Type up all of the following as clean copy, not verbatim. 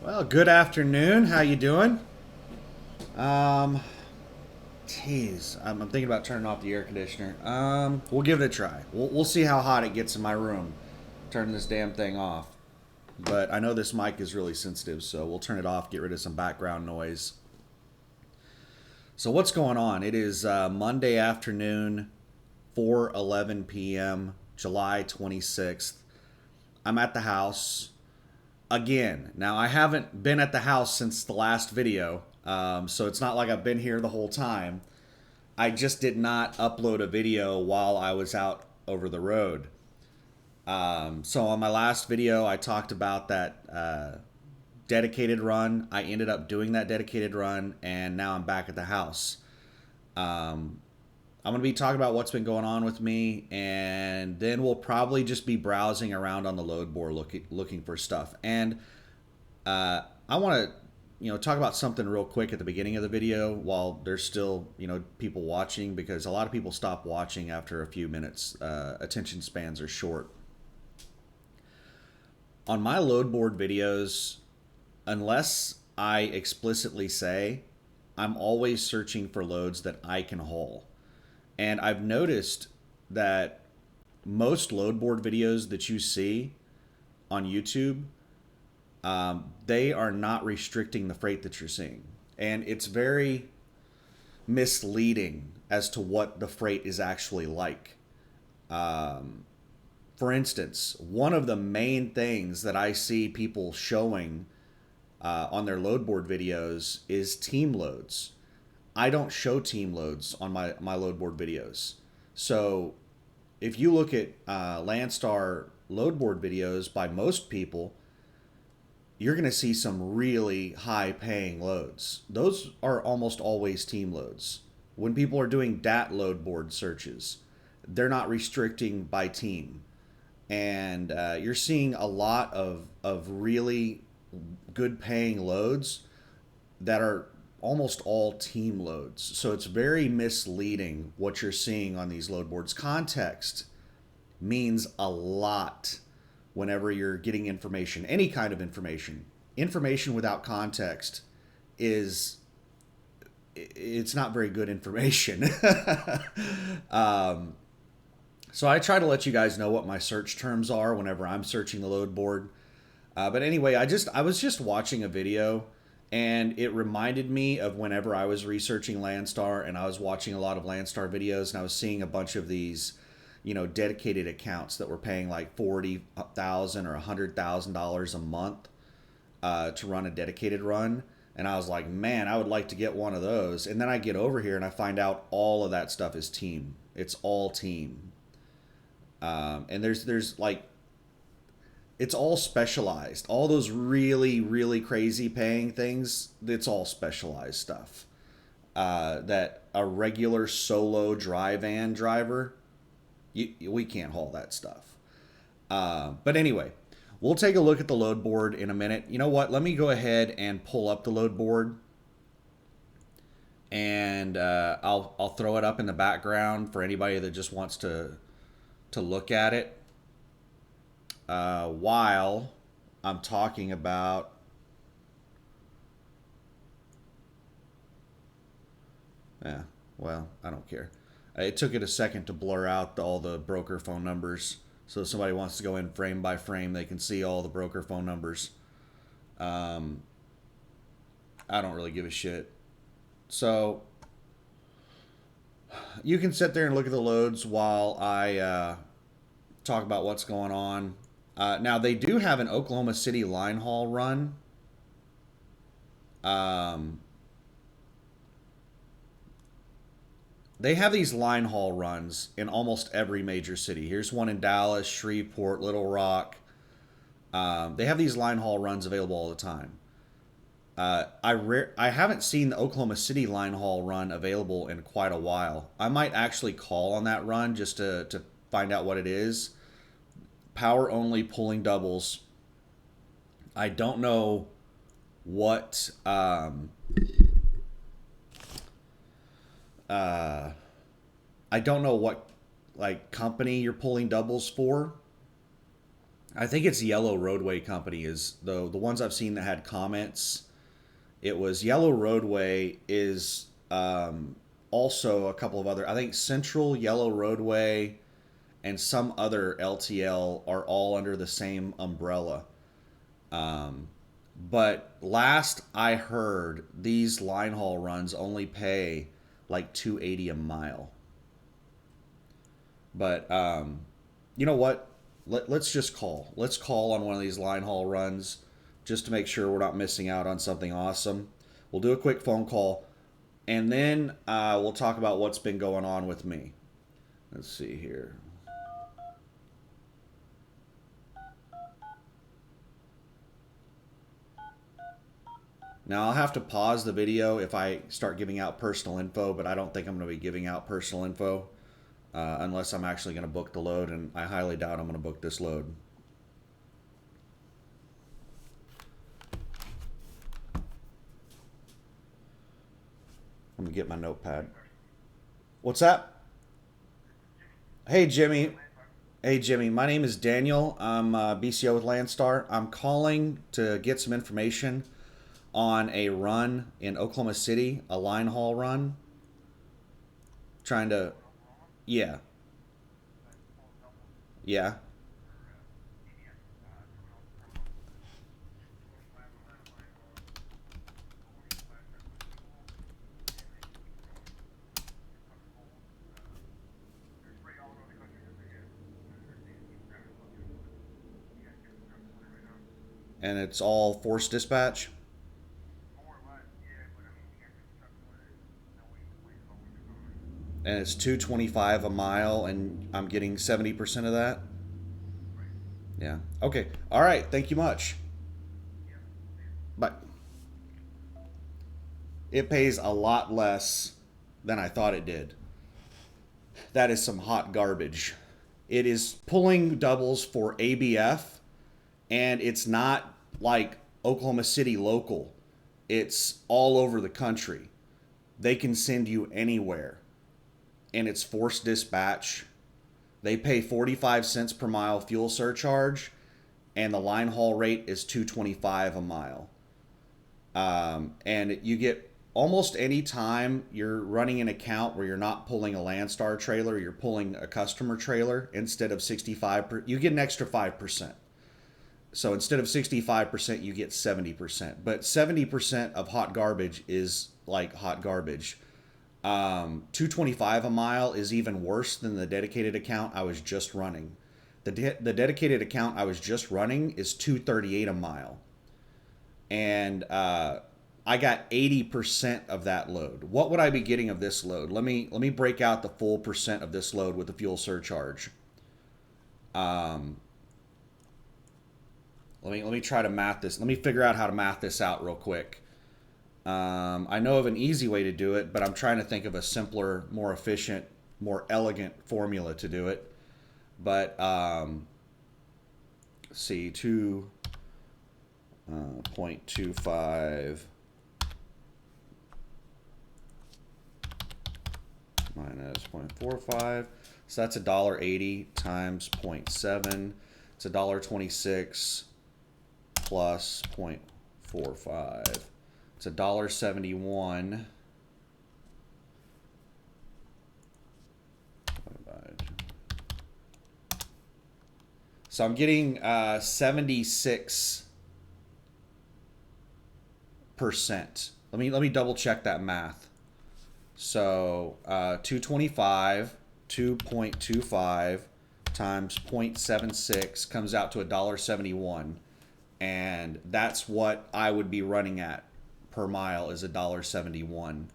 Well, good afternoon. How you doing? Um, I'm thinking about turning off the air conditioner. We'll give it a try. We'll see how hot it gets in my room. Turning this damn thing off. But I know this mic is really sensitive, so we'll turn it off. Get rid of some background noise. So what's going on? It is Monday afternoon, 4:11 p.m., July 26th. I'm at the house again. Now, I haven't been at the house since the last video, so it's not like I've been here the whole time. I just did not upload a video while I was out over the road. So on my last video, I talked about that dedicated run. I ended up doing that dedicated run, and now I'm back at the house. Um, I'm going to be talking about what's been going on with me, and then we'll probably just be browsing around on the load board looking for stuff. And I want to talk about something real quick at the beginning of the video while there's still people watching, because a lot of people stop watching after a few minutes. Attention spans are short. On my load board videos, unless I explicitly say, I'm always searching for loads that I can haul. And I've noticed that most load board videos that you see on YouTube, they are not restricting the freight that you're seeing. And it's very misleading as to what the freight is actually like. For instance, one of the main things that I see people showing on their load board videos is team loads. I don't show team loads on my load board videos. So if you look at Landstar load board videos by most people, you're going to see some really high paying loads. Those are almost always team loads. When people are doing DAT load board searches, they're not restricting by team. And you're seeing a lot of really good paying loads that are almost all team loads. So it's very misleading what you're seeing on these load boards. Context means a lot whenever you're getting information, any kind of information. Information without context is it's not very good information. So I try to let you guys know what my search terms are whenever I'm searching the load board. But anyway, I was just watching a video, and it reminded me of whenever I was researching Landstar, and I was watching a lot of Landstar videos, and I was seeing a bunch of these, dedicated accounts that were paying like $40,000 or $100,000 a month to run a dedicated run. And I was like, man, I would like to get one of those. And then I get over here and I find out all of that stuff is team. It's all team. And there's like, it's all specialized. All those really, really crazy paying things, it's all specialized stuff. That a regular solo dry van driver, we can't haul that stuff. But anyway, we'll take a look at the load board in a minute. You know what? Let me go ahead and pull up the load board, and I'll throw it up in the background for anybody that just wants to look at it while I'm talking about. Yeah, well, I don't care. It took it a second to blur out all the broker phone numbers. So if somebody wants to go in frame by frame, they can see all the broker phone numbers. Um, I don't really give a shit. So you can sit there and look at the loads while I talk about what's going on. Now, they do have an Oklahoma City line haul run. Um, they have these line haul runs in almost every major city. Here's one in Dallas, Shreveport, Little Rock. They have these line haul runs available all the time. I haven't seen the Oklahoma City line haul run available in quite a while. I might actually call on that run just to find out what it is. Power only pulling doubles. I don't know what uh, I don't know what like company you're pulling doubles for. I think it's Yellow Roadway Company is the ones I've seen that had comments. It was Yellow Roadway is also a couple of other. I think Central Yellow Roadway and some other LTL are all under the same umbrella. Um, but last I heard, these line haul runs only pay like 280 a mile. But you know what? Let's just call. Let's call on one of these line haul runs just to make sure we're not missing out on something awesome. We'll do a quick phone call, and then we'll talk about what's been going on with me. Let's see here. Now I'll have to pause the video if I start giving out personal info, but I don't think I'm going to be giving out personal info unless I'm actually going to book the load, and I highly doubt I'm going to book this load. Let me get my notepad. What's that? Hey, Jimmy. Hey, Jimmy. My name is Daniel. I'm BCO with Landstar. I'm calling to get some information on a run in Oklahoma City, a line haul run. Trying to, yeah, yeah. And it's all force dispatch. And it's 225 a mile, and I'm getting 70% of that. Yeah. Okay. All right. Thank you much. But it pays a lot less than I thought it did. That is some hot garbage. It is pulling doubles for ABF, and it's not like Oklahoma City local. It's all over the country. They can send you anywhere, and it's forced dispatch. They pay 45 cents per mile fuel surcharge, and the line haul rate is 225 a mile. And you get almost any time you're running an account where you're not pulling a Landstar trailer, you're pulling a customer trailer instead of 65, you get an extra 5%. So instead of 65%, you get 70%. But 70% of hot garbage is like hot garbage. 225 a mile is even worse than the dedicated account I was just running. The dedicated account I was just running is 238 a mile. And I got 80% of that load. What would I be getting of this load? Let me break out the full percent of this load with the fuel surcharge. Let me try to math this. Let me figure out how to math this out real quick. I know of an easy way to do it, but I'm trying to think of a simpler, more efficient, more elegant formula to do it. But see, 2.25 minus 0.45. So that's $1.80 times 0.7. It's $1.26 plus 0.45. It's $1.71. So I'm getting 76%. Let me double check that math. So 2.25 times 0.76 comes out to $1.71, and that's what I would be running at per mile is $1.71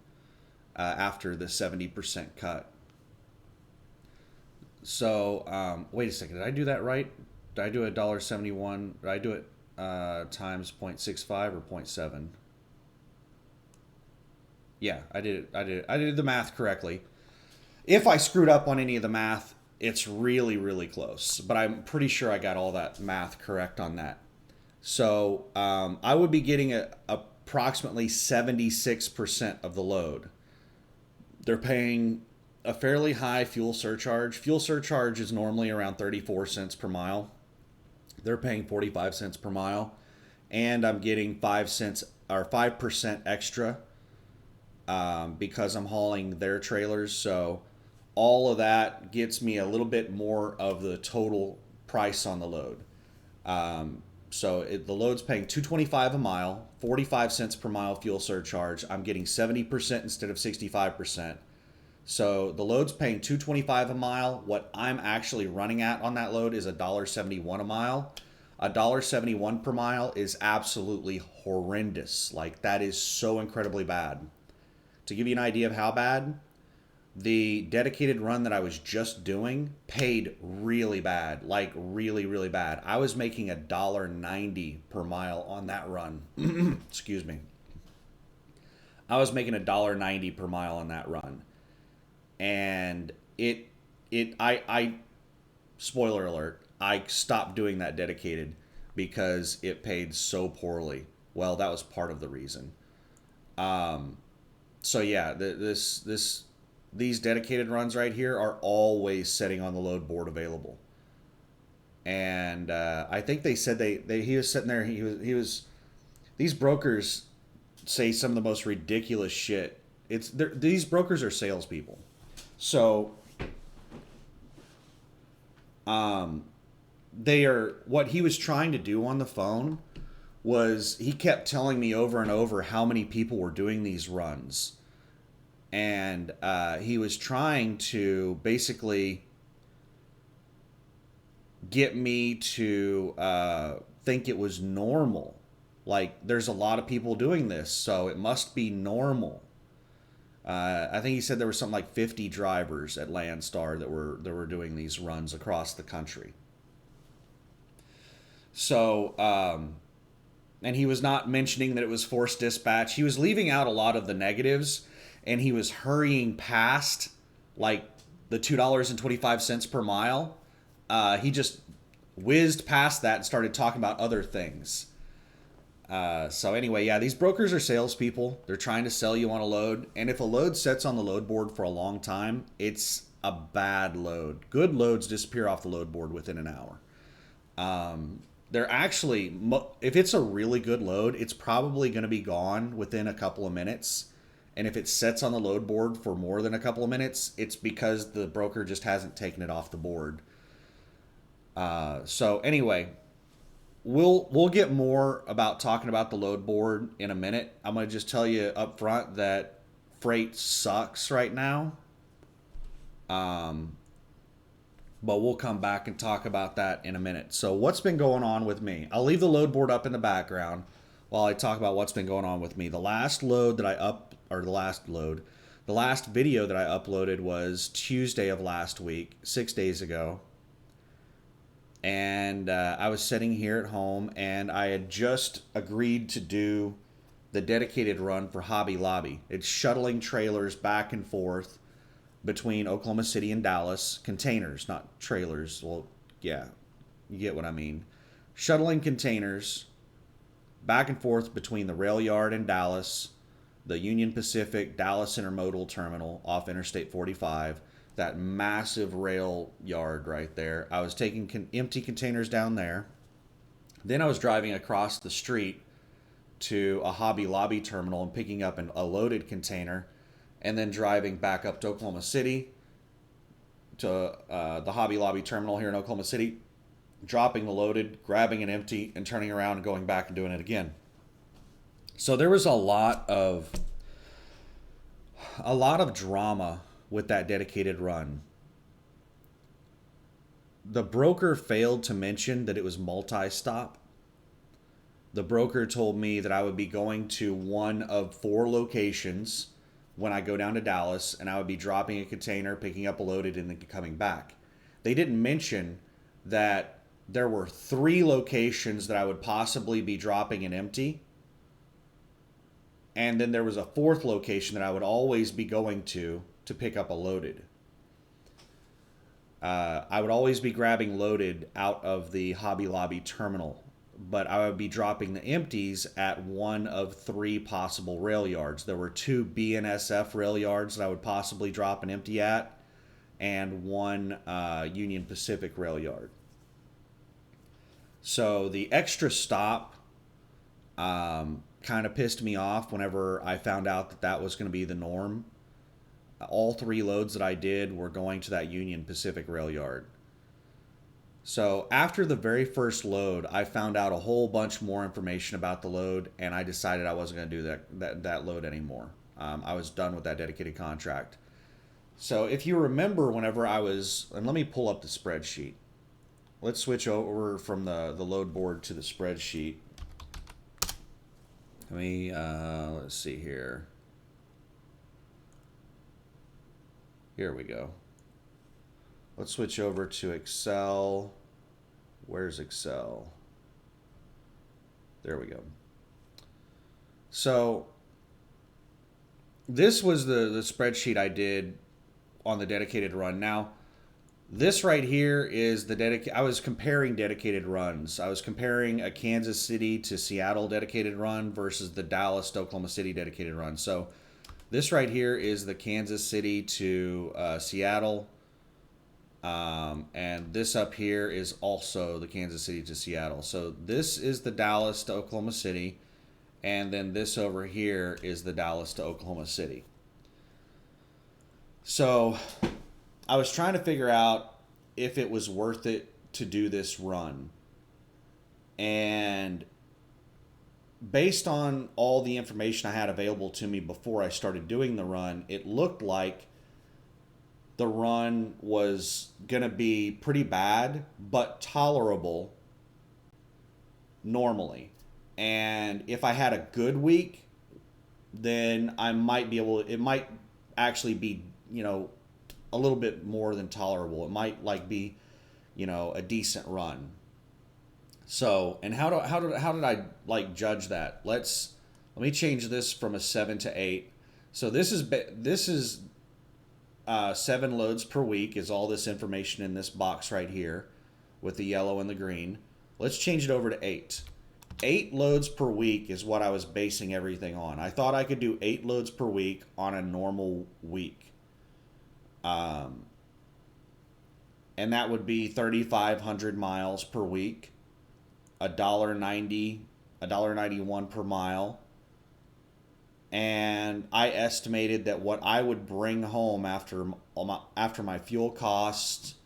after the 70% cut. So wait a second, did I do that right? Did I do $1.71? Did I do it times 0.65 or 0.7? Yeah, I did it. I did the math correctly. If I screwed up on any of the math, it's really, really close. But I'm pretty sure I got all that math correct on that. So I would be getting approximately 76% of the load. They're paying a fairly high fuel surcharge. Fuel surcharge is normally around 34 cents per mile. They're paying 45 cents per mile, and I'm getting 5 cents or 5% extra because I'm hauling their trailers. So all of that gets me a little bit more of the total price on the load. The load's paying 225 a mile, 45 cents per mile fuel surcharge. I'm getting 70% instead of 65%. So the load's paying 225 a mile. What I'm actually running at on that load is $1.71 a mile. $1.71 per mile is absolutely horrendous. Like, that is so incredibly bad. To give you an idea of how bad, the dedicated run that I was just doing paid really bad, like really, really bad. I was making $1.90 per mile on that run. Excuse me. I was making $1.90 per mile on that run, and I spoiler alert, I stopped doing that dedicated because it paid so poorly. Well, that was part of the reason. So yeah, these dedicated runs right here are always setting on the load board available. And I think they said he was sitting there. He was these brokers say some of the most ridiculous shit. These brokers are salespeople. So they are, what he was trying to do on the phone was he kept telling me over and over how many people were doing these runs. And he was trying to basically get me to think it was normal. Like, there's a lot of people doing this, so it must be normal. I think he said there were something like 50 drivers at Landstar that were doing these runs across the country. So, and he was not mentioning that it was forced dispatch. He was leaving out a lot of the negatives, and he was hurrying past like the $2.25 per mile. He just whizzed past that and started talking about other things. So anyway, yeah, these brokers are salespeople. They're trying to sell you on a load. And if a load sits on the load board for a long time, it's a bad load. Good loads disappear off the load board within an hour. They're actually, if it's a really good load, it's probably going to be gone within a couple of minutes. And if it sits on the load board for more than a couple of minutes, it's because the broker just hasn't taken it off the board. So anyway, we'll get more about talking about the load board in a minute. I'm going to just tell you up front that freight sucks right now. But we'll come back and talk about that in a minute. So what's been going on with me? I'll leave the load board up in the background while I talk about what's been going on with me. The last video that I uploaded was Tuesday of last week, 6 days ago. And I was sitting here at home, and I had just agreed to do the dedicated run for Hobby Lobby. It's shuttling trailers back and forth between Oklahoma City and Dallas. Containers, not trailers. Well, yeah, you get what I mean. Shuttling containers back and forth between the rail yard in Dallas, the Union Pacific Dallas Intermodal Terminal off Interstate 45, that massive rail yard right there. I was taking empty containers down there. Then I was driving across the street to a Hobby Lobby terminal and picking up a loaded container, and then driving back up to Oklahoma City to the Hobby Lobby terminal here in Oklahoma City, dropping the loaded, grabbing an empty, and turning around and going back and doing it again. So there was a lot of drama with that dedicated run. The broker failed to mention that it was multi-stop. The broker told me that I would be going to one of 4 locations when I go down to Dallas, and I would be dropping a container, picking up a loaded, and then coming back. They didn't mention that there were 3 locations that I would possibly be dropping an empty, and then there was a 4th location that I would always be going to pick up a loaded. I would always be grabbing loaded out of the Hobby Lobby terminal, but I would be dropping the empties at one of 3 possible rail yards. There were 2 BNSF rail yards that I would possibly drop an empty at, and 1 Union Pacific rail yard. So the extra stop kind of pissed me off whenever I found out that that was going to be the norm. All three loads that I did were going to that Union Pacific rail yard. So after the very first load, I found out a whole bunch more information about the load, and I decided I wasn't going to do that load anymore. I was done with that dedicated contract. So if you remember, whenever I was, and let me pull up the spreadsheet. Let's switch over from the load board to the spreadsheet. Let's see here. Here we go. Let's switch over to Excel. Where's Excel? There we go. So this was the spreadsheet I did on the dedicated run. Now, this right here is the I was comparing dedicated runs. I was comparing a Kansas City to Seattle dedicated run versus the Dallas to Oklahoma City dedicated run. So this right here is the Kansas City to Seattle. And this up here is also the Kansas City to Seattle. So this is the Dallas to Oklahoma City. And then this over here is the Dallas to Oklahoma City. So I was trying to figure out if it was worth it to do this run. And based on all the information I had available to me before I started doing the run, it looked like the run was going to be pretty bad, but tolerable normally. And if I had a good week, then I might be able, it might actually be, a little bit more than tolerable. It might be, a decent run. So, and how did I judge that? Let me change this from a 7 to 8. So this is 7 loads per week is all this information in this box right here with the yellow and the green. Let's change it over to 8. 8 loads per week is what I was basing everything on. I thought I could do 8 loads per week on a normal week. And that would be 3,500 miles per week, $1.91 per mile. And I estimated that what I would bring home after my fuel costs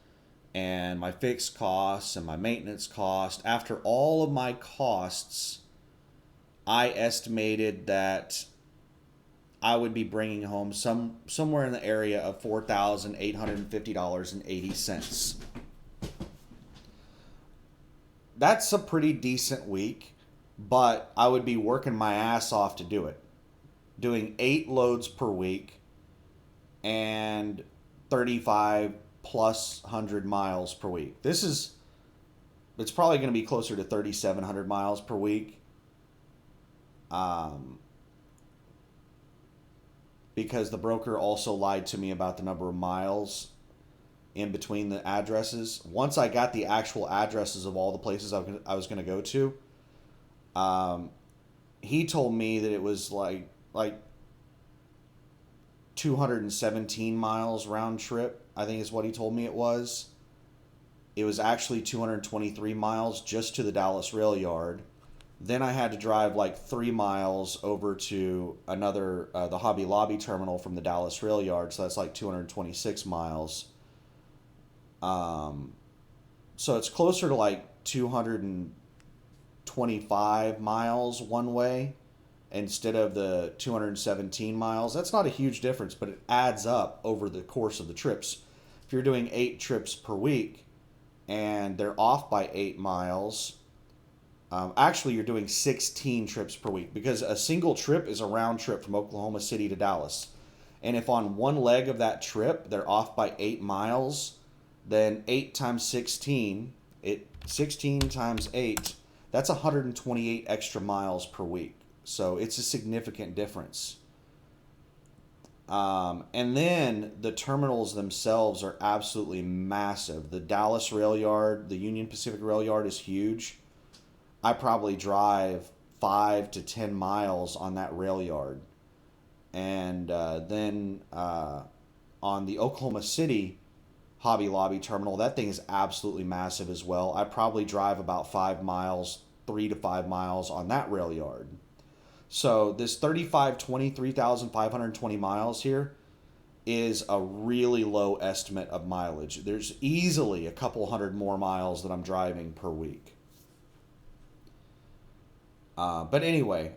and my fixed costs and my maintenance cost, after all of my costs, I estimated that I would be bringing home somewhere in the area of $4,850.80. That's a pretty decent week, but I would be working my ass off to do it. Doing 8 loads per week and 35 plus 100 miles per week. It's probably going to be closer to 3,700 miles per week. Because the broker also lied to me about the number of miles in between the addresses. Once I got the actual addresses of all the places I was going to go to, he told me that it was like 217 miles round trip, I think is what he told me it was. It was actually 223 miles just to the Dallas rail yard. Then I had to drive 3 miles over to another, the Hobby Lobby terminal from the Dallas rail yard. So that's 226 miles. So it's closer to 225 miles one way instead of the 217 miles. That's not a huge difference, but it adds up over the course of the trips. If you're doing 8 trips per week and they're off by 8 miles, actually you're doing 16 trips per week, because a single trip is a round trip from Oklahoma City to Dallas. And if on one leg of that trip they're off by 8 miles, then 8 times 16, 16 times 8, that's 128 extra miles per week. So it's a significant difference. And then the terminals themselves are absolutely massive. The Dallas rail yard, the Union Pacific rail yard is huge. I probably drive 5 to 10 miles on that rail yard. And then on the Oklahoma City Hobby Lobby terminal. That thing is absolutely massive as well. I probably drive about 5 miles, 3 to 5 miles on that rail yard. So this 3,520 miles here is a really low estimate of mileage. There's easily a couple hundred more miles that I'm driving per week. But anyway,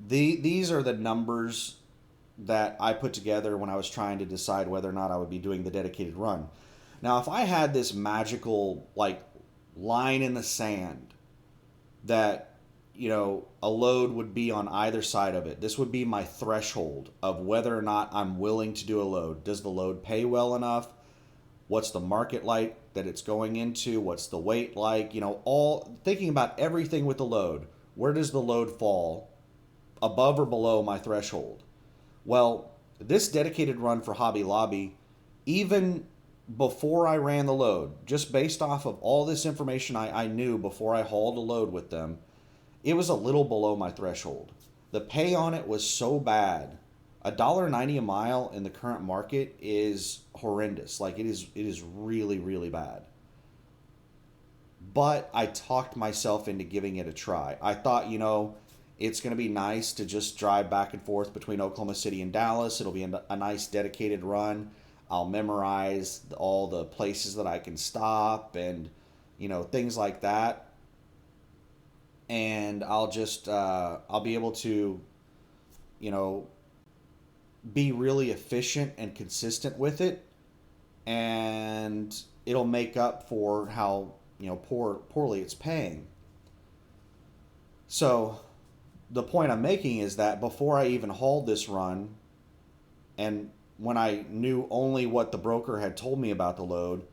these are the numbers that I put together when I was trying to decide whether or not I would be doing the dedicated run. Now, if I had this magical like line in the sand that, you know, a load would be on either side of it, this would be my threshold of whether or not I'm willing to do a load. Does the load pay well enough? What's the market like that it's going into? What's the weight like? You know, all thinking about everything with the load. Where does the load fall? Above or below my threshold? Well, this dedicated run for Hobby Lobby, even before I ran the load, just based off of all this information I knew before I hauled a load with them, it was a little below my threshold. The pay on it was so bad. $1.90 a mile in the current market is horrendous. Like it is really, really bad. But I talked myself into giving it a try. I thought, you know, it's going to be nice to just drive back and forth between Oklahoma City and Dallas. It'll be a nice dedicated run. I'll memorize all the places that I can stop and, you know, things like that. And I'll just, I'll be able to, you know, be really efficient and consistent with it. And it'll make up for how, you know, poorly it's paying. So the point I'm making is that before I even hauled this run, and when I knew only what the broker had told me about the load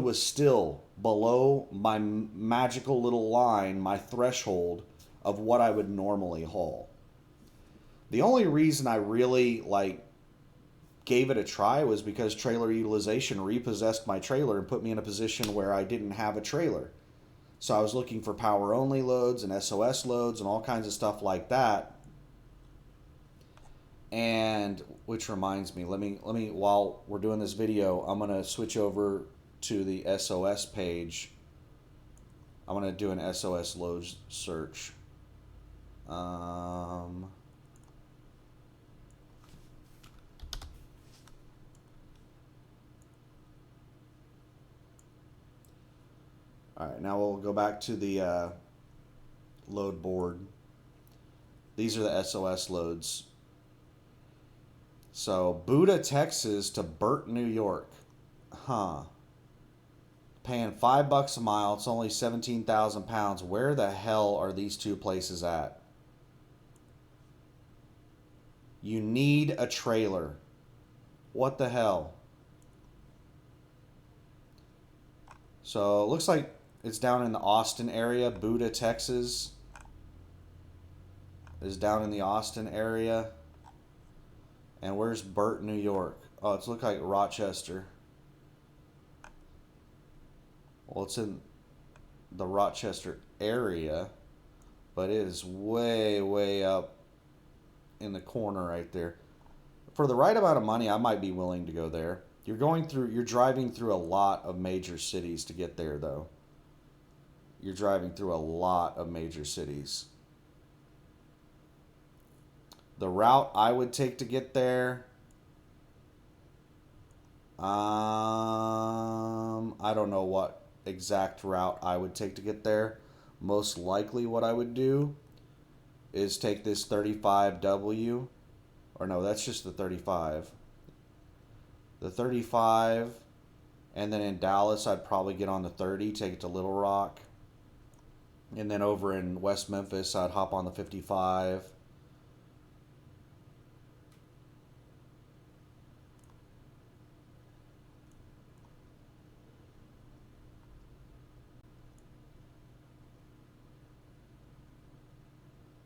was still below my magical little line, my threshold of what I would normally haul. The only reason I really gave it a try was because trailer utilization repossessed my trailer and put me in a position where I didn't have a trailer. So I was looking for power only loads and SOS loads and all kinds of stuff like that. And which reminds me, let me while we're doing this video, I'm going to switch over to the SOS page. I'm going to do an SOS loads search. All right, now we'll go back to the load board. These are the SOS loads. So Buda, Texas to Burt, New York. Paying $5 a mile. It's only 17,000 pounds. Where the hell are these two places at? You need a trailer. What the hell? So it looks like it's down in the Austin area. Buda, Texas is down in the Austin area. And where's Burt, New York? Oh, it's look like Rochester. Well, it's in the Rochester area, but it is way, way up in the corner right there. For the right amount of money, I might be willing to go there. You're driving through a lot of major cities to get there, though. You're driving through a lot of major cities. The route I would take to get there, I don't know what exact route I would take to get there. Most likely what I would do is take this 35W, or no, that's just the 35. The 35, and then in Dallas I'd probably get on the 30, take it to Little Rock. And then over in West Memphis I'd hop on the 55.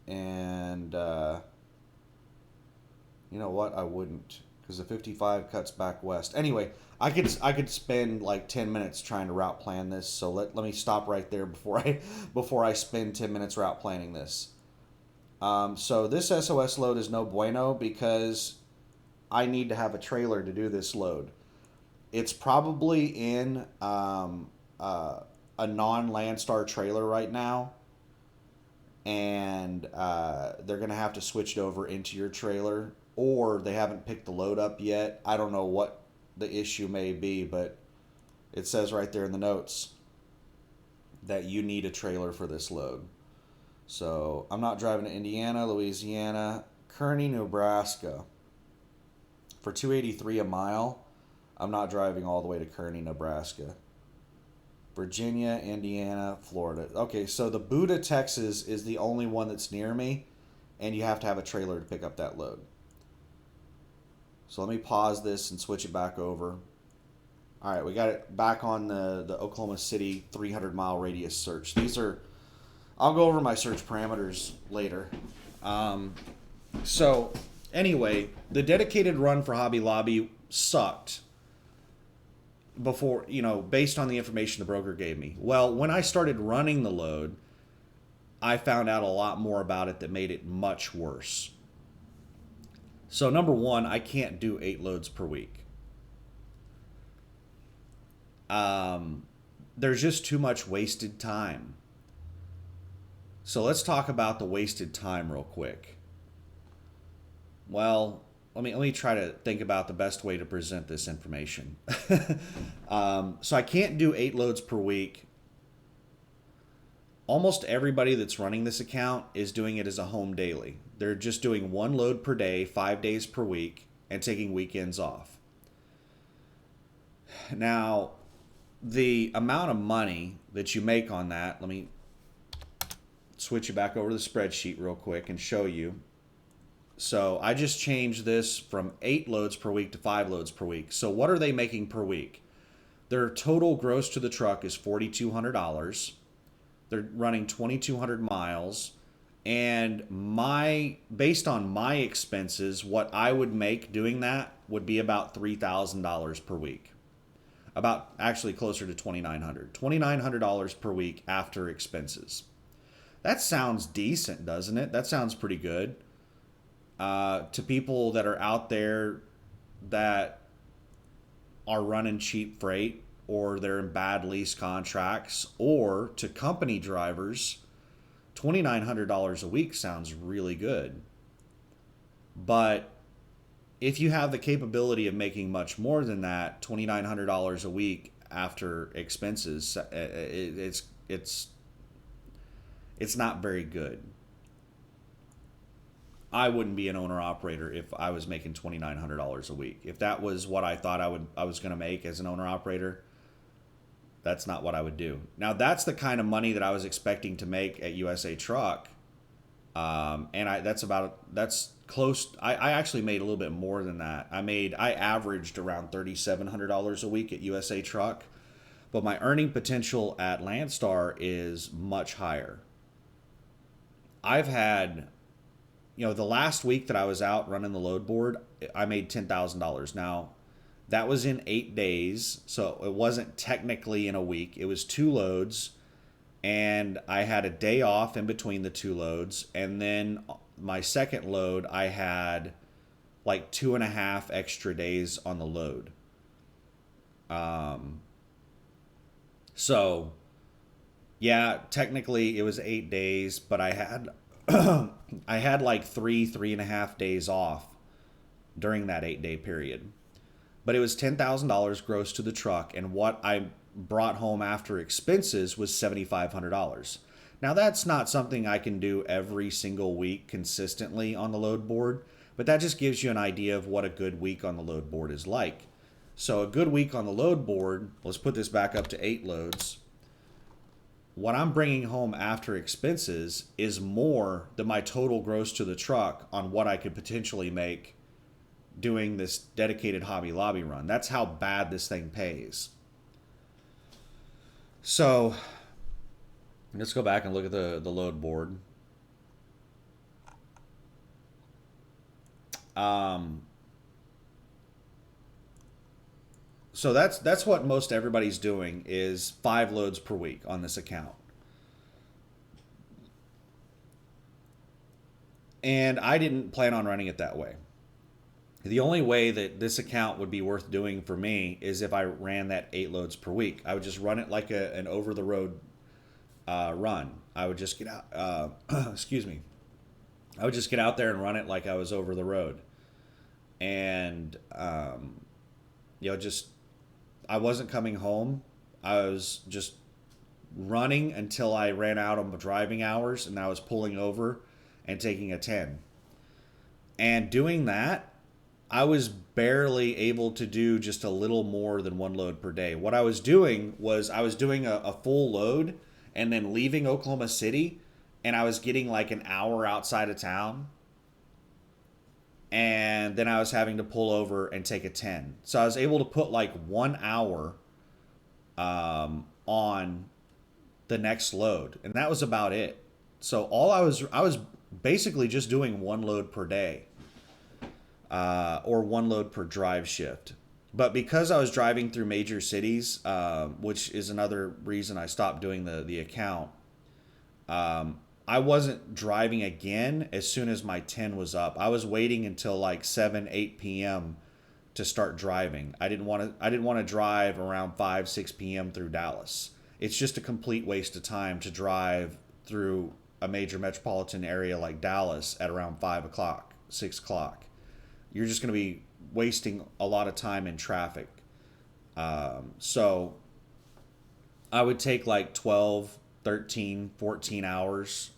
And you know what? I wouldn't, because the 55 cuts back west. Anyway, I could spend like 10 minutes trying to route plan this. So let me stop right there before I spend 10 minutes route planning this. So this SOS load is no bueno because I need to have a trailer to do this load. It's probably in a non-Landstar trailer right now, and they're gonna have to switch it over into your trailer, or they haven't picked the load up yet. I don't know what the issue may be, but it says right there in the notes that you need a trailer for this load. So I'm not driving to Indiana, Louisiana, Kearney, Nebraska for 283 a mile. I'm not driving all the way to Kearney, Nebraska. Virginia, Indiana, Florida. Okay, so the Buda, Texas is the only one that's near me, and you have to have a trailer to pick up that load. So let me pause this and switch it back over. All right, we got it back on the Oklahoma City 300-mile radius search. These are, I'll go over my search parameters later. So anyway, the dedicated run for Hobby Lobby sucked before, based on the information the broker gave me. Well, when I started running the load, I found out a lot more about it that made it much worse. So number one, I can't do 8 loads per week. There's just too much wasted time. So let's talk about the wasted time real quick. Well, let me try to think about the best way to present this information. So I can't do 8 loads per week. Almost everybody that's running this account is doing it as a home daily. They're just doing 1 load per day, 5 days per week, and taking weekends off. Now, the amount of money that you make on that, let me switch you back over to the spreadsheet real quick and show you. So I just changed this from 8 loads per week to 5 loads per week. So what are they making per week? Their total gross to the truck is $4,200. They're running 2,200 miles. And based on my expenses, what I would make doing that would be about $3,000 per week. About actually closer to $2,900. $2,900 per week after expenses. That sounds decent, doesn't it? That sounds pretty good. To people that are out there that are running cheap freight, or they're in bad lease contracts, or to company drivers, $2,900 a week sounds really good. But if you have the capability of making much more than that, $2,900 a week after expenses, it's not very good. I wouldn't be an owner operator if I was making $2,900 a week. If that was what I thought I was going to make as an owner operator, that's not what I would do. Now, that's the kind of money that I was expecting to make at USA Truck, and that's close. I actually made a little bit more than that. I averaged around $3,700 a week at USA Truck, but my earning potential at Landstar is much higher. I've had, the last week that I was out running the load board, I made $10,000. Now, that was in 8 days, so it wasn't technically in a week. It was 2 loads, and I had a day off in between the 2 loads, and then my second load, I had like 2.5 extra days on the load. So, yeah, technically it was 8 days, but I had I had like 3.5 days off during that 8-day period. But it was $10,000 gross to the truck, and what I brought home after expenses was $7,500. Now, that's not something I can do every single week consistently on the load board, but that just gives you an idea of what a good week on the load board is like. So a good week on the load board, let's put this back up to 8 loads. What I'm bringing home after expenses is more than my total gross to the truck on what I could potentially make doing this dedicated Hobby Lobby run. That's how bad this thing pays. So let's go back and look at the load board. So that's what most everybody's doing, is 5 loads per week on this account. And I didn't plan on running it that way. The only way that this account would be worth doing for me is if I ran that 8 loads per week. I would just run it like an over the road run. I would just get out. Excuse me. I would just get out there and run it like I was over the road, and just I wasn't coming home. I was just running until I ran out of driving hours, and I was pulling over and taking a 10. And doing that, I was barely able to do just a little more than 1 load per day. What I was doing was I was doing a full load and then leaving Oklahoma City, and I was getting like an hour outside of town. And then I was having to pull over and take a 10. So I was able to put like 1 hour on the next load, and that was about it. So I was basically just doing 1 load per day, or 1 load per drive shift. But because I was driving through major cities, which is another reason I stopped doing the account, I wasn't driving again as soon as my 10 was up. I was waiting until like 7, 8 p.m. to start driving. I didn't want to drive around 5, 6 p.m. through Dallas. It's just a complete waste of time to drive through a major metropolitan area like Dallas at around 5 o'clock, 6 o'clock. You're just going to be wasting a lot of time in traffic. So I would take like 12, 13, 14 hours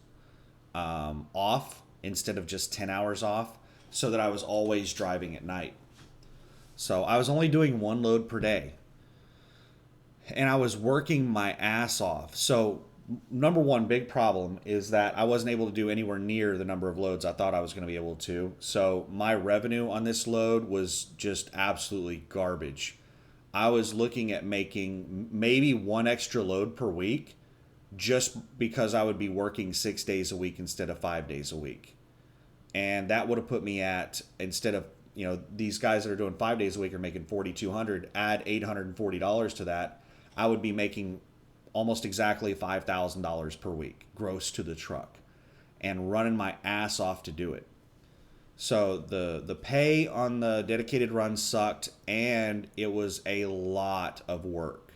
off instead of just 10 hours off, so that I was always driving at night. So I was only doing 1 load per day, and I was working my ass off. So number one big problem is that I wasn't able to do anywhere near the number of loads I thought I was going to be able to. So my revenue on this load was just absolutely garbage. I was looking at making maybe 1 extra load per week, just because I would be working 6 days a week instead of 5 days a week. And that would have put me at, instead of, these guys that are doing 5 days a week are making $4,200, add $840 to that, I would be making almost exactly $5,000 per week gross to the truck, and running my ass off to do it. So the pay on the dedicated run sucked, and it was a lot of work.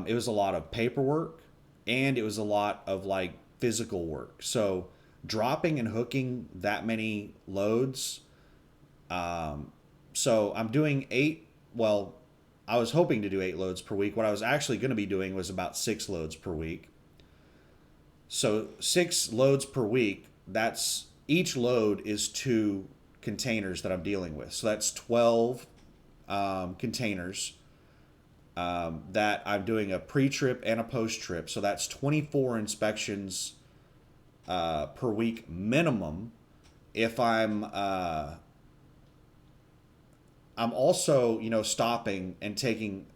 It was a lot of paperwork, and it was a lot of like physical work. So dropping and hooking that many loads. So I'm doing I was hoping to do 8 loads per week. What I was actually going to be doing was about 6 loads per week. So 6 loads per week, each load is 2 containers that I'm dealing with. So that's 12 containers that I'm doing a pre-trip and a post-trip. So that's 24 inspections per week minimum. If I'm also, stopping and taking,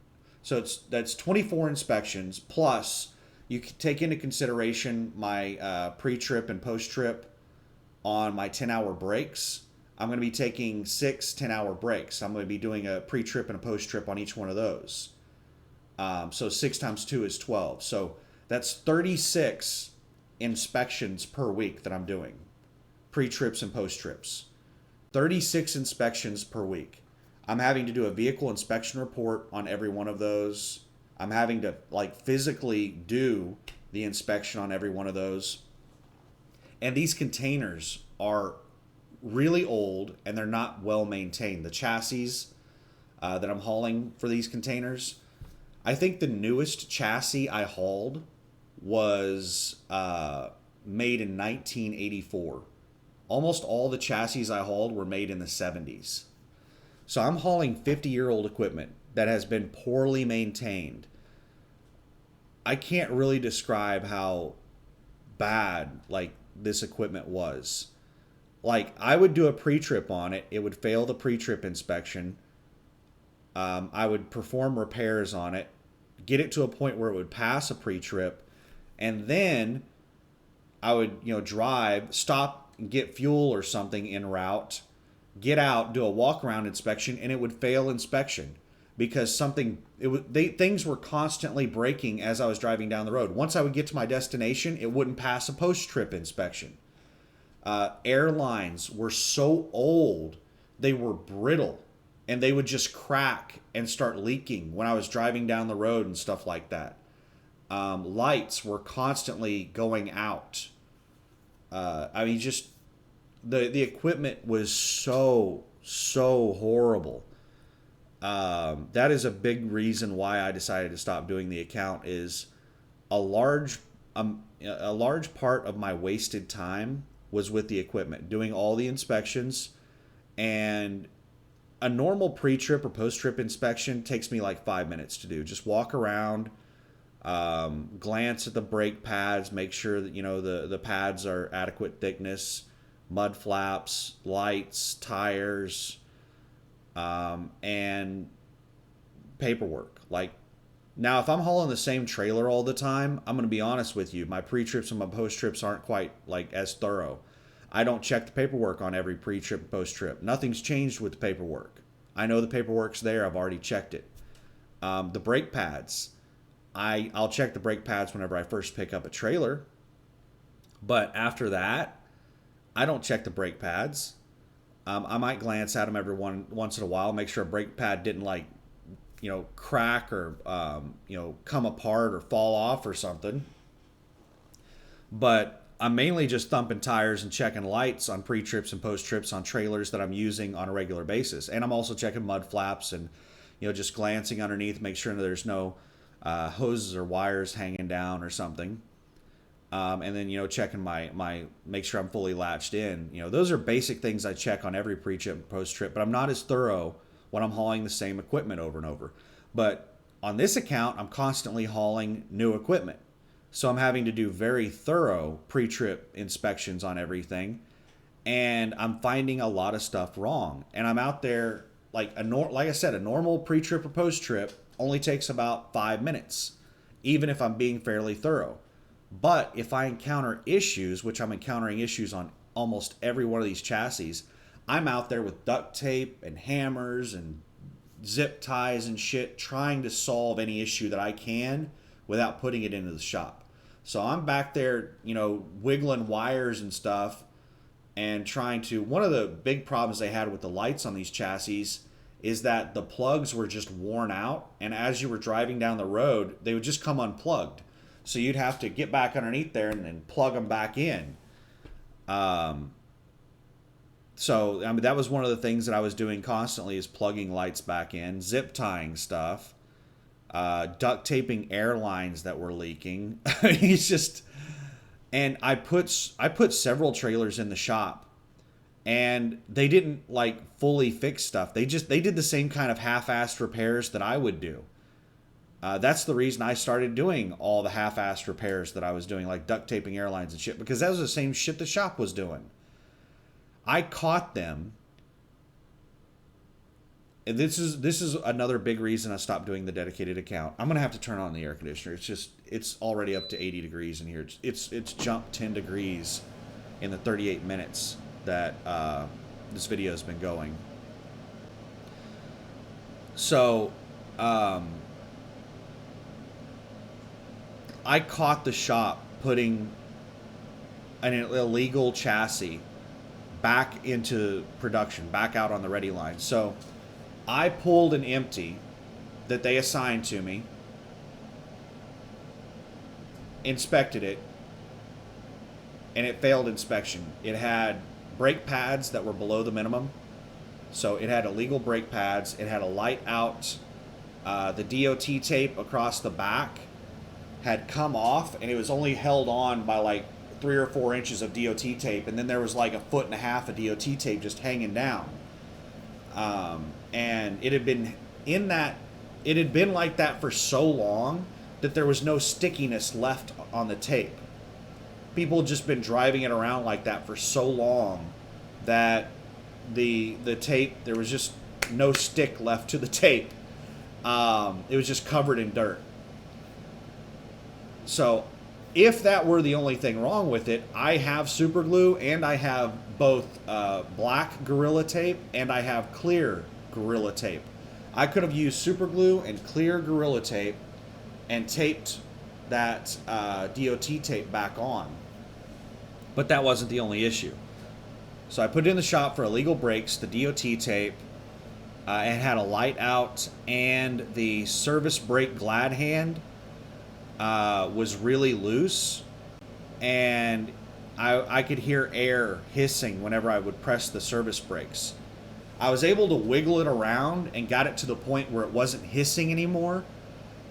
so that's 24 inspections, plus you can take into consideration my pre-trip and post-trip on my 10-hour breaks. I'm going to be taking 6 10-hour breaks. I'm going to be doing a pre-trip and a post-trip on each one of those. So 6 times 2 is 12. So that's 36 inspections per week that I'm doing, pre-trips and post-trips. 36 inspections per week. I'm having to do a vehicle inspection report on every one of those. I'm having to physically do the inspection on every one of those. And these containers are really old, and they're not well maintained. The chassis that I'm hauling for these containers, I think the newest chassis I hauled was made in 1984. Almost all the chassis I hauled were made in the 70s. So I'm hauling 50-year-old equipment that has been poorly maintained. I can't really describe how bad this equipment was. I would do a pre-trip on it. It would fail the pre-trip inspection. I would perform repairs on it, get it to a point where it would pass a pre-trip, and then I would drive, stop, and get fuel or something en route, get out, do a walk-around inspection, and it would fail inspection because things were constantly breaking as I was driving down the road. Once I would get to my destination, it wouldn't pass a post-trip inspection. Airlines were so old they were brittle, and they would just crack and start leaking when I was driving down the road and stuff like that. Lights were constantly going out. I mean, just the equipment was so horrible. That is a big reason why I decided to stop doing the account. Is a large a large part of my wasted time was with the equipment, doing all the inspections. And a normal pre-trip or post-trip inspection takes me like 5 minutes to do. Just walk around, glance at the brake pads, make sure that the pads are adequate thickness, mud flaps, lights, tires, and paperwork. Like, now, if I'm hauling the same trailer all the time, I'm going to be honest with you, my pre-trips and my post-trips aren't quite like as thorough. I don't check the paperwork on every pre-trip and post-trip. Nothing's changed with the paperwork. I know the paperwork's there. I've already checked it. The brake pads, I'll check the brake pads whenever I first pick up a trailer. But after that, I don't check the brake pads. I might glance at them every once in a while, make sure a brake pad didn't crack or come apart or fall off or something. But I'm mainly just thumping tires and checking lights on pre-trips and post-trips on trailers that I'm using on a regular basis. And I'm also checking mud flaps and just glancing underneath, make sure that there's no hoses or wires hanging down or something. And then checking my make sure I'm fully latched in. Those are basic things I check on every pre-trip and post-trip, but I'm not as thorough when I'm hauling the same equipment over and over. But on this account, I'm constantly hauling new equipment. So I'm having to do very thorough pre-trip inspections on everything. And I'm finding a lot of stuff wrong. And I'm out there, like I said, a normal pre-trip or post-trip only takes about 5 minutes, even if I'm being fairly thorough. But if I encounter issues, which I'm encountering issues on almost every one of these chassis, I'm out there with duct tape and hammers and zip ties and shit, trying to solve any issue that I can without putting it into the shop. So I'm back there, wiggling wires and stuff and trying to... One of the big problems they had with the lights on these chassis is that the plugs were just worn out, and as you were driving down the road, they would just come unplugged. So you'd have to get back underneath there and then plug them back in. So, I mean, that was one of the things that I was doing constantly, is plugging lights back in, zip tying stuff, duct taping airlines that were leaking. It's just, and I put several trailers in the shop, and they didn't fully fix stuff. They did the same kind of half-assed repairs that I would do. That's the reason I started doing all the half-assed repairs that I was doing, like duct taping airlines and shit, because that was the same shit the shop was doing. I caught them. And this is another big reason I stopped doing the dedicated account. I'm gonna have to turn on the air conditioner. It's already up to 80 degrees in here. It's jumped 10 degrees in the 38 minutes that this video has been going. So I caught the shop putting an illegal chassis back into production, back out on the ready line. So I pulled an empty that they assigned to me, inspected it, and it failed inspection. It had brake pads that were below the minimum. So it had illegal brake pads. It had a light out. The DOT tape across the back had come off, and it was only held on by 3 or 4 inches of DOT tape, and then there was 1.5 foot of DOT tape just hanging down. And it had been like that for so long that there was no stickiness left on the tape. People had just been driving it around like that for so long that the tape, there was just no stick left to the tape. It was just covered in dirt. So if that were the only thing wrong with it, I have super glue, and I have both black Gorilla Tape and I have clear Gorilla Tape. I could have used super glue and clear Gorilla Tape and taped that DOT tape back on. But that wasn't the only issue. So I put it in the shop for illegal brakes, the DOT tape. It had a light out, and the service brake glad hand was really loose, and I could hear air hissing whenever I would press the service brakes. I was able to wiggle it around and got it to the point where it wasn't hissing anymore,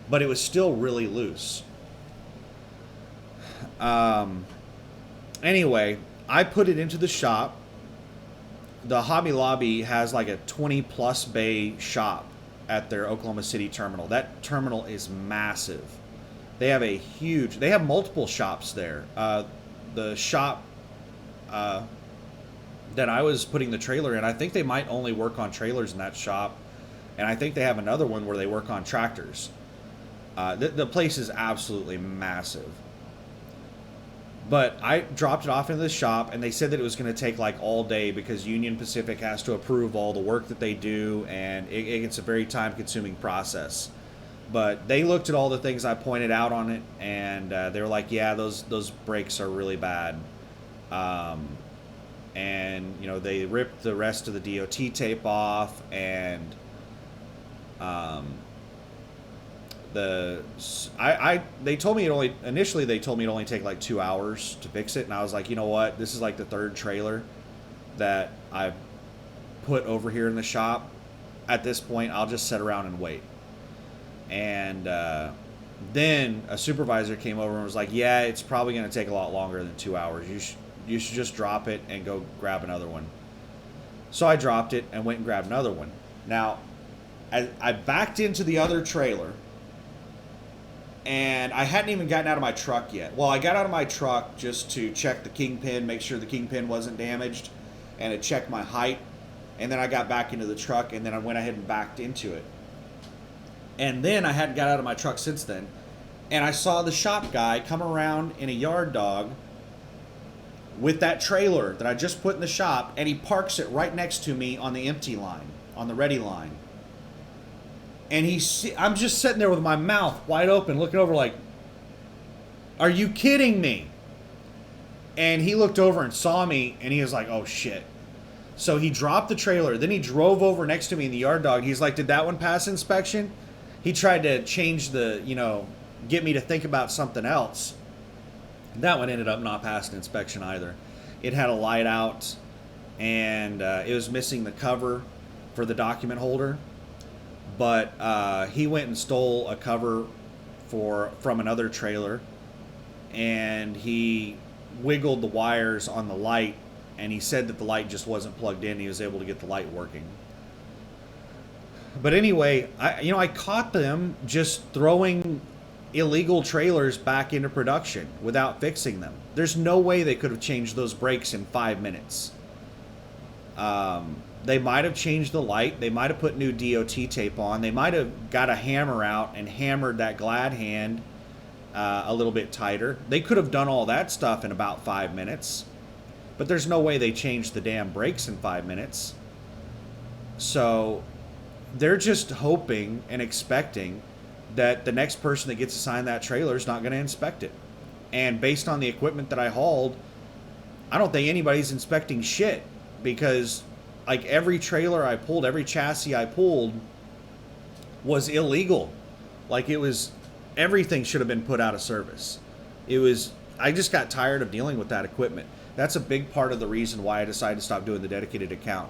but it was still really loose. Anyway, I put it into the shop. The Hobby Lobby has like a 20 plus bay shop at their Oklahoma City terminal. That terminal is massive. They have multiple shops there. The shop that I was putting the trailer in, I think they might only work on trailers in that shop. And I think they have another one where they work on tractors. The place is absolutely massive. But I dropped it off into the shop, and they said that it was going to take like all day because Union Pacific has to approve all the work that they do, and it's a very time-consuming process. But they looked at all the things I pointed out on it, and they were like, "Yeah, those brakes are really bad." And they ripped the rest of the DOT tape off, and they told me initially they told me it'd only take like 2 hours to fix it, and I was like, you know what, this is like the third trailer that I've put over here in the shop. At this point, I'll just sit around and wait. And then a supervisor came over and was like, yeah, it's probably going to take a lot longer than 2 hours. You should just drop it and go grab another one. So I dropped it and went and grabbed another one. Now I backed into the other trailer, and I hadn't even gotten out of my truck yet. Well, I got out of my truck just to check the kingpin, make sure the kingpin wasn't damaged, and it checked my height. And then I got back into the truck, and then I went ahead and backed into it. And then I hadn't got out of my truck since then. And I saw the shop guy come around in a yard dog with that trailer that I just put in the shop, and he parks it right next to me on the empty line, on the ready line. And I'm just sitting there with my mouth wide open, looking over like, are you kidding me? And he looked over and saw me, and he was like, oh shit. So he dropped the trailer. Then he drove over next to me in the yard dog. He's like, did that one pass inspection? He tried to change get me to think about something else. That one ended up not passing inspection either. It had a light out, and it was missing the cover for the document holder. But he went and stole a cover from another trailer, and he wiggled the wires on the light, and he said that the light just wasn't plugged in. He was able to get the light working. But anyway, I caught them just throwing illegal trailers back into production without fixing them. There's no way they could have changed those brakes in 5 minutes. They might have changed the light. They might have put new DOT tape on. They might have got a hammer out and hammered that glad hand a little bit tighter. They could have done all that stuff in about 5 minutes. But there's no way they changed the damn brakes in 5 minutes. So they're just hoping and expecting that the next person that gets assigned that trailer is not going to inspect it. And based on the equipment that I hauled, I don't think anybody's inspecting shit, because like every trailer I pulled, every chassis I pulled was illegal. Like everything should have been put out of service. I just got tired of dealing with that equipment. That's a big part of the reason why I decided to stop doing the dedicated account.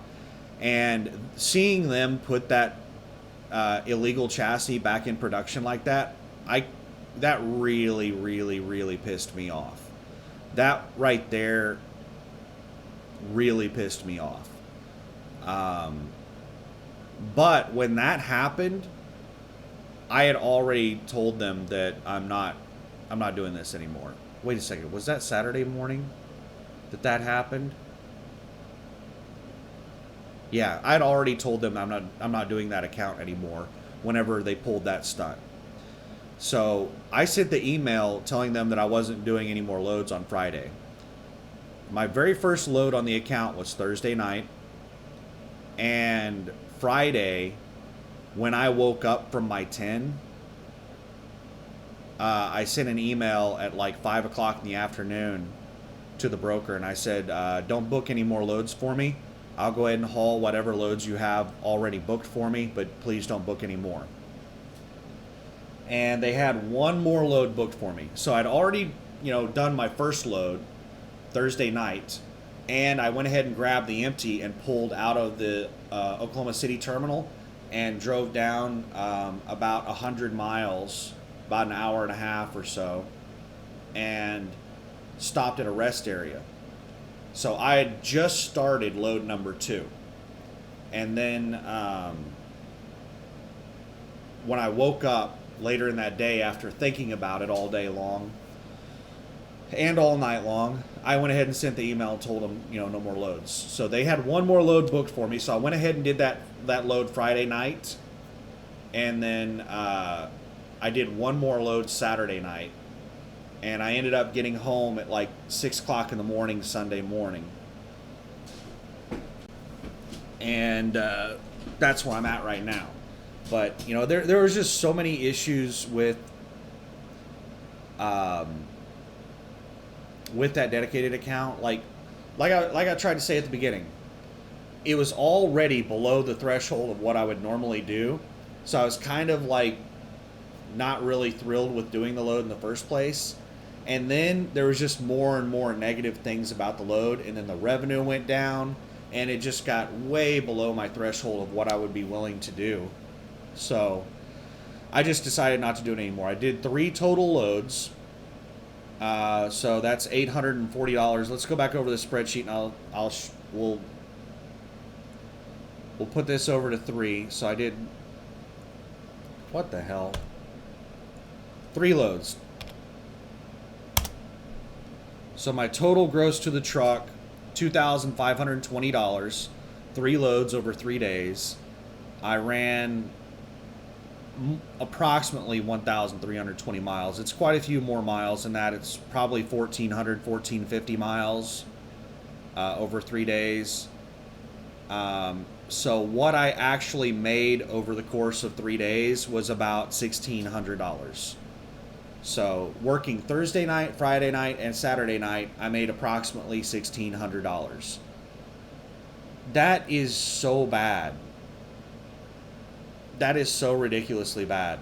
And seeing them put that illegal chassis back in production like that, that really, really, really pissed me off. That right there really pissed me off. But when that happened, I had already told them that I'm not doing this anymore. Wait a second, was that Saturday morning that happened? Yeah, I'd already told them I'm not doing that account anymore whenever they pulled that stunt. So I sent the email telling them that I wasn't doing any more loads on Friday. My very first load on the account was Thursday night. And Friday, when I woke up from my 10, I sent an email at like 5 o'clock in the afternoon to the broker and I said, don't book any more loads for me. I'll go ahead and haul whatever loads you have already booked for me, but please don't book any more. And they had one more load booked for me. So I'd already, done my first load Thursday night, and I went ahead and grabbed the empty and pulled out of the Oklahoma City terminal and drove down about 100 miles, about an hour and a half or so, and stopped at a rest area. So I had just started load number 2. And then when I woke up later in that day after thinking about it all day long and all night long, I went ahead and sent the email and told them, no more loads. So they had one more load booked for me. So I went ahead and did that load Friday night. And then I did one more load Saturday night. And I ended up getting home at like 6 o'clock in the morning Sunday morning. And that's where I'm at right now. But, there was just so many issues with that dedicated account. Like I tried to say at the beginning, it was already below the threshold of what I would normally do. So I was kind of like not really thrilled with doing the load in the first place. And then there was just more and more negative things about the load, and then the revenue went down, and it just got way below my threshold of what I would be willing to do. So I just decided not to do it anymore. I did 3 total loads, so that's $840. Let's go back over the spreadsheet, and we'll put this over to 3. So I did, what the hell? 3 loads. So my total gross to the truck, $2,520, 3 loads over 3 days. I ran approximately 1,320 miles. It's quite a few more miles than that. It's probably 1,400, 1,450 miles over 3 days. So what I actually made over the course of 3 days was about $1,600. So working Thursday night, Friday night, and Saturday night, I made approximately $1,600. That is so bad. That is so ridiculously bad.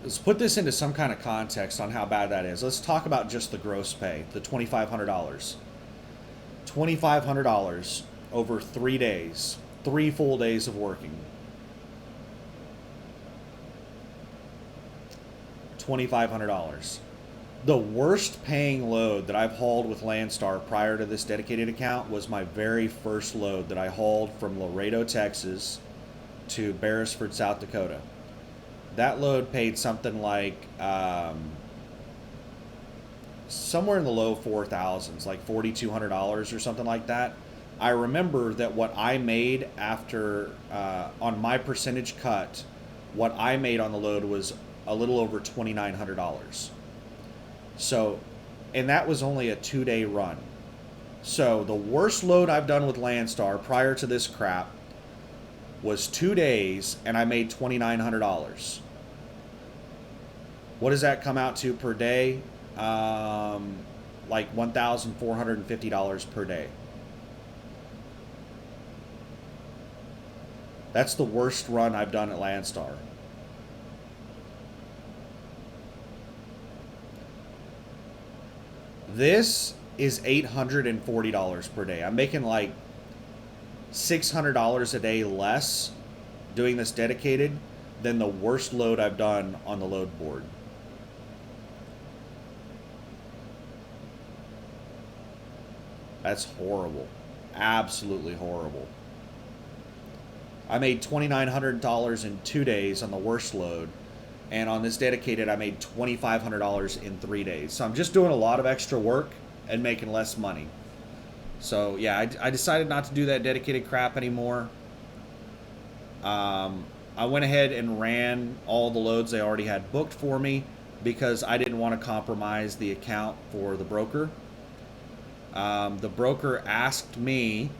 Let's put this into some kind of context on how bad that is. Let's talk about just the gross pay, the $2,500. $2,500 over 3 days, 3 full days of working. $2,500. The worst paying load that I've hauled with Landstar prior to this dedicated account was my very first load that I hauled from Laredo, Texas to Beresford, South Dakota. That load paid something like somewhere in the low 4,000s, like $4,200 or something like that. I remember that what I made after on my percentage cut, what I made on the load was a little over $2,900. So, and that was only a 2-day run. So the worst load I've done with Landstar prior to this crap was 2 days, and I made $2,900. What does that come out to per day? Like $1,450 per day. That's the worst run I've done at Landstar. This is $840 per day. I'm making like $600 a day less doing this dedicated than the worst load I've done on the load board. That's horrible. Absolutely horrible. I made $2,900 in 2 days on the worst load. And on this dedicated, I made $2,500 in 3 days. So I'm just doing a lot of extra work and making less money. So yeah, I decided not to do that dedicated crap anymore. I went ahead and ran all the loads they already had booked for me because I didn't want to compromise the account for the broker. The broker asked me,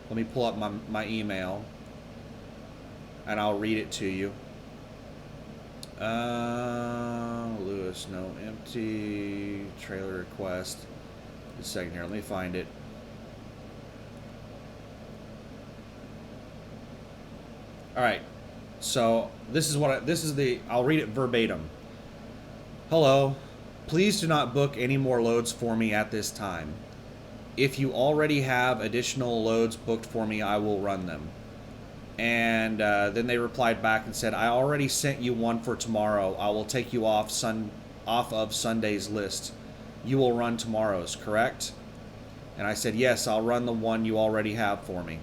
let me pull up my email and I'll read it to you. Lewis, no empty trailer request. Just a second here. Let me find it. All right. So this is I'll read it verbatim. Hello. Please do not book any more loads for me at this time. If you already have additional loads booked for me, I will run them. And then they replied back and said, I already sent you one for tomorrow. I will take you off of Sunday's list. You will run tomorrow's, correct? And I said, yes, I'll run the one you already have for me.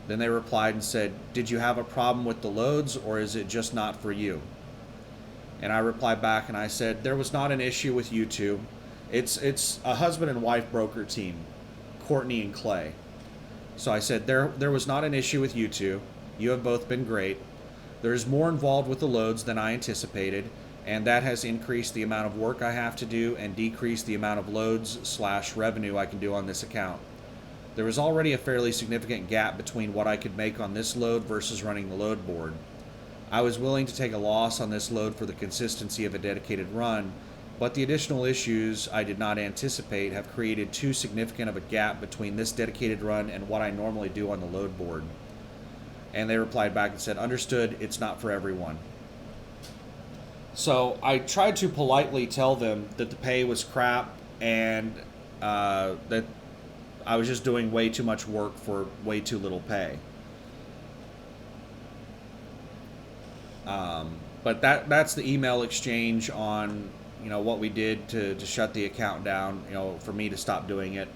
Then they replied and said, did you have a problem with the loads, or is it just not for you? And I replied back and I said, there was not an issue with you two. It's a husband and wife broker team, Courtney and Clay. So I said, there was not an issue with you two. You have both been great. There's more involved with the loads than I anticipated, and that has increased the amount of work I have to do and decreased the amount of loads/revenue I can do on this account. There was already a fairly significant gap between what I could make on this load versus running the load board. I was willing to take a loss on this load for the consistency of a dedicated run, but the additional issues I did not anticipate have created too significant of a gap between this dedicated run and what I normally do on the load board. And they replied back and said, understood, it's not for everyone. So I tried to politely tell them that the pay was crap and that I was just doing way too much work for way too little pay. But that's the email exchange on, what we did to shut the account down, for me to stop doing it.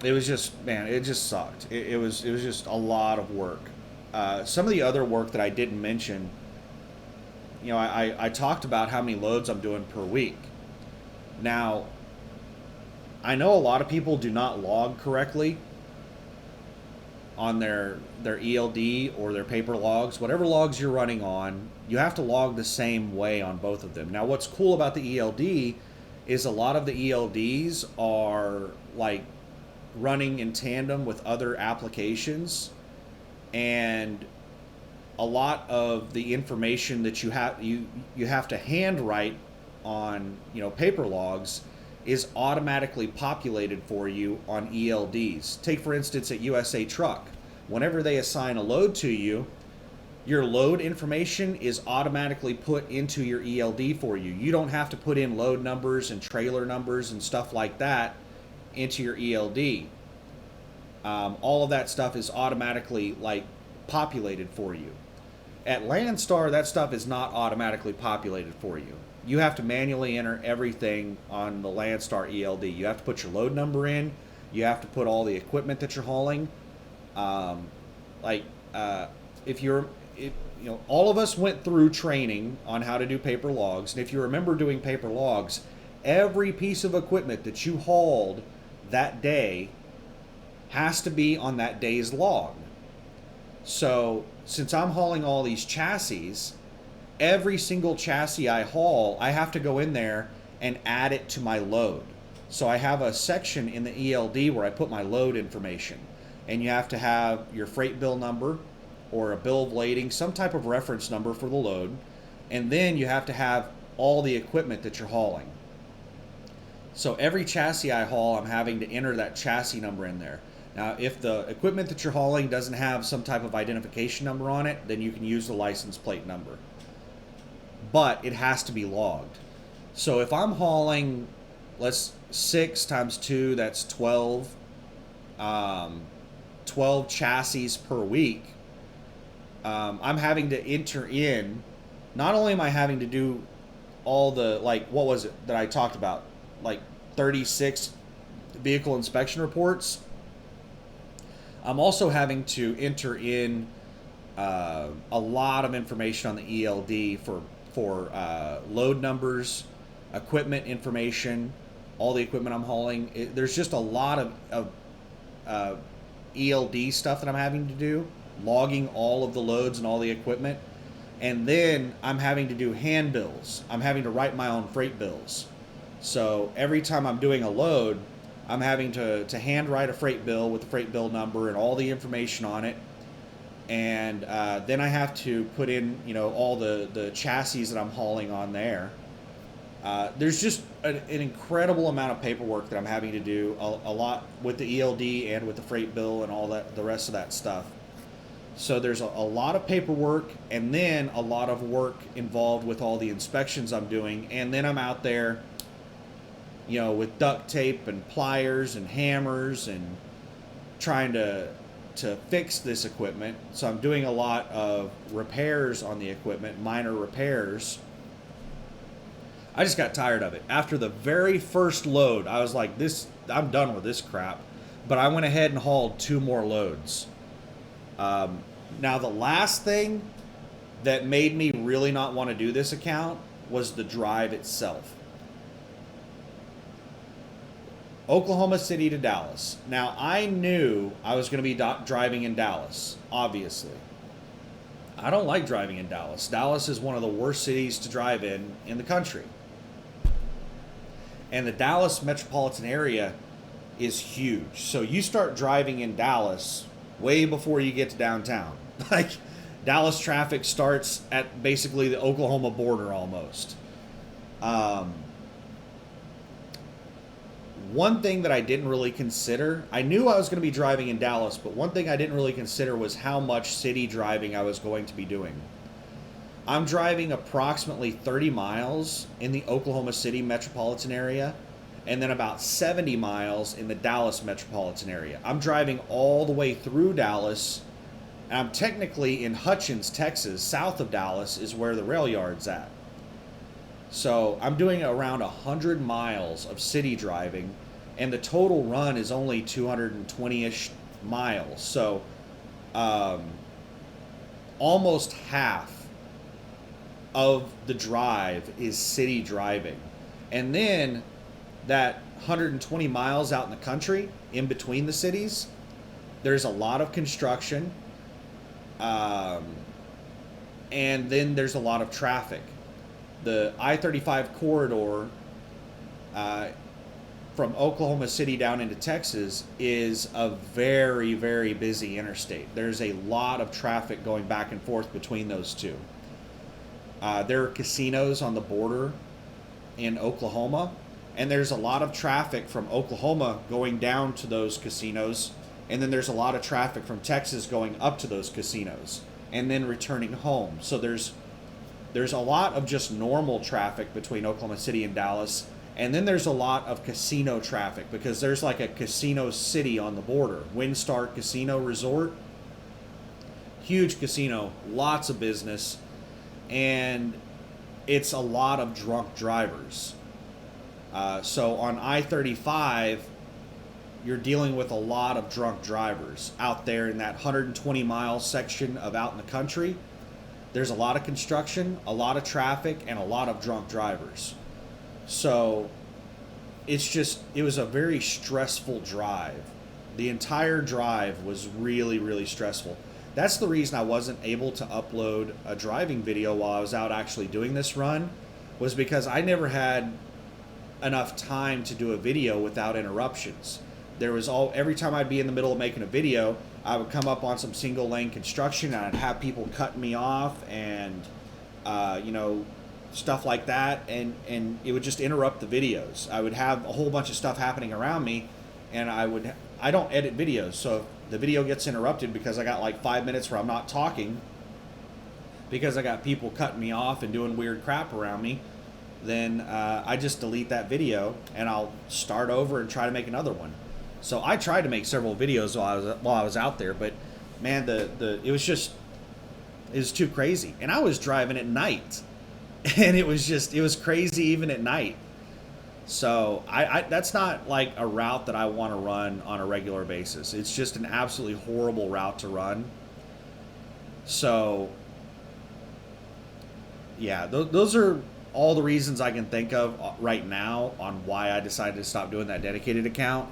It was just, man, it just sucked. It was just a lot of work. Some of the other work that I didn't mention, I talked about how many loads I'm doing per week. Now, I know a lot of people do not log correctly on their ELD or their paper logs. Whatever logs you're running on, you have to log the same way on both of them. Now, what's cool about the ELD is a lot of the ELDs are like running in tandem with other applications, and a lot of the information that you have to handwrite on paper logs is automatically populated for you on ELDs. Take for instance at USA Truck, whenever they assign a load to you, your load information is automatically put into your ELD for you. You don't have to put in load numbers and trailer numbers and stuff like that into your ELD. All of that stuff is automatically populated for you. At Landstar, that stuff is not automatically populated for you. You have to manually enter everything on the Landstar ELD. You have to put your load number in. You have to put all the equipment that you're hauling. All of us went through training on how to do paper logs, and if you remember doing paper logs, every piece of equipment that you hauled that day has to be on that day's log. So since I'm hauling all these chassis, every single chassis I haul, I have to go in there and add it to my load. So I have a section in the ELD where I put my load information, and you have to have your freight bill number or a bill of lading, some type of reference number for the load, and then you have to have all the equipment that you're hauling. So every chassis I haul, I'm having to enter that chassis number in there. Now, if the equipment that you're hauling doesn't have some type of identification number on it, then you can use the license plate number. But it has to be logged. So if I'm hauling, 6 times 2, that's 12, 12 chassis per week, I'm having to enter in, not only am I having to do all the, what was it that I talked about, 36 vehicle inspection reports, I'm also having to enter in a lot of information on the ELD for load numbers, equipment information, all the equipment I'm hauling. There's just a lot of ELD stuff that I'm having to do, logging all of the loads and all the equipment. And then I'm having to do hand bills. I'm having to write my own freight bills. So every time I'm doing a load, I'm having to hand write a freight bill with the freight bill number and all the information on it. And then I have to put in, all the chassis that I'm hauling on there. There's just an incredible amount of paperwork that I'm having to do, a lot with the ELD and with the freight bill and all that, the rest of that stuff. So there's a lot of paperwork, and then a lot of work involved with all the inspections I'm doing. And then I'm out there, with duct tape and pliers and hammers and trying to fix this equipment. So I'm doing a lot of repairs on the equipment, minor repairs. I just got tired of it. After the very first load, I was like, I'm done with this crap. But I went ahead and hauled 2 more loads. Now, the last thing that made me really not want to do this account was the drive itself. Oklahoma City to Dallas. Now, I knew I was going to be driving in Dallas, obviously. I don't like driving in Dallas. Dallas is one of the worst cities to drive in the country. And the Dallas metropolitan area is huge. So you start driving in Dallas way before you get to downtown. Like, Dallas traffic starts at basically the Oklahoma border almost. One thing that I didn't really consider, I knew I was going to be driving in Dallas, but one thing I didn't really consider was how much city driving I was going to be doing. I'm driving approximately 30 miles in the Oklahoma City metropolitan area, and then about 70 miles in the Dallas metropolitan area. I'm driving all the way through Dallas, and I'm technically in Hutchins, Texas. South of Dallas is where the rail yard's at. So I'm doing around 100 miles of city driving, and the total run is only 220-ish miles. So almost half of the drive is city driving. And then that 120 miles out in the country, in between the cities, there's a lot of construction, and then there's a lot of traffic. The I-35 corridor from Oklahoma City down into Texas is a very, very busy interstate. There's a lot of traffic going back and forth between those two. There are casinos on the border in Oklahoma, and there's a lot of traffic from Oklahoma going down to those casinos, and then there's a lot of traffic from Texas going up to those casinos and then returning home. So there's a lot of just normal traffic between Oklahoma City and Dallas, and then there's a lot of casino traffic because there's like a casino city on the border. WinStar Casino Resort, huge casino, lots of business, and it's a lot of drunk drivers. So on I-35, you're dealing with a lot of drunk drivers out there in that 120-mile section of out in the country. There's a lot of construction, a lot of traffic, and a lot of drunk drivers. So it was a very stressful drive. The entire drive was really, really stressful. That's the reason I wasn't able to upload a driving video while I was out actually doing this run, was because I never had enough time to do a video without interruptions. Every time I'd be in the middle of making a video, I would come up on some single lane construction and I'd have people cutting me off and stuff like that, and it would just interrupt the videos. I would have a whole bunch of stuff happening around me, and I don't edit videos, so if the video gets interrupted because I got like 5 minutes where I'm not talking because I got people cutting me off and doing weird crap around me, then I just delete that video and I'll start over and try to make another one. So I tried to make several videos while I was out there, but man, it was too crazy. And I was driving at night, and it was crazy even at night. So I that's not like a route that I want to run on a regular basis. It's just an absolutely horrible route to run. So yeah, those are all the reasons I can think of right now on why I decided to stop doing that dedicated account.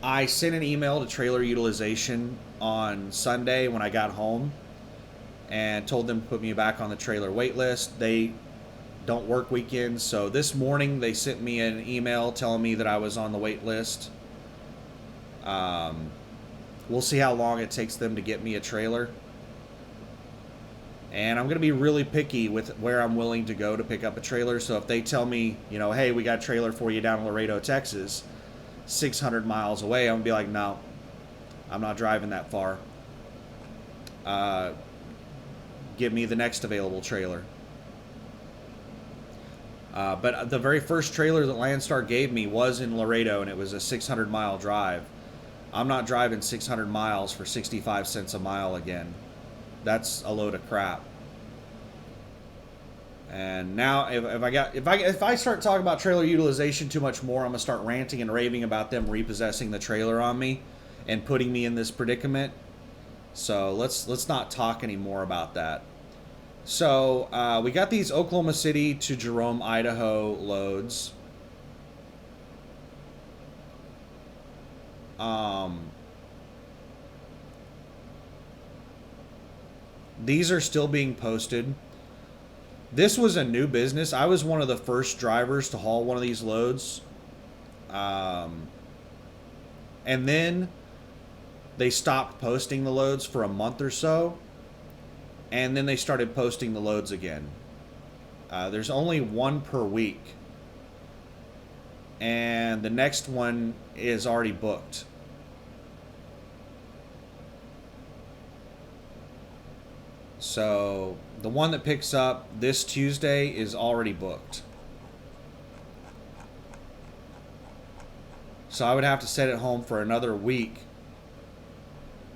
I sent an email to Trailer Utilization on Sunday when I got home and told them to put me back on the trailer wait list. They don't work weekends, so this morning they sent me an email telling me that I was on the wait list. We'll see how long it takes them to get me a trailer. And I'm going to be really picky with where I'm willing to go to pick up a trailer. So if they tell me, you know, hey, we got a trailer for you down in Laredo, Texas, 600 miles away, I'm going to be like, no, I'm not driving that far. Give me the next available trailer. But the very first trailer that Landstar gave me was in Laredo, and it was a 600-mile drive. I'm not driving 600 miles for 65 cents a mile again. That's a load of crap. And now, if I start talking about trailer utilization too much more, I'm gonna start ranting and raving about them repossessing the trailer on me and putting me in this predicament. So let's not talk anymore about that. So we got these Oklahoma City to Jerome, Idaho loads. These are still being posted. This was a new business. I was one of the first drivers to haul one of these loads. And then they stopped posting the loads for a month or so. And then they started posting the loads again. There's only one per week. And the next one is already booked. So the one that picks up this Tuesday is already booked. So I would have to set it home for another week.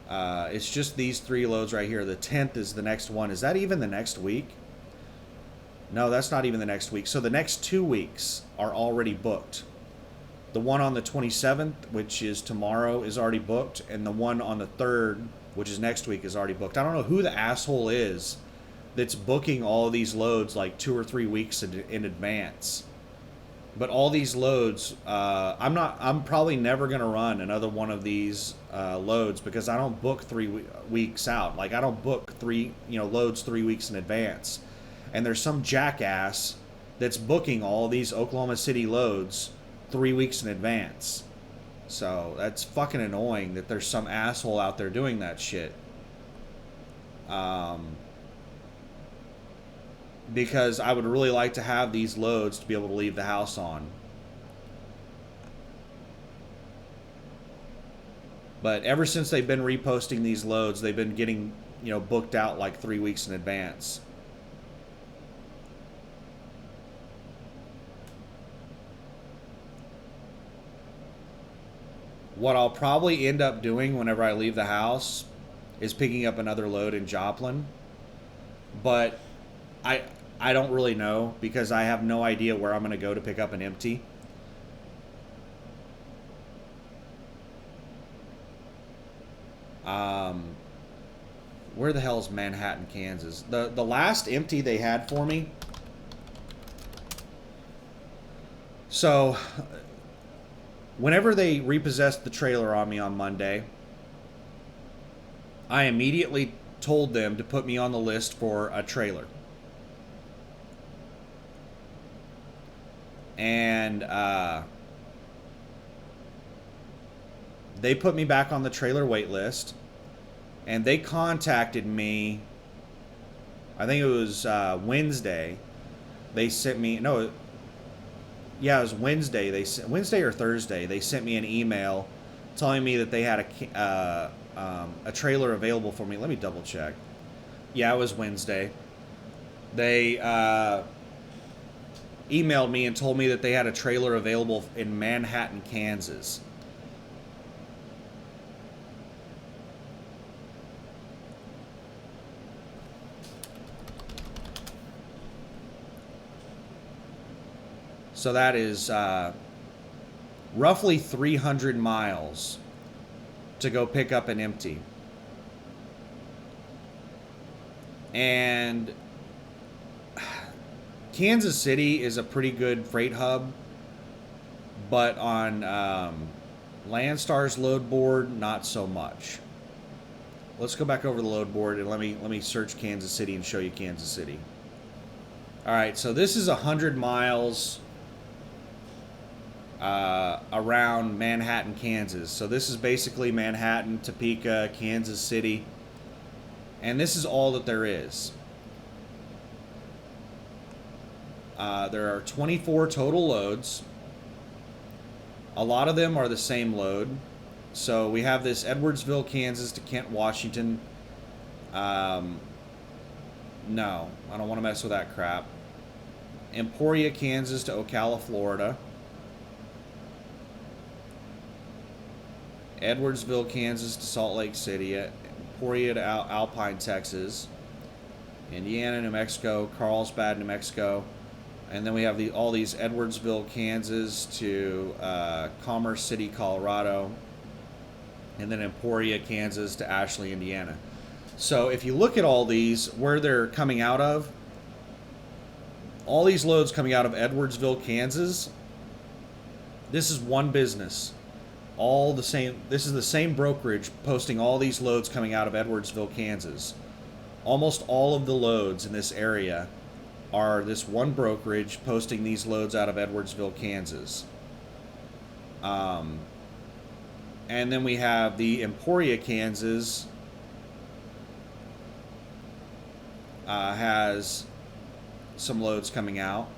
It's just these 3 loads right here. The 10th is the next one. Is that even the next week? No, that's not even the next week. So the next 2 weeks are already booked. The one on the 27th, which is tomorrow, is already booked. And the one on the 3rd, which is next week, is already booked. I don't know who the asshole is that's booking all of these loads like 2 or 3 weeks in advance. But all these loads, I'm probably never going to run another one of these loads because I don't book 3 weeks out. Like I don't book loads 3 weeks in advance. And there's some jackass that's booking all these Oklahoma City loads 3 weeks in advance. So that's fucking annoying that there's some asshole out there doing that shit. Because I would really like to have these loads to be able to leave the house on. But ever since they've been reposting these loads, they've been getting, booked out like 3 weeks in advance. What I'll probably end up doing whenever I leave the house is picking up another load in Joplin. But I don't really know because I have no idea where I'm going to go to pick up an empty. Where the hell is Manhattan, Kansas? The last empty they had for me. So whenever they repossessed the trailer on me on Monday, I immediately told them to put me on the list for a trailer. And they put me back on the trailer wait list. And they contacted me, I think it was Wednesday. They sent me, it was Wednesday. Wednesday or Thursday, they sent me an email telling me that they had a trailer available for me. Let me double check. Yeah, it was Wednesday. They emailed me and told me that they had a trailer available in Manhattan, Kansas. So that is roughly 300 miles to go pick up an empty. And Kansas City is a pretty good freight hub, but on Landstar's load board, not so much. Let's go back over the load board and let me search Kansas City and show you Kansas City. All right, so this is 100 miles around Manhattan, Kansas. So this is basically Manhattan, Topeka, Kansas City, and this is all that there is. There are 24 total loads. A lot of them are the same load. So we have this Edwardsville, Kansas to Kent, Washington. No, I don't want to mess with that crap. Emporia, Kansas to Ocala, Florida. Edwardsville, Kansas to Salt Lake City. Emporia to Alpine, Texas. Indiana, New Mexico. Carlsbad, New Mexico. And then we have all these Edwardsville, Kansas to Commerce City, Colorado. And then Emporia, Kansas to Ashley, Indiana. So if you look at all these, where they're coming out of, all these loads coming out of Edwardsville, Kansas, this is one business. All the same. This is the same brokerage posting all these loads coming out of Edwardsville, Kansas. Almost all of the loads in this area are this one brokerage posting these loads out of Edwardsville, Kansas. And then we have the Emporia, Kansas, has some loads coming out.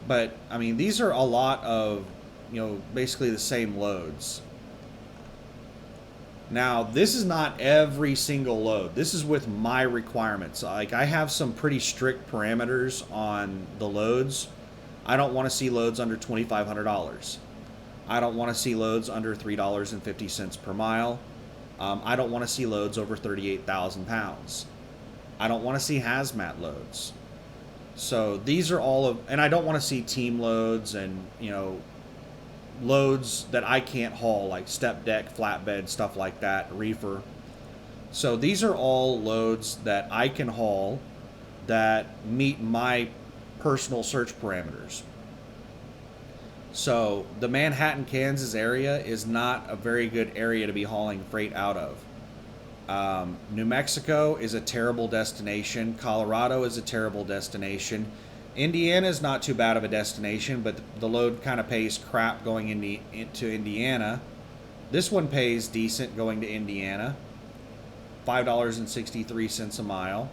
But, I mean, these are a lot of, basically the same loads. Now, this is not every single load. This is with my requirements. Like, I have some pretty strict parameters on the loads. I don't want to see loads under $2,500. I don't want to see loads under $3.50 per mile. I don't want to see loads over 38,000 pounds. I don't want to see hazmat loads. So these are all of, and I don't want to see team loads and, loads that I can't haul, like step deck, flatbed, stuff like that, reefer. So these are all loads that I can haul that meet my personal search parameters. So the Manhattan, Kansas area is not a very good area to be hauling freight out of. New Mexico is a terrible destination. Colorado is a terrible destination. Indiana is not too bad of a destination, but the load kind of pays crap going into Indiana. This one pays decent going to Indiana. $5.63 a mile.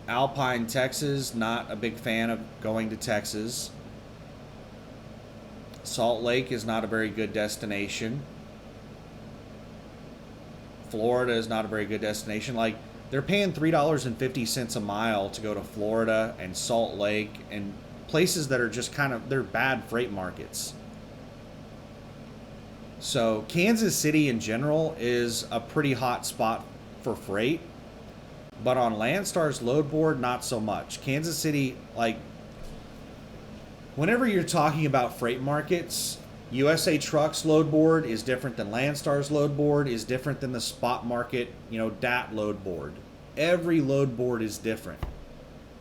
Alpine, Texas, not a big fan of going to Texas. Salt Lake is not a very good destination. Florida is not a very good destination. Like, they're paying $3.50 a mile to go to Florida and Salt Lake and places that are just they're bad freight markets. So Kansas City in general is a pretty hot spot for freight, but on Landstar's load board, not so much. Kansas City, like, whenever you're talking about freight markets, USA Trucks load board is different than Landstar's load board, is different than the spot market, DAT load board. Every load board is different.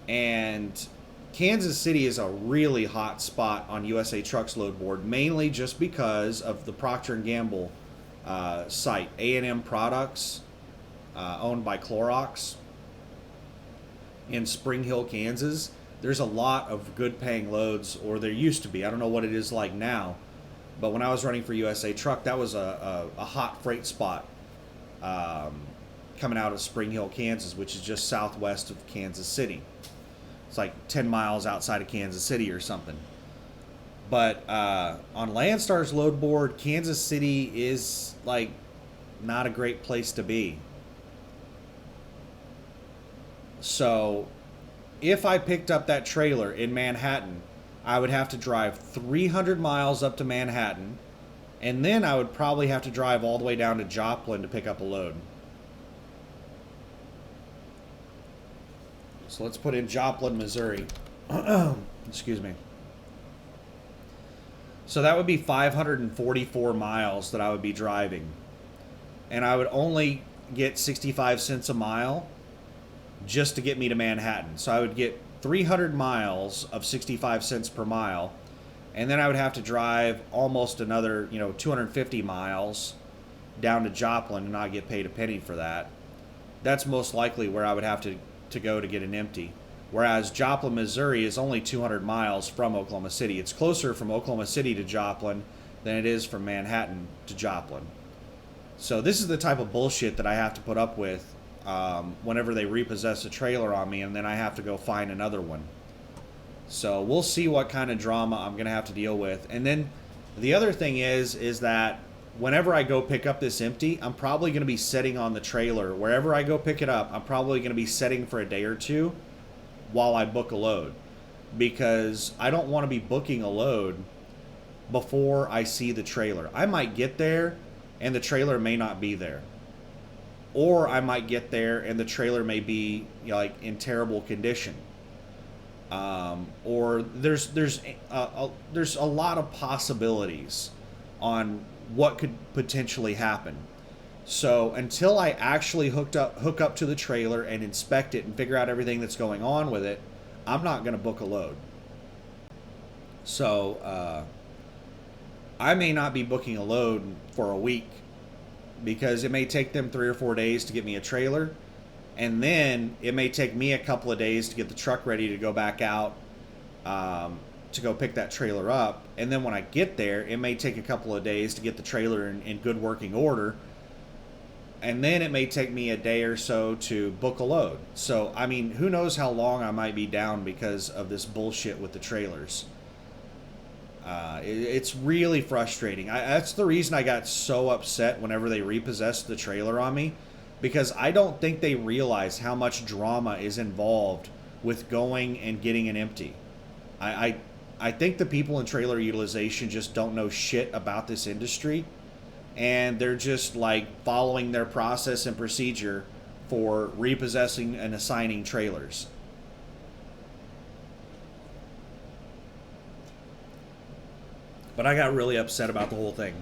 And Kansas City is a really hot spot on USA Trucks load board, mainly just because of the Procter & Gamble site, A&M Products, owned by Clorox in Spring Hill, Kansas. There's a lot of good paying loads, or there used to be. I don't know what it is like now. But when I was running for USA Truck, that was a hot freight spot coming out of Spring Hill, Kansas, which is just southwest of Kansas City. It's like 10 miles outside of Kansas City or something. But on Landstar's load board, Kansas City is like not a great place to be. So if I picked up that trailer in Manhattan, I would have to drive 300 miles up to Manhattan, and then I would probably have to drive all the way down to Joplin to pick up a load. So let's put in Joplin, Missouri. Excuse me. So that would be 544 miles that I would be driving. And I would only get 65 cents a mile just to get me to Manhattan. So I would get 300 miles of 65 cents per mile, and then I would have to drive almost another 250 miles down to Joplin and not get paid a penny for that. That's most likely where I would have to go to get an empty. Whereas Joplin, Missouri is only 200 miles from Oklahoma City. It's closer from Oklahoma City to Joplin than it is from Manhattan to Joplin. So this is the type of bullshit that I have to put up with whenever they repossess a trailer on me, and then I have to go find another one. So we'll see what kind of drama I'm going to have to deal with. And then the other thing is that whenever I go pick up this empty, I'm probably going to be sitting on the trailer. Wherever I go pick it up, I'm probably going to be sitting for a day or two while I book a load, because I don't want to be booking a load before I see the trailer. I might get there and the trailer may not be there. Or I might get there and the trailer may be, you know, like in terrible condition. Or there's a lot of possibilities on what could potentially happen. So until I actually hook up to the trailer and inspect it and figure out everything that's going on with it, I'm not going to book a load. So I may not be booking a load for a week, because it may take them 3 or 4 days to get me a trailer, and then it may take me a couple of days to get the truck ready to go back out to go pick that trailer up. And then when I get there, it may take a couple of days to get the trailer in good working order. And then it may take me a day or so to book a load. So, I mean, who knows how long I might be down because of this bullshit with the trailers. It's really frustrating. That's the reason I got so upset whenever they repossessed the trailer on me, because I don't think they realize how much drama is involved with going and getting an empty. I think the people in trailer utilization just don't know shit about this industry, and they're just like following their process and procedure for repossessing and assigning trailers. But I got really upset about the whole thing.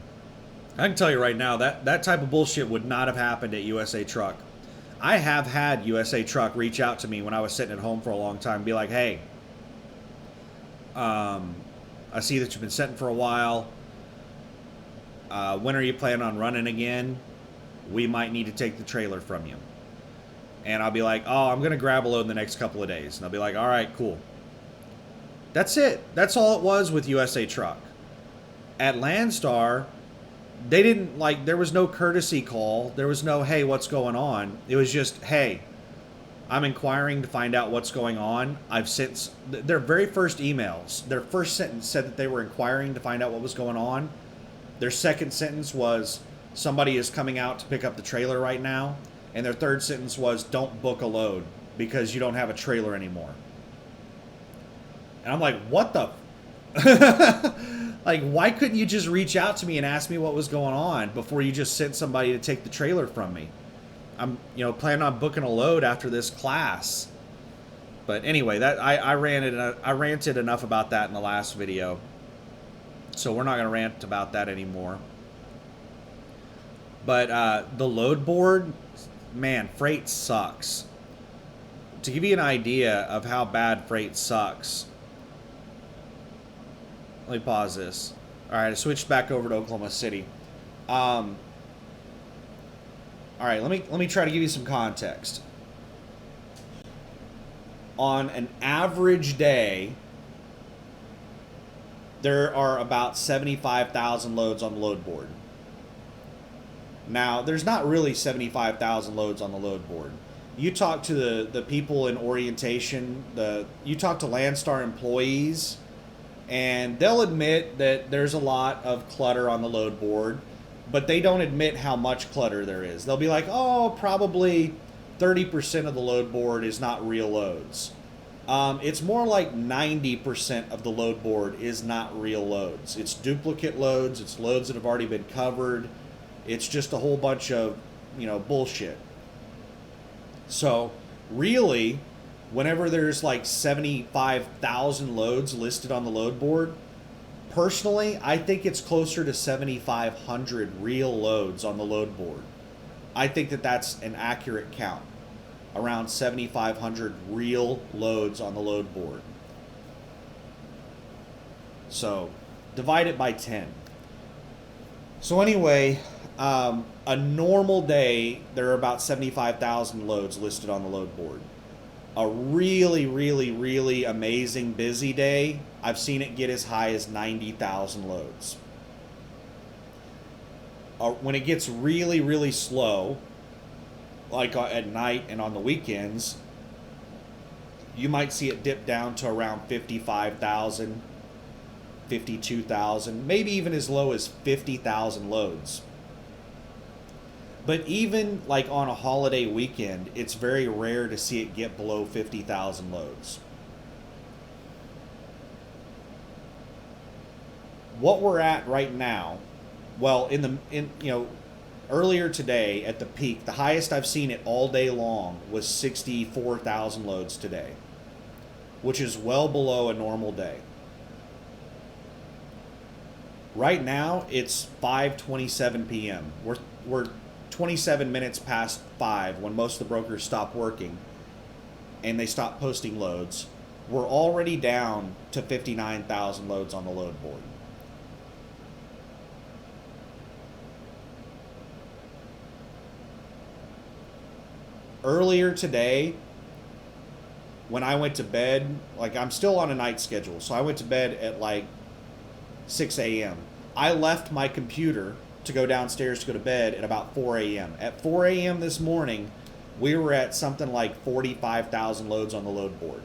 I can tell you right now that type of bullshit would not have happened at USA Truck. I have had USA Truck reach out to me when I was sitting at home for a long time and be like, hey, I see that you've been sitting for a while. When are you planning on running again? We might need to take the trailer from you. And I'll be like, oh, I'm going to grab a load in the next couple of days. And I'll be like, all right, cool. That's it. That's all it was with USA Truck. At Landstar, they didn't, like, there was no courtesy call. There was no, hey, what's going on? It was just, hey, I'm inquiring to find out what's going on. I've since, their very first emails, their first sentence said that they were inquiring to find out what was going on. Their second sentence was, somebody is coming out to pick up the trailer right now. And their third sentence was, don't book a load because you don't have a trailer anymore. And I'm like, what the? Like, why couldn't you just reach out to me and ask me what was going on before you just sent somebody to take the trailer from me? I'm, planning on booking a load after this class. But anyway, that I ranted enough about that in the last video. So we're not going to rant about that anymore. But the load board, man, freight sucks. To give you an idea of how bad freight sucks, let me pause this. All right, I switched back over to Oklahoma City. All right, let me try to give you some context. On an average day, there are about 75,000 loads on the load board. Now, there's not really 75,000 loads on the load board. You talk to the people in orientation, you talk to Landstar employees, and they'll admit that there's a lot of clutter on the load board, but they don't admit how much clutter there is. They'll be like, oh, probably 30% of the load board is not real loads. It's more like 90% of the load board is not real loads. It's duplicate loads. It's loads that have already been covered. It's just a whole bunch of, bullshit. So, really, whenever there's like 75,000 loads listed on the load board, personally, I think it's closer to 7,500 real loads on the load board. I think that that's an accurate count. Around 7,500 real loads on the load board. So, divide it by 10. So anyway, a normal day, there are about 75,000 loads listed on the load board. A really, really, really amazing busy day, I've seen it get as high as 90,000 loads. When it gets really, really slow, like at night and on the weekends, you might see it dip down to around 55,000, 52,000, maybe even as low as 50,000 loads. But even like on a holiday weekend, it's very rare to see it get below 50,000 loads. What we're at right now, well, earlier today at the peak, the highest I've seen it all day long was 64,000 loads today, which is well below a normal day. Right now it's 5:27 p.m. We're 27 minutes past 5 when most of the brokers stop working and they stop posting loads. We're already down to 59,000 loads on the load board. Earlier today, when I went to bed, like I'm still on a night schedule, so I went to bed at like 6 a.m. I left my computer to go downstairs to go to bed at about 4 a.m. At 4 a.m. this morning, we were at something like 45,000 loads on the load board.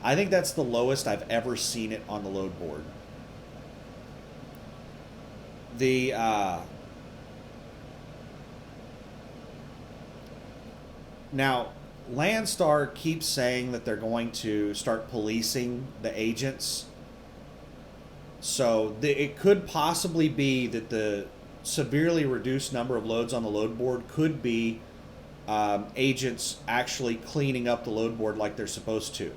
I think that's the lowest I've ever seen it on the load board. The Now, Landstar keeps saying that they're going to start policing the agents. So it could possibly be that the severely reduced number of loads on the load board could be agents actually cleaning up the load board like they're supposed to.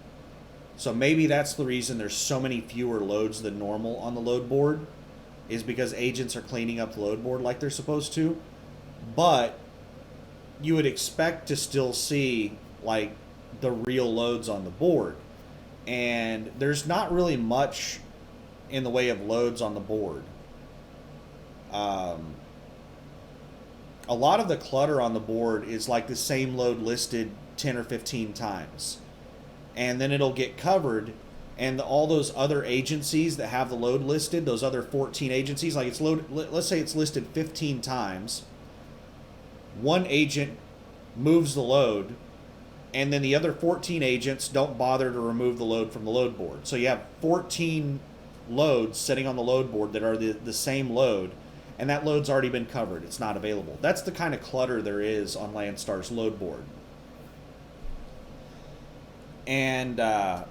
So maybe that's the reason there's so many fewer loads than normal on the load board, is because agents are cleaning up the load board like they're supposed to. But you would expect to still see like the real loads on the board. And there's not really much in the way of loads on the board. A lot of the clutter on the board is like the same load listed 10 or 15 times. And then it'll get covered, and all those other agencies that have the load listed, those other 14 agencies, like let's say it's listed 15 times. One agent moves the load, and then the other 14 agents don't bother to remove the load from the load board. So you have 14 loads sitting on the load board that are the same load, and that load's already been covered. It's not available. That's the kind of clutter there is on Landstar's load board. And I'm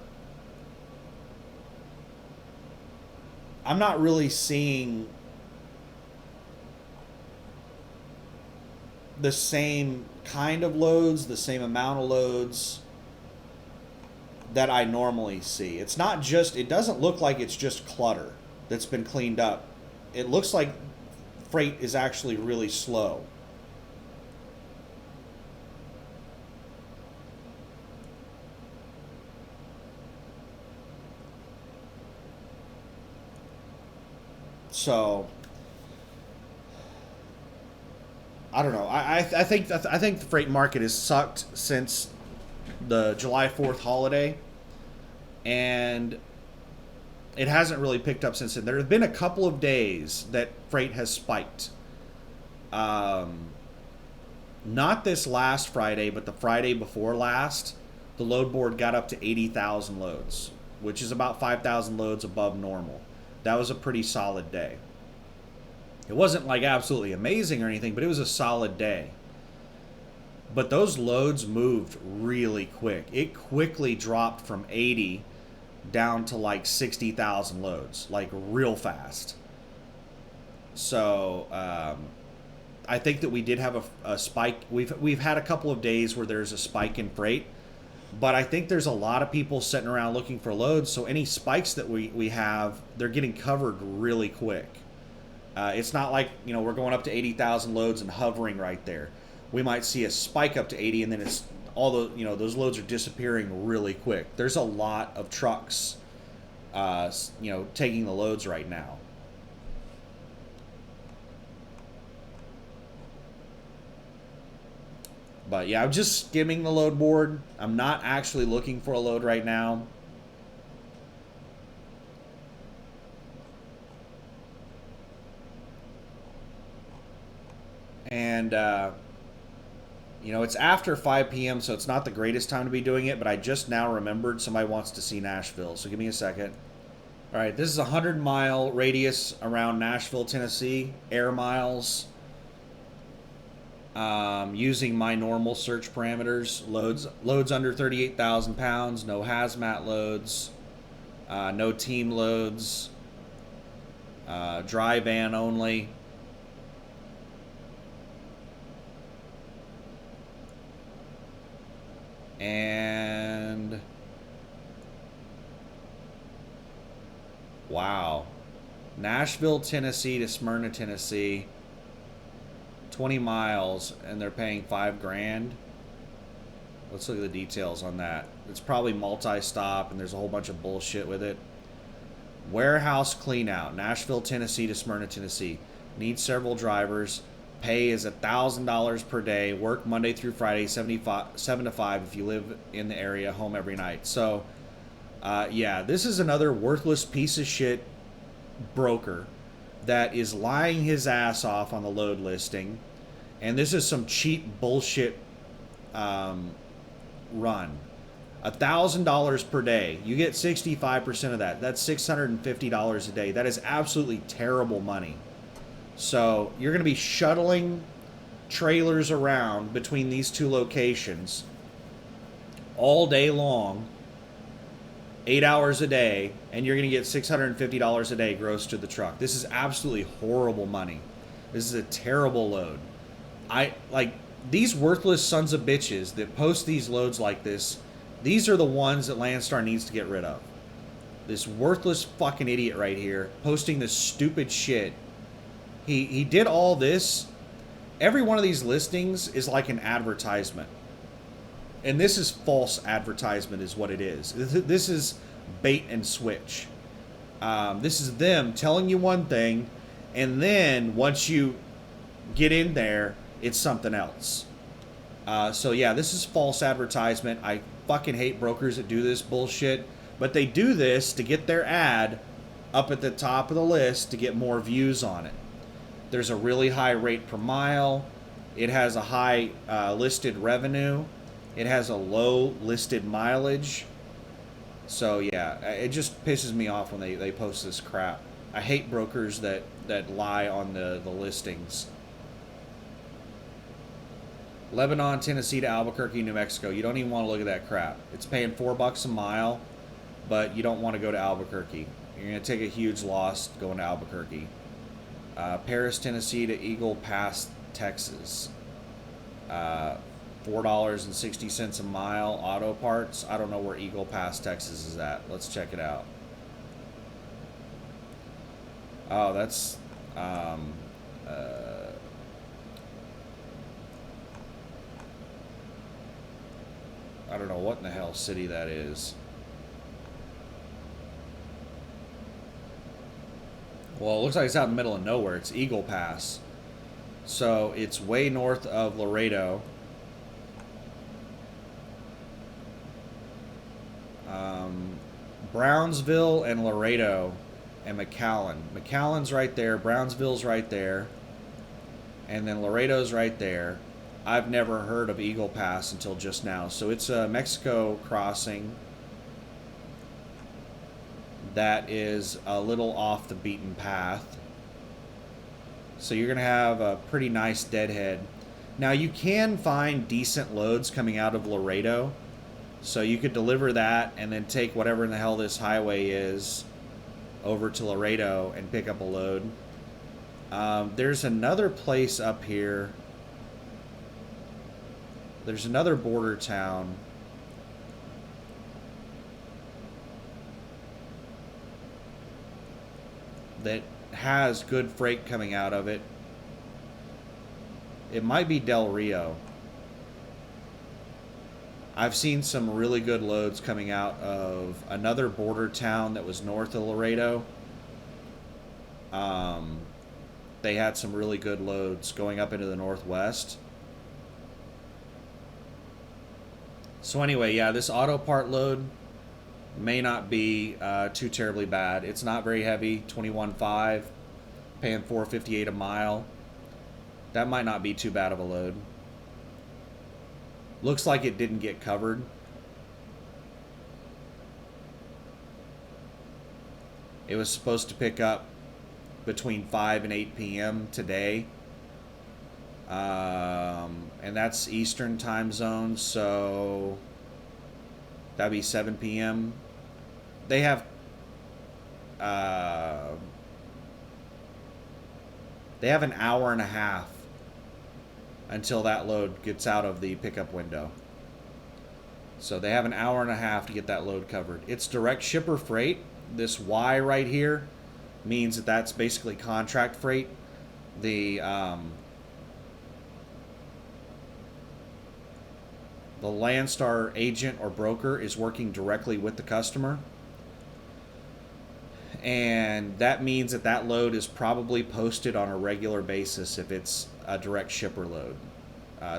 not really seeing the same kind of loads, the same amount of loads that I normally see. It doesn't look like it's just clutter that's been cleaned up. It looks like freight is actually really slow. So I don't know. I think the freight market has sucked since the July 4th holiday, and it hasn't really picked up since then. There have been a couple of days that freight has spiked. Not this last Friday, but the Friday before last, the load board got up to 80,000 loads, which is about 5,000 loads above normal. That was a pretty solid day. It wasn't like absolutely amazing or anything, but it was a solid day. But those loads moved really quick. It quickly dropped from 80 down to like 60,000 loads, like real fast. So I think that we did have a spike. We've had a couple of days where there's a spike in freight, but I think there's a lot of people sitting around looking for loads. So any spikes that we have, they're getting covered really quick. It's not like we're going up to 80,000 loads and hovering right there. We might see a spike up to 80, and then it's all those loads are disappearing really quick. There's a lot of trucks, taking the loads right now. But yeah, I'm just skimming the load board. I'm not actually looking for a load right now. And You know, it's after 5 p.m., so it's not the greatest time to be doing it, but I just now remembered somebody wants to see Nashville. So give me a second. All right, this is a 100-mile radius around Nashville, Tennessee, air miles. Using my normal search parameters, loads under 38,000 pounds, no hazmat loads, no team loads, dry van only. And wow, Nashville, Tennessee to Smyrna, Tennessee, 20 miles, and they're paying $5,000. Let's look at the details on that. It's probably multi-stop, and there's a whole bunch of bullshit with it. Warehouse cleanout, Nashville, Tennessee to Smyrna, Tennessee. Needs several drivers. Pay is $1,000 per day. Work Monday through Friday, 7 to 5 if you live in the area. Home every night. So, yeah, this is another worthless piece of shit broker that is lying his ass off on the load listing. And this is some cheap bullshit run. $1,000 per day. You get 65% of that. That's $650 a day. That is absolutely terrible money. So you're going to be shuttling trailers around between these two locations all day long, 8 hours a day, and you're going to get $650 a day gross to the truck. This is absolutely horrible money. This is a terrible load. These worthless sons of bitches that post these loads like this. These are the ones that Landstar needs to get rid of. This worthless fucking idiot right here posting this stupid shit. He did all this. Every one of these listings is like an advertisement. And this is false advertisement is what it is. This is bait and switch. This is them telling you one thing, and then once you get in there, it's something else. So yeah, this is false advertisement. I fucking hate brokers that do this bullshit. But they do this to get their ad up at the top of the list to get more views on it. There's a really high rate per mile. It has a high listed revenue. It has a low listed mileage. So yeah, it just pisses me off when they post this crap. I hate brokers that lie on the listings. Lebanon, Tennessee to Albuquerque, New Mexico. You don't even want to look at that crap. It's paying $4 a mile, but you don't want to go to Albuquerque. You're going to take a huge loss going to Albuquerque. Paris, Tennessee to Eagle Pass, Texas. $4.60 a mile. Auto parts. I don't know where Eagle Pass, Texas is at. Let's check it out. Oh, that's I don't know what in the hell city that is. Well, it looks like it's out in the middle of nowhere. It's Eagle Pass. So it's way north of Laredo. Brownsville and Laredo and McAllen. McAllen's right there. Brownsville's right there. And then Laredo's right there. I've never heard of Eagle Pass until just now. So it's a Mexico crossing that is a little off the beaten path. So you're going to have a pretty nice deadhead. Now you can find decent loads coming out of Laredo. So you could deliver that and then take whatever in the hell this highway is over to Laredo and pick up a load. There's another place up here. There's another border town. That has good freight coming out of it. It might be Del Rio. I've seen some really good loads coming out of another border town that was north of Laredo. They had some really good loads going up into the northwest. So anyway, yeah, this auto part load may not be too terribly bad. It's not very heavy, 21.5, paying $4.58 a mile. That might not be too bad of a load. Looks like it didn't get covered. It was supposed to pick up between 5 and 8 p.m. today. And that's Eastern time zone, so that'd be 7 p.m. They have an hour and a half until that load gets out of the pickup window. So they have an hour and a half to get that load covered. It's direct shipper freight. This Y right here means that that's basically contract freight. The Landstar agent or broker is working directly with the customer. And that means that that load is probably posted on a regular basis if it's a direct shipper load.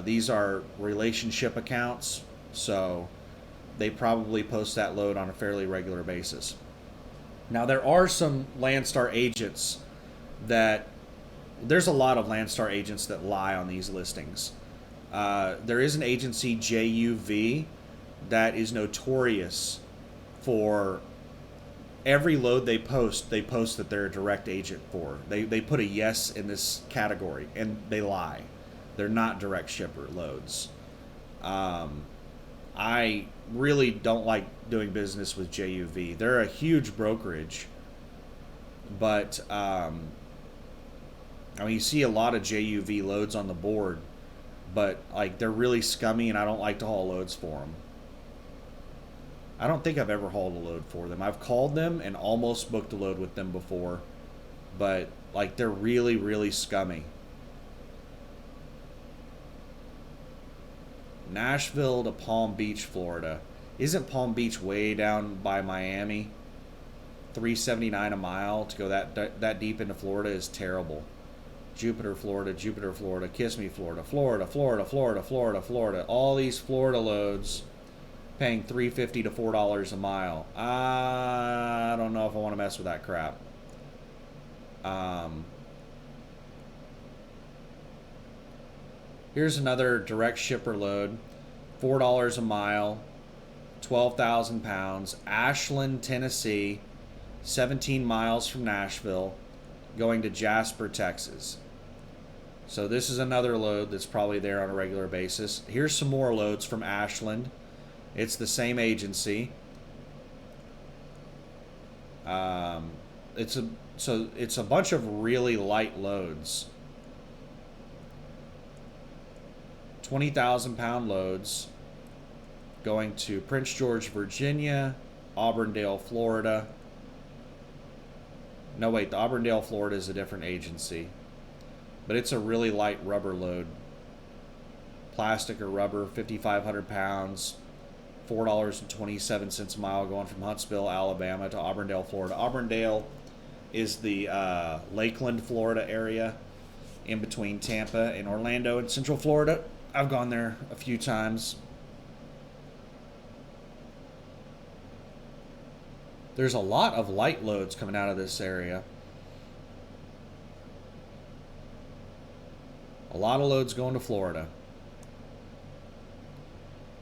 These are relationship accounts, so they probably post that load on a fairly regular basis. Now, there are some Landstar agents there's a lot of Landstar agents that lie on these listings. There is an agency, JUV, that is notorious for every load they post that they're a direct agent for. They put a yes in this category, and they lie. They're not direct shipper loads. I really don't like doing business with JUV. They're a huge brokerage, but you see a lot of JUV loads on the board, but like they're really scummy, and I don't like to haul loads for them. I don't think I've ever hauled a load for them. I've called them and almost booked a load with them before, but like they're really, really scummy. Nashville to Palm Beach, Florida. Isn't Palm Beach way down by Miami? $3.79 a mile to go that deep into Florida is terrible. Jupiter, Florida, Kiss Me, Florida, Florida. All these Florida loads paying $3.50 to $4 a mile. I don't know if I want to mess with that crap. Here's another direct shipper load, $4 a mile, 12,000 pounds, Ashland, Tennessee, 17 miles from Nashville, going to Jasper, Texas. So this is another load that's probably there on a regular basis. Here's some more loads from Ashland. It's the same agency. It's a bunch of really light loads. 20,000 pound loads going to Prince George, Virginia, Auburndale, Florida. No, wait, the Auburndale, Florida is a different agency. But it's a really light rubber load. Plastic or rubber, 5,500 pounds, $4.27 a mile going from Huntsville, Alabama to Auburndale, Florida. Auburndale is the Lakeland, Florida area in between Tampa and Orlando in Central Florida. I've gone there a few times. There's a lot of light loads coming out of this area. A lot of loads going to Florida.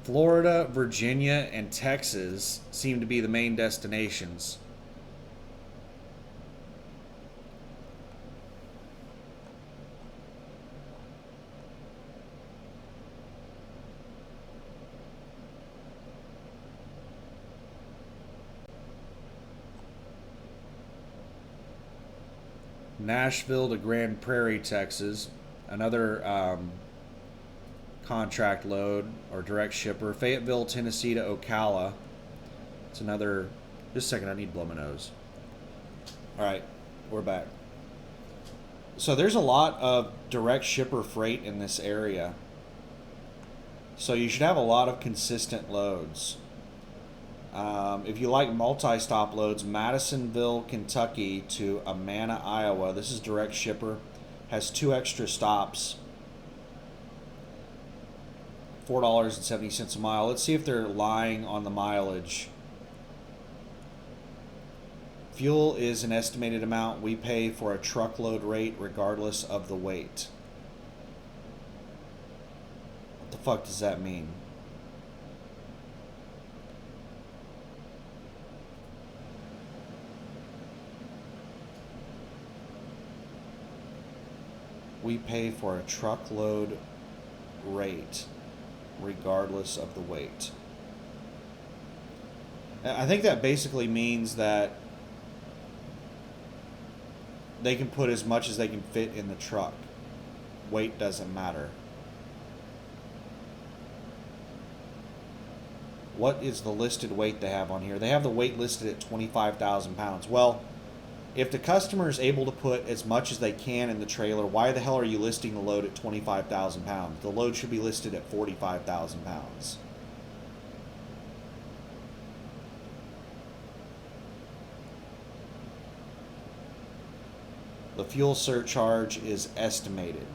Florida, Virginia, and Texas seem to be the main destinations. Nashville to Grand Prairie, Texas. Another contract load or direct shipper. Fayetteville, Tennessee to Ocala. It's another... Just a second, I need to blow my nose. Alright, we're back. So there's a lot of direct shipper freight in this area. So you should have a lot of consistent loads. If you like multi-stop loads, Madisonville, Kentucky to Amana, Iowa. This is direct shipper. Has 2 extra stops. $4.70 a mile. Let's see if they're lying on the mileage. Fuel is an estimated amount we pay for a truckload rate regardless of the weight. What the fuck does that mean? we pay for a truckload rate regardless of the weight. I think that basically means that they can put as much as they can fit in the truck. Weight doesn't matter. What is the listed weight they have on here? They have the weight listed at 25,000 pounds. Well, if the customer is able to put as much as they can in the trailer, why the hell are you listing the load at 25,000 pounds? The load should be listed at 45,000 pounds. The fuel surcharge is estimated.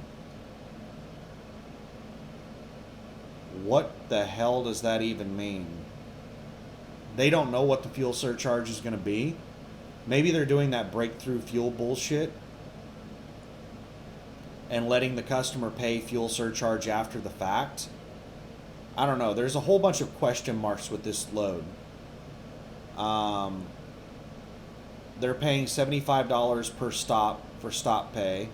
What the hell does that even mean? They don't know what the fuel surcharge is going to be. Maybe they're doing that breakthrough fuel bullshit and letting the customer pay fuel surcharge after the fact. I don't know. There's a whole bunch of question marks with this load. They're paying $75 per stop for stop pay.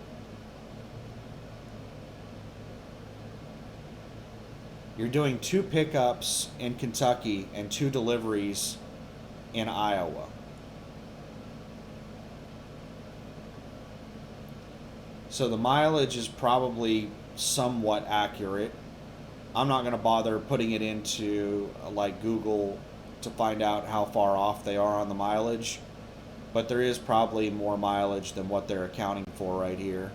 You're doing 2 pickups in Kentucky and 2 deliveries in Iowa. So the mileage is probably somewhat accurate. I'm not going to bother putting it into like Google to find out how far off they are on the mileage. But there is probably more mileage than what they're accounting for right here.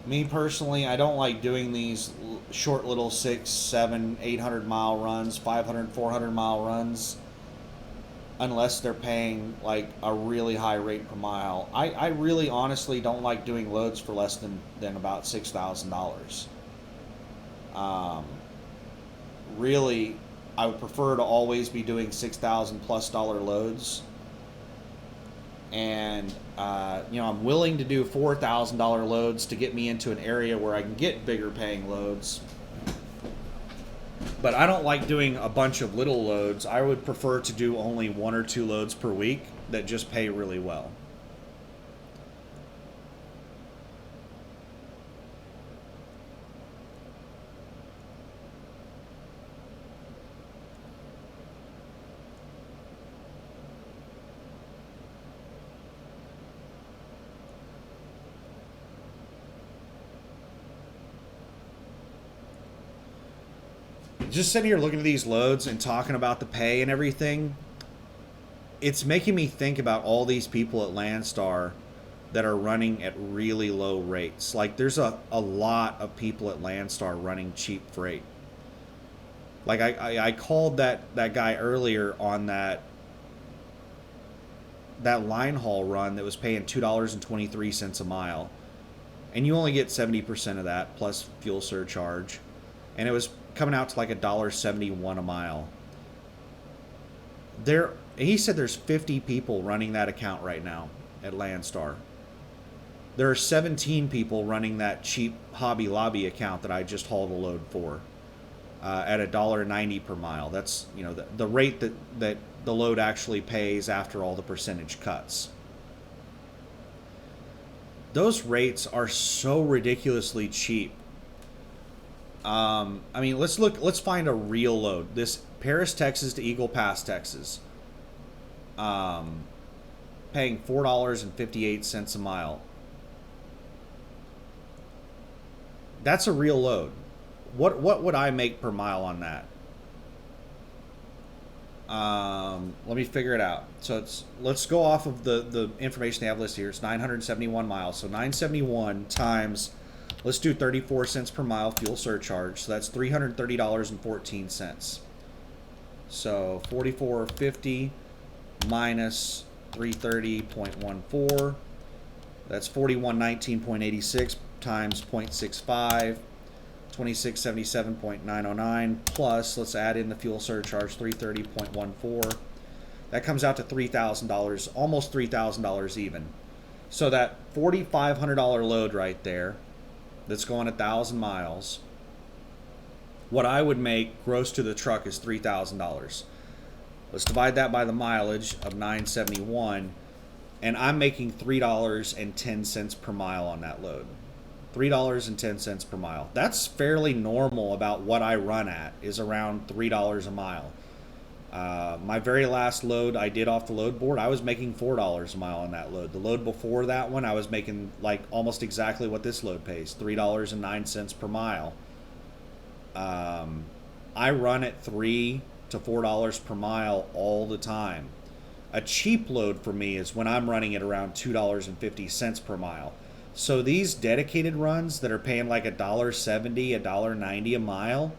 Me personally, I don't like doing these short little 6, 7, 800 mile runs, 500, 400 mile runs, unless they're paying like a really high rate per mile. I really honestly don't like doing loads for less than about $6,000. Really, I would prefer to always be doing $6,000+ loads. And I'm willing to do $4,000 loads to get me into an area where I can get bigger paying loads. But I don't like doing a bunch of little loads. I would prefer to do only 1 or 2 loads per week that just pay really well. Just sitting here looking at these loads and talking about the pay and everything, it's making me think about all these people at Landstar that are running at really low rates. Like, there's a lot of people at Landstar running cheap freight. Like, I called that guy earlier on that line haul run that was paying $2.23 a mile. And you only get 70% of that plus fuel surcharge. And it was coming out to like $1.71 a mile. He said there's 50 people running that account right now at Landstar. There are 17 people running that cheap Hobby Lobby account that I just hauled a load for at $1.90 per mile. That's the rate that the load actually pays after all the percentage cuts. Those rates are so ridiculously cheap. Let's find a real load. This Paris, Texas to Eagle Pass, Texas. Paying $4.58 a mile. That's a real load. What would I make per mile on that? Let me figure it out. So let's go off of the information they have listed here. It's 971 miles. So 971 times, let's do 34 cents per mile fuel surcharge. So that's $330.14. So 44.50 minus 330.14. That's 4119.86 times 0.65. 2677.909 plus, let's add in the fuel surcharge, 330.14. That comes out to $3,000, almost $3,000 even. So that $4,500 load right there, that's going 1,000 miles, what I would make gross to the truck is $3,000. Let's divide that by the mileage of 971, and I'm making $3.10 per mile on that load. $3.10 per mile. That's fairly normal about what I run at, is around $3 a mile. My very last load I did off the load board, I was making $4 a mile on that load. The load before that one, I was making like almost exactly what this load pays, $3.09 per mile. I run at $3 to $4 per mile all the time. A cheap load for me is when I'm running at around $2.50 per mile. So these dedicated runs that are paying like $1.70, $1.90 a mile,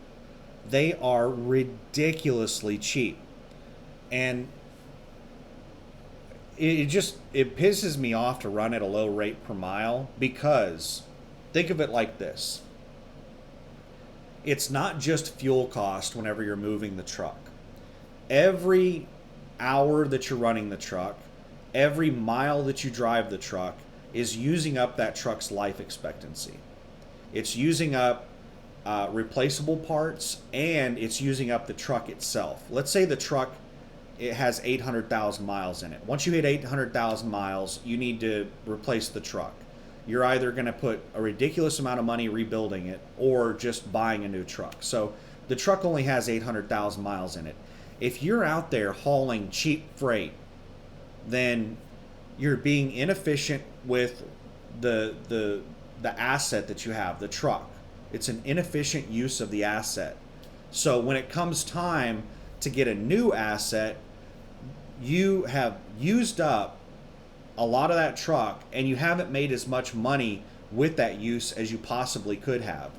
they are ridiculously cheap. And it pisses me off to run at a low rate per mile, because think of it like this. It's not just fuel cost whenever you're moving the truck. Every hour that you're running the truck, every mile that you drive the truck is using up that truck's life expectancy. It's using up replaceable parts, and it's using up the truck itself. Let's say the truck, it has 800,000 miles in it. Once you hit 800,000 miles, you need to replace the truck. You're either going to put a ridiculous amount of money rebuilding it or just buying a new truck. So the truck only has 800,000 miles in it. If you're out there hauling cheap freight, then you're being inefficient with the asset that you have, the truck. It's an inefficient use of the asset. So when it comes time to get a new asset, you have used up a lot of that truck, and you haven't made as much money with that use as you possibly could have.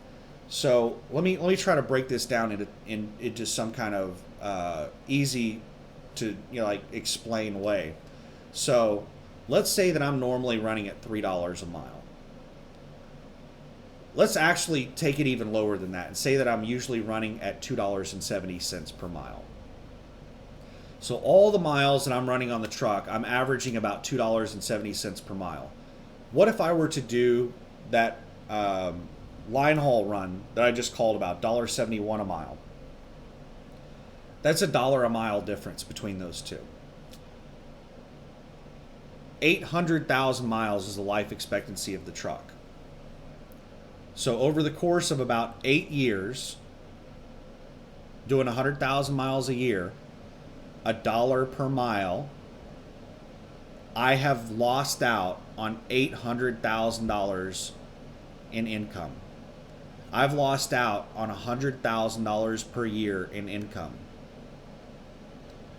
So let me try to break this down into some kind of easy to explain way. So let's say that I'm normally running at $3 a mile. Let's actually take it even lower than that and say that I'm usually running at $2.70 per mile. So all the miles that I'm running on the truck, I'm averaging about $2.70 per mile. What if I were to do that line haul run that I just called about, $1.71 a mile? That's $1 a mile difference between those two. 800,000 miles is the life expectancy of the truck. So over the course of about 8 years, doing 100,000 miles a year, $1 per mile, I have lost out on $800,000 in income. I've lost out on $100,000 per year in income,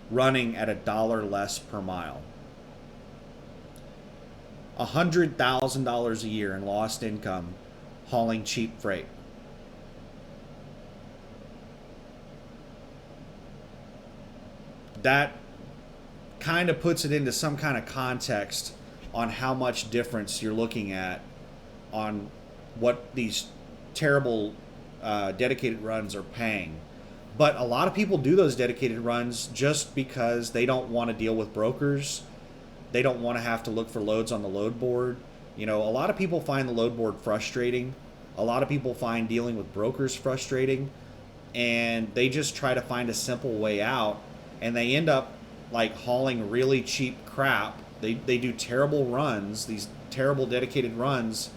running at $1 less per mile. $100,000 a year in lost income hauling cheap freight. That kind of puts it into some kind of context on how much difference you're looking at on what these terrible dedicated runs are paying. But a lot of people do those dedicated runs just because they don't want to deal with brokers. They don't want to have to look for loads on the load board. You know, a lot of people find the load board frustrating. A lot of people find dealing with brokers frustrating. And they just try to find a simple way out. And they end up like hauling really cheap crap. They do terrible runs, these terrible dedicated runs,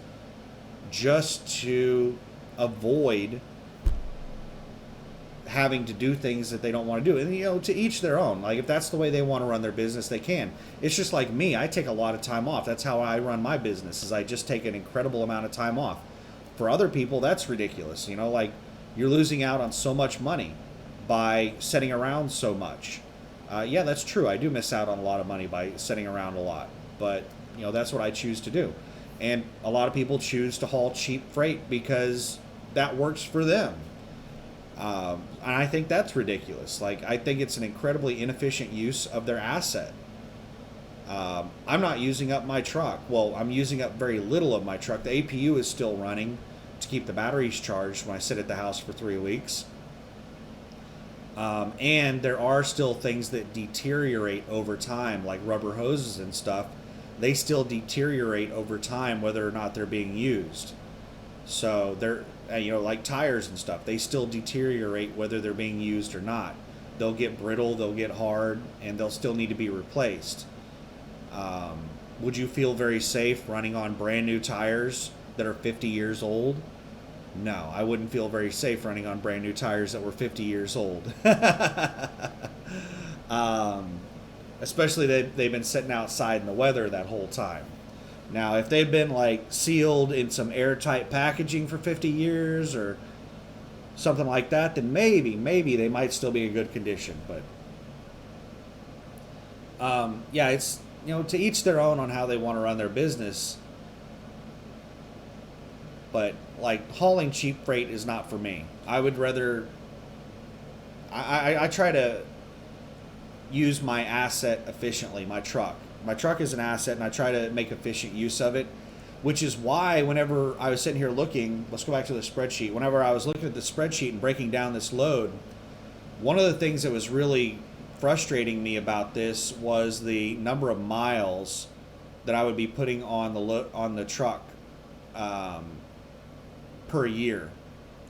just to avoid having to do things that they don't want to do. And, you know, to each their own. Like, if that's the way they want to run their business, they can. It's just like me. I take a lot of time off. That's how I run my business, is I just take an incredible amount of time off. For other people, that's ridiculous. You know, like, you're losing out on so much money by sitting around so much. Yeah, that's true. I do miss out on a lot of money by sitting around a lot. But, you know, that's what I choose to do. And a lot of people choose to haul cheap freight because that works for them. And I think that's ridiculous. Like, I think it's an incredibly inefficient use of their asset. I'm not using up my truck. Well, I'm using up very little of my truck. The APU is still running to keep the batteries charged when I sit at the house for 3 weeks. And there are still things that deteriorate over time, like rubber hoses and stuff. They still deteriorate over time, whether or not they're being used. So they're, like tires and stuff, they still deteriorate whether they're being used or not. They'll get brittle, they'll get hard, and they'll still need to be replaced. Would you feel very safe running on brand new tires that are 50 years old? No, I wouldn't feel very safe running on brand new tires that were 50 years old. um, Especially they've been sitting outside in the weather that whole time. Now, if they've been like sealed in some airtight packaging for 50 years or something like that, then maybe they might still be in good condition. But yeah, it's to each their own on how they want to run their business. But like hauling cheap freight is not for me. I would rather. I try to use my asset efficiently. My truck. My truck is an asset, and I try to make efficient use of it. Which is why whenever I was sitting here looking, let's go back to the spreadsheet. Whenever I was looking at the spreadsheet and breaking down this load, one of the things that was really frustrating me about this was the number of miles that I would be putting on the truck per year.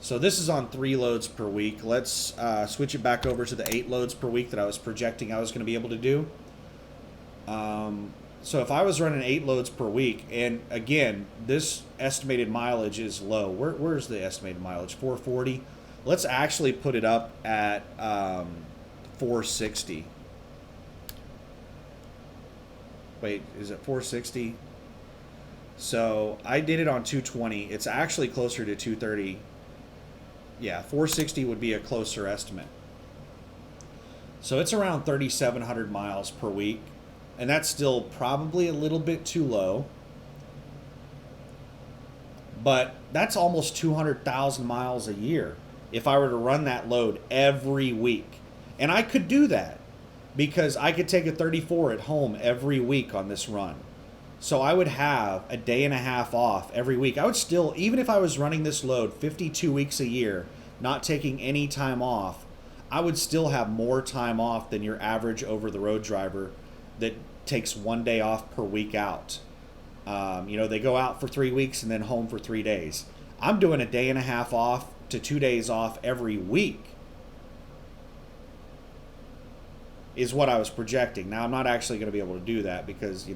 So this is on 3 loads per week. Let's switch it back over to the 8 loads per week that I was projecting I was going to be able to do. So if I was running 8 loads per week, and again, this estimated mileage is low. Where's the estimated mileage? 440. Let's actually put it up at 460. Wait, is it 460? So I did it on 220. It's actually closer to 230. Yeah, 460 would be a closer estimate. So it's around 3,700 miles per week. And that's still probably a little bit too low. But that's almost 200,000 miles a year if I were to run that load every week. And I could do that because I could take a 34 at home every week on this run. So I would have a day and a half off every week. I would still, even if I was running this load 52 weeks a year, not taking any time off, I would still have more time off than your average over-the-road driver that takes 1 day off per week out. They go out for 3 weeks and then home for 3 days. I'm doing a day and a half off to 2 days off every week is what I was projecting. Now I'm not actually going to be able to do that because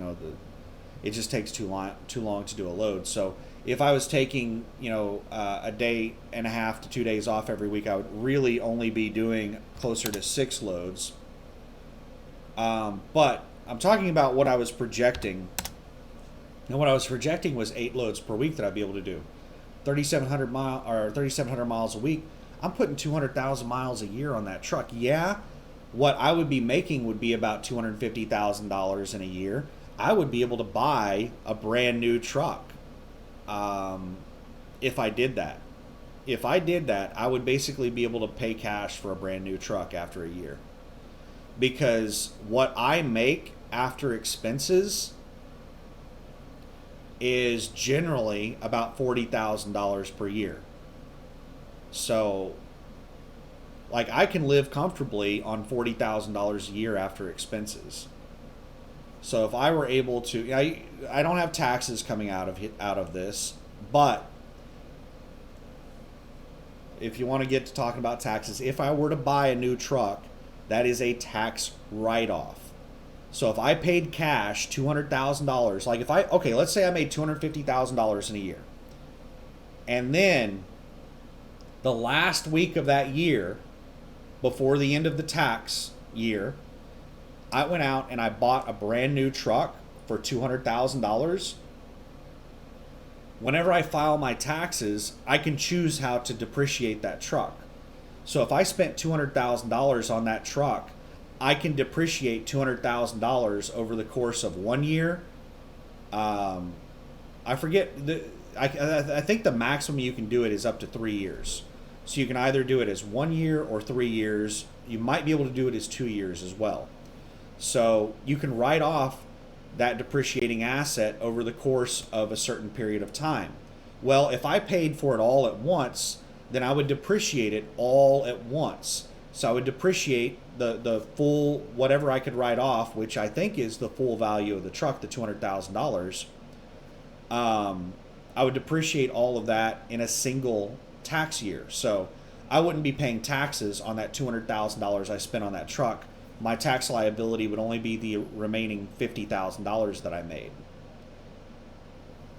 it just takes too long to do a load. So if I was taking a day and a half to 2 days off every week, I would really only be doing closer to 6 loads. But I'm talking about what I was projecting. And what I was projecting was 8 loads per week that I'd be able to do. 3,700 miles a week. I'm putting 200,000 miles a year on that truck. Yeah, what I would be making would be about $250,000 in a year. I would be able to buy a brand new truck if I did that. If I did that, I would basically be able to pay cash for a brand new truck after a year. Because what I make after expenses is generally about $40,000 per year. So, like, I can live comfortably on $40,000 a year after expenses. So if I were able to, I don't have taxes coming out of this, but if you want to get to talking about taxes, if I were to buy a new truck, that is a tax write-off. So if I paid cash $200,000, like let's say I made $250,000 in a year, and then the last week of that year, before the end of the tax year, I went out and I bought a brand new truck for $200,000. Whenever I file my taxes, I can choose how to depreciate that truck. So if I spent $200,000 on that truck, I can depreciate $200,000 over the course of 1 year. I forget I think the maximum you can do it is up to 3 years. So you can either do it as 1 year or 3 years. You might be able to do it as 2 years as well. So you can write off that depreciating asset over the course of a certain period of time. Well, if I paid for it all at once, then I would depreciate it all at once. So I would depreciate the full whatever I could write off, which I think is the full value of the truck, the $200,000. I would depreciate all of that in a single tax year. So I wouldn't be paying taxes on that $200,000 I spent on that truck. My tax liability would only be the remaining $50,000 that I made.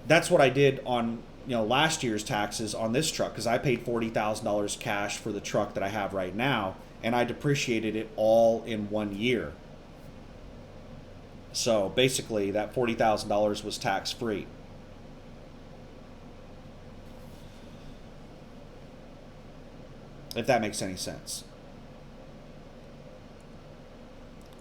That's what I did on last year's taxes on this truck, because I paid $40,000 cash for the truck that I have right now, and I depreciated it all in 1 year. So basically, that $40,000 was tax free. If that makes any sense.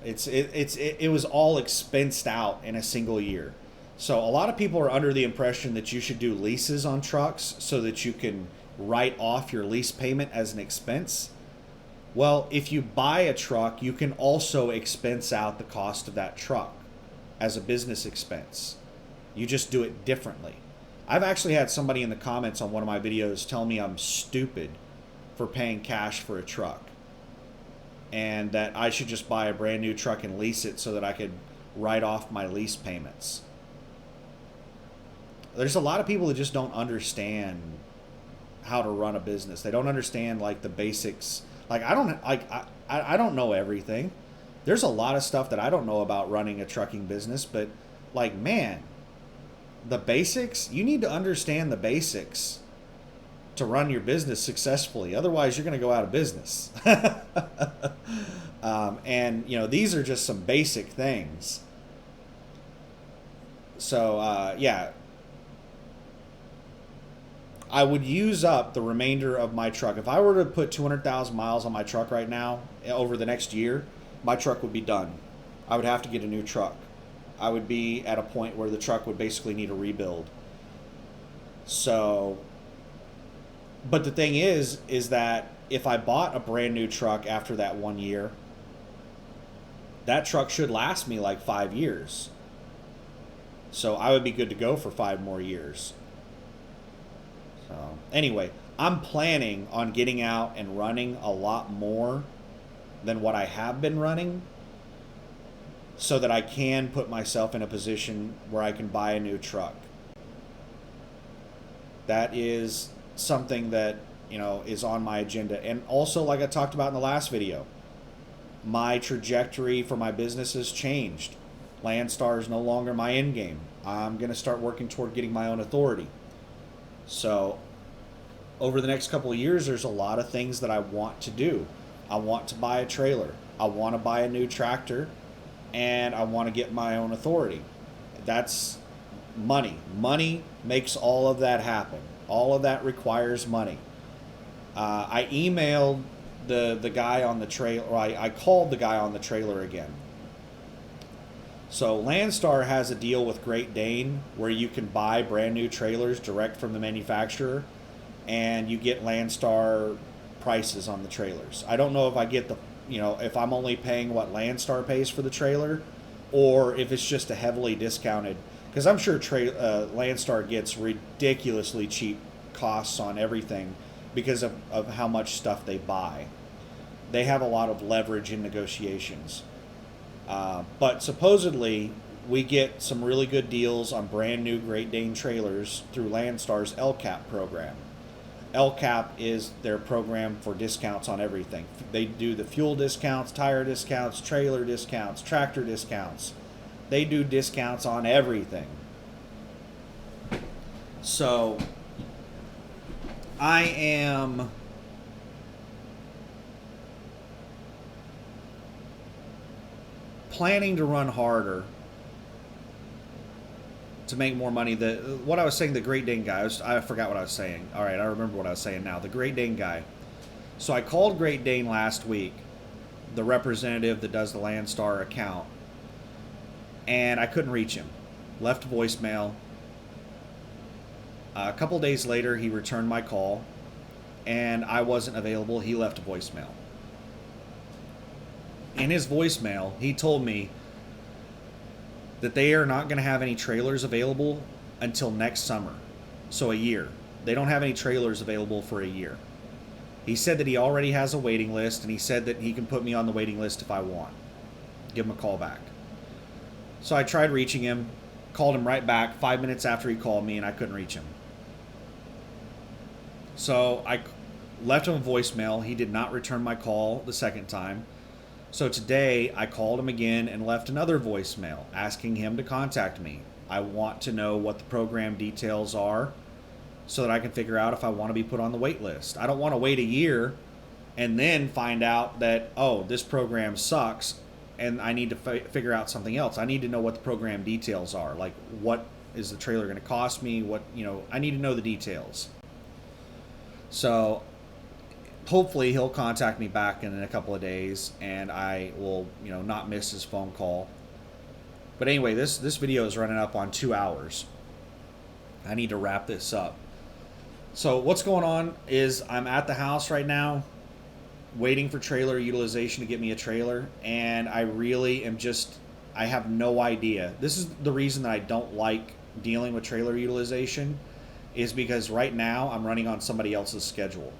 It was all expensed out in a single year. So a lot of people are under the impression that you should do leases on trucks so that you can write off your lease payment as an expense. Well, if you buy a truck, you can also expense out the cost of that truck as a business expense. You just do it differently. I've actually had somebody in the comments on one of my videos tell me I'm stupid for paying cash for a truck, and that I should just buy a brand new truck and lease it so that I could write off my lease payments. There's a lot of people that just don't understand how to run a business. They don't understand like the basics. Like I don't know everything. There's a lot of stuff that I don't know about running a trucking business, but like, man, the basics, you need to understand the basics to run your business successfully. Otherwise, you're going to go out of business. And these are just some basic things. So yeah, I would use up the remainder of my truck. If I were to put 200,000 miles on my truck right now, over the next year, my truck would be done. I would have to get a new truck. I would be at a point where the truck would basically need a rebuild. So, but the thing is that if I bought a brand new truck after that 1 year, that truck should last me like 5 years. So I would be good to go for 5 more years. So anyway, I'm planning on getting out and running a lot more than what I have been running, so that I can put myself in a position where I can buy a new truck. That is something that is on my agenda. And also, like I talked about in the last video, my trajectory for my business has changed. Landstar is no longer my end game. I'm going to start working toward getting my own authority. So over the next couple of years, there's a lot of things that I want to do. I want to buy a trailer. I want to buy a new tractor, and I want to get my own authority. That's money. Money makes all of that happen. All of that requires money. I emailed the guy on the trailer, or I called the guy on the trailer again. So Landstar has a deal with Great Dane where you can buy brand new trailers direct from the manufacturer, and you get Landstar prices on the trailers. I don't know if I get the, if I'm only paying what Landstar pays for the trailer, or if it's just a heavily discounted, because I'm sure Landstar gets ridiculously cheap costs on everything because of how much stuff they buy. They have a lot of leverage in negotiations. But supposedly, we get some really good deals on brand new Great Dane trailers through Landstar's LCAP program. LCAP is their program for discounts on everything. They do the fuel discounts, tire discounts, trailer discounts, tractor discounts. They do discounts on everything. So I am planning to run harder to make more money. What I was saying, the Great Dane guy, I forgot what I was saying. All right, I remember what I was saying now. The Great Dane guy. So I called Great Dane last week, the representative that does the Landstar account, and I couldn't reach him. Left voicemail. A couple days later, he returned my call, and I wasn't available. He left a voicemail. In his voicemail, he told me that they are not going to have any trailers available until next summer. So a year. They don't have any trailers available for a year. He said that he already has a waiting list, and he said that he can put me on the waiting list if I want. Give him a call back. So I tried reaching him, called him right back 5 minutes after he called me, and I couldn't reach him. So I left him a voicemail. He did not return my call the second time. So today I called him again and left another voicemail asking him to contact me. I want to know what the program details are so that I can figure out if I want to be put on the wait list. I don't want to wait a year and then find out that, oh, this program sucks and I need to figure out something else. I need to know what the program details are. Like, what is the trailer going to cost me? I need to know the details. So hopefully he'll contact me back in a couple of days and I will, not miss his phone call. But anyway, this video is running up on 2 hours. I need to wrap this up. So what's going on is I'm at the house right now waiting for trailer utilization to get me a trailer, and I really am I have no idea. This is the reason that I don't like dealing with trailer utilization, is because right now I'm running on somebody else's schedule.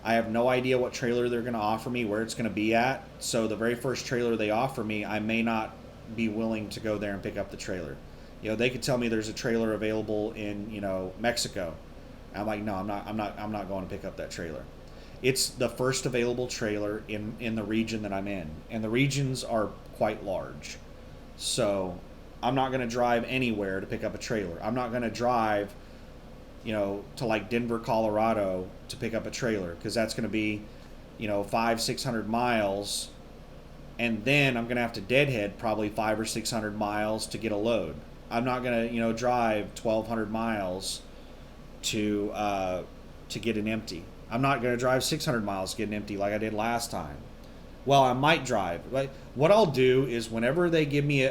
I have no idea what trailer they're going to offer me, where it's going to be at. So the very first trailer they offer me, I may not be willing to go there and pick up the trailer. They could tell me there's a trailer available in, Mexico. I'm like, no, I'm not going to pick up that trailer. It's the first available trailer in the region that I'm in, and the regions are quite large. So I'm not going to drive anywhere to pick up a trailer. I'm not going to drive to like Denver, Colorado to pick up a trailer, because that's going to be 500-600 miles, and then I'm going to have to deadhead probably 500 or 600 miles to get a load. I'm not going to drive 1,200 miles to get an empty. I'm not going to drive 600 miles to get an empty like I did last time. Well, I might drive. What I'll do is whenever they give me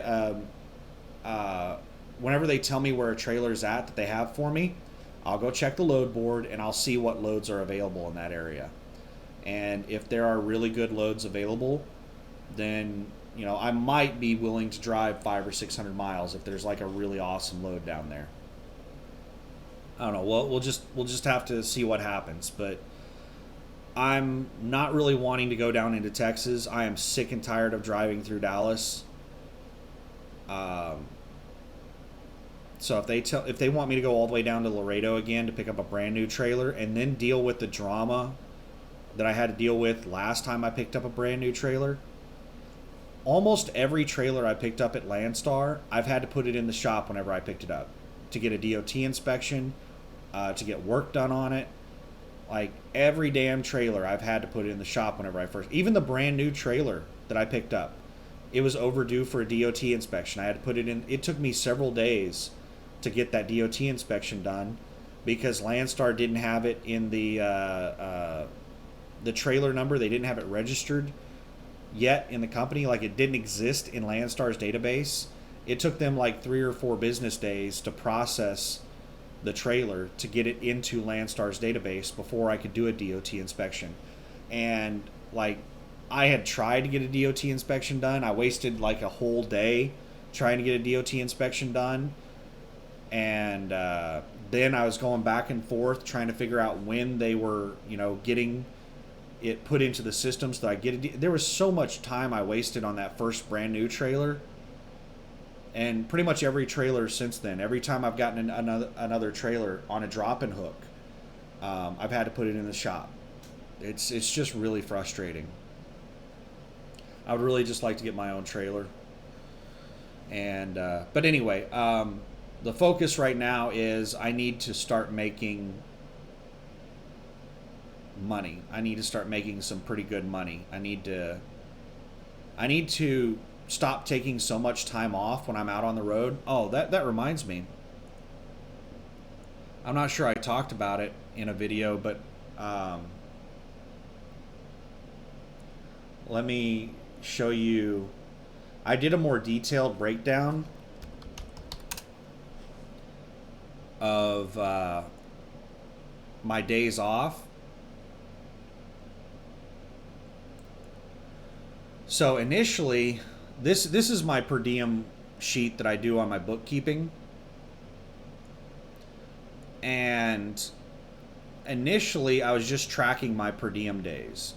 whenever they tell me where a trailer is at that they have for me, I'll go check the load board and I'll see what loads are available in that area. And if there are really good loads available, then I might be willing to drive 500 or 600 miles if there's like a really awesome load down there. I don't know. Well, we'll just have to see what happens. But I'm not really wanting to go down into Texas. I am sick and tired of driving through Dallas. So if they want me to go all the way down to Laredo again to pick up a brand new trailer and then deal with the drama that I had to deal with last time I picked up a brand new trailer, almost every trailer I picked up at Landstar, I've had to put it in the shop whenever I picked it up to get a DOT inspection, to get work done on it. Like every damn trailer I've had to put it in the shop whenever even the brand new trailer that I picked up, it was overdue for a DOT inspection. I had to put it in. It took me several days to get that DOT inspection done because Landstar didn't have it in the trailer number. They didn't have it registered yet in the company. Like, it didn't exist in Landstar's database. It took them like 3 or 4 business days to process the trailer to get it into Landstar's database before I could do a DOT inspection. And like, I had tried to get a DOT inspection done. I wasted like a whole day trying to get a DOT inspection done. And then I was going back and forth trying to figure out when they were, getting it put into the system so that I get there was so much time I wasted on that first brand new trailer. And pretty much every trailer since then, every time I've gotten another trailer on a drop-in hook, I've had to put it in the shop. It's just really frustrating. I would really just like to get my own trailer. And but anyway, the focus right now is I need to start making money. I need to start making some pretty good money. I need to stop taking so much time off when I'm out on the road. Oh, that reminds me. I'm not sure I talked about it in a video, but let me show you. I did a more detailed breakdown of my days off. So initially, this is my per diem sheet that I do on my bookkeeping. And initially I was just tracking my per diem days.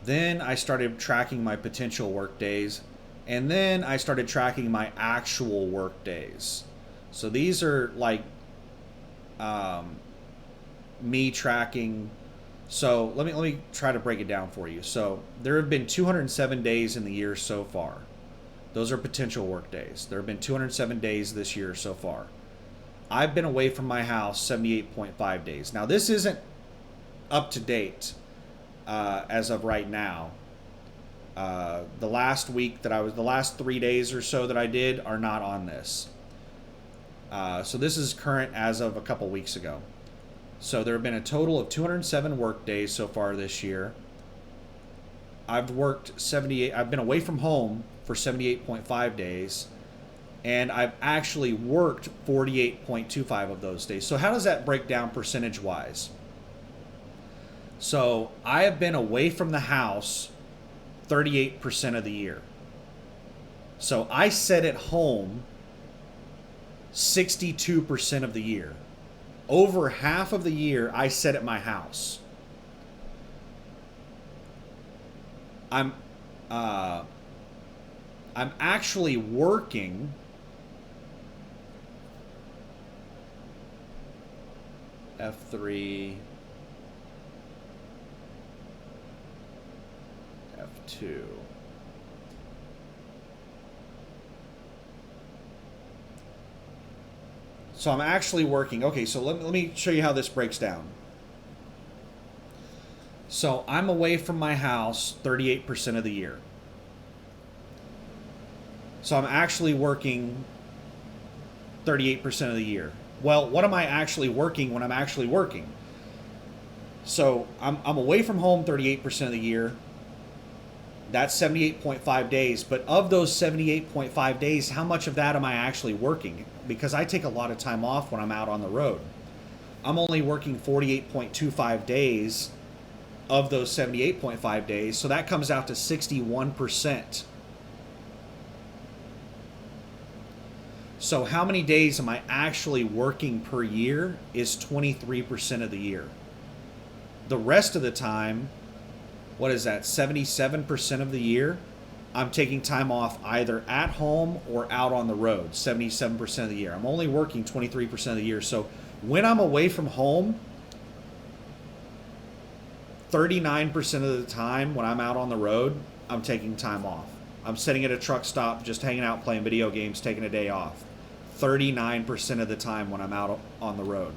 Then I started tracking my potential work days, and then I started tracking my actual work days. So these are like me tracking. So let me try to break it down for you. So there have been 207 days in the year so far. Those are potential work days. There have been 207 days this year so far. I've been away from my house 78.5 days. Now this isn't up to date as of right now. The last 3 days or so that I did are not on this. So this is current as of a couple weeks ago. So there have been a total of 207 work days so far this year. I've been away from home for 78.5 days, and I've actually worked 48.25 of those days. So how does that break down percentage wise? So I have been away from the house 38% of the year. So I sit at home 62% of the year. Over half of the year I sit at my house. I'm actually working F3 F2. So I'm actually working. Okay, so let me show you how this breaks down. So I'm away from my house 38% of the year. So I'm actually working 38% of the year. Well, what am I actually working when I'm actually working? So I'm away from home 38% of the year. That's 78.5 days. But of those 78.5 days, how much of that am I actually working? Because I take a lot of time off when I'm out on the road. I'm only working 48.25 days of those 78.5 days. So that comes out to 61%. So how many days am I actually working per year is 23% of the year. The rest of the time, what is that, 77% of the year, I'm taking time off either at home or out on the road, 77% of the year. I'm only working 23% of the year. So when I'm away from home, 39% of the time when I'm out on the road, I'm taking time off. I'm sitting at a truck stop, just hanging out, playing video games, taking a day off. 39% of the time when I'm out on the road.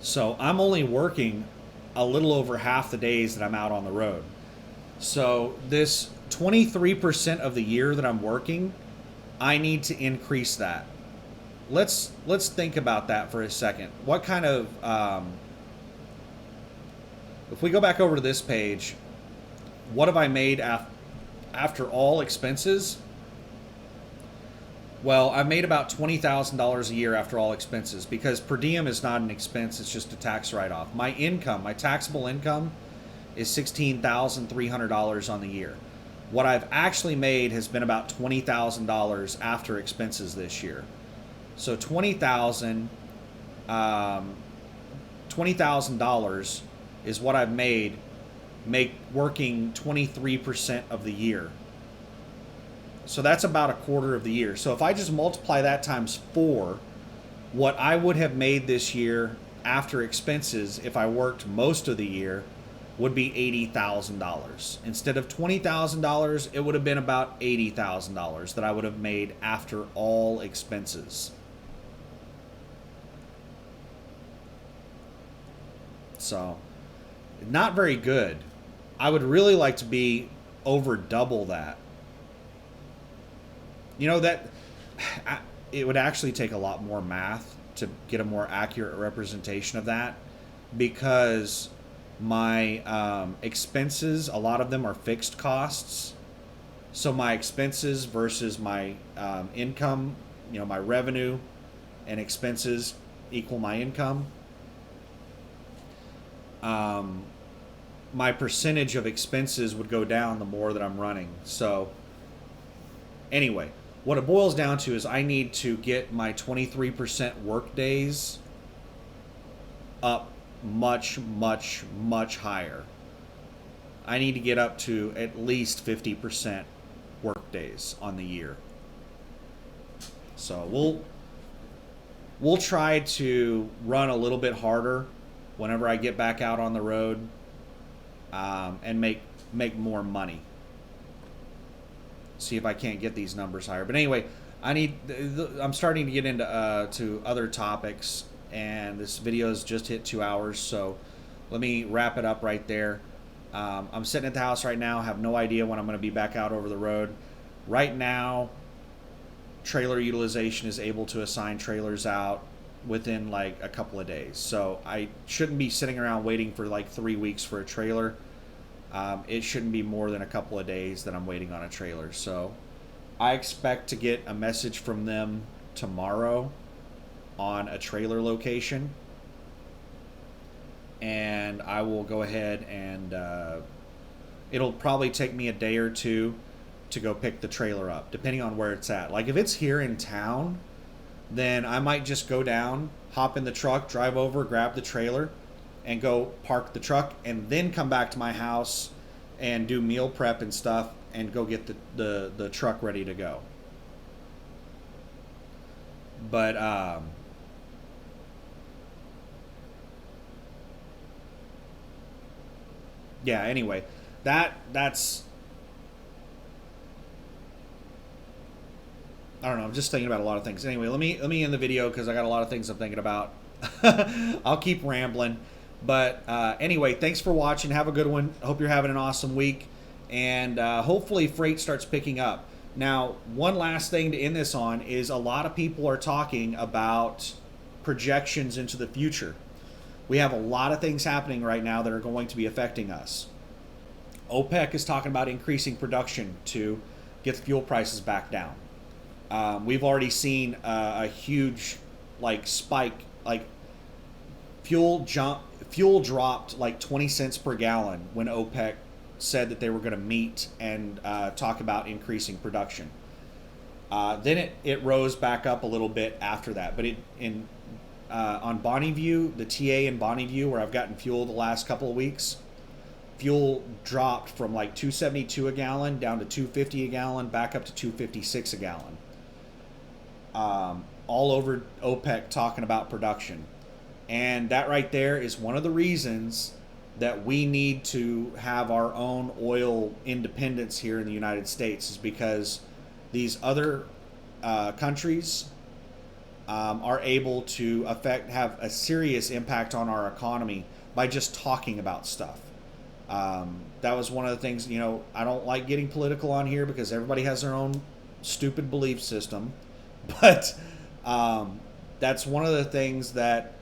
So I'm only working a little over half the days that I'm out on the road. So this 23% of the year that I'm working, I need to increase that. Let's think about that for a second. What kind of, if we go back over to this page, what have I made after all expenses? Well, I've made about $20,000 a year after all expenses, because per diem is not an expense, it's just a tax write-off. My income, my taxable income, is $16,300 on the year. What I've actually made has been about $20,000 after expenses this year. So $20,000 is what I've made working 23% of the year. So that's about a quarter of the year. So if I just multiply that times 4, what I would have made this year after expenses if I worked most of the year would be $80,000. Instead of $20,000, it would have been about $80,000 that I would have made after all expenses. So, not very good. I would really like to be over double that. You know, that it would actually take a lot more math to get a more accurate representation of that, because my expenses, a lot of them are fixed costs. So my expenses versus my income, you know, my revenue and expenses equal my income. My percentage of expenses would go down the more that I'm running. So anyway, what it boils down to is I need to get my 23% work days up much, much, much higher. I need to get up to at least 50% work days on the year. So we'll try to run a little bit harder whenever I get back out on the road, and make more money. See if I can't get these numbers higher. But anyway, I'm starting to get into to other topics, and this video has just hit 2 hours, so let me wrap it up right there. I'm sitting at the house right now, have no idea when I'm going to be back out over the road. Right now, trailer utilization is able to assign trailers out within like a couple of days. So I shouldn't be sitting around waiting for like 3 weeks for a trailer. It shouldn't be more than a couple of days that I'm waiting on a trailer. So I expect to get a message from them tomorrow on a trailer location. And I will go ahead and it'll probably take me a day or two to go pick the trailer up, depending on where it's at. Like if it's here in town, then I might just go down, hop in the truck, drive over, grab the trailer, and go park the truck, and then come back to my house and do meal prep and stuff, and go get the truck ready to go. But yeah, anyway, that's I don't know. I'm just thinking about a lot of things. Anyway, let me end the video because I got a lot of things I'm thinking about. I'll keep rambling, but anyway, thanks for watching. Have a good one. Hope you're having an awesome week, and hopefully freight starts picking up. Now, one last thing to end this on is a lot of people are talking about projections into the future. We have a lot of things happening right now that are going to be affecting us. OPEC is talking about increasing production to get the fuel prices back down. We've already seen a huge spike, like fuel dropped like 20 cents per gallon when OPEC said that they were going to meet and talk about increasing production. Then it rose back up a little bit after that, but on Bonneview, the TA in Bonneview, where I've gotten fuel the last couple of weeks, fuel dropped from like $2.72 a gallon down to $2.50 a gallon, back up to $2.56 a gallon. All over OPEC talking about production. And that right there is one of the reasons that we need to have our own oil independence here in the United States, is because these other countries are able to have a serious impact on our economy by just talking about stuff. That was one of the things, I don't like getting political on here because everybody has their own stupid belief system. But that's one of the things that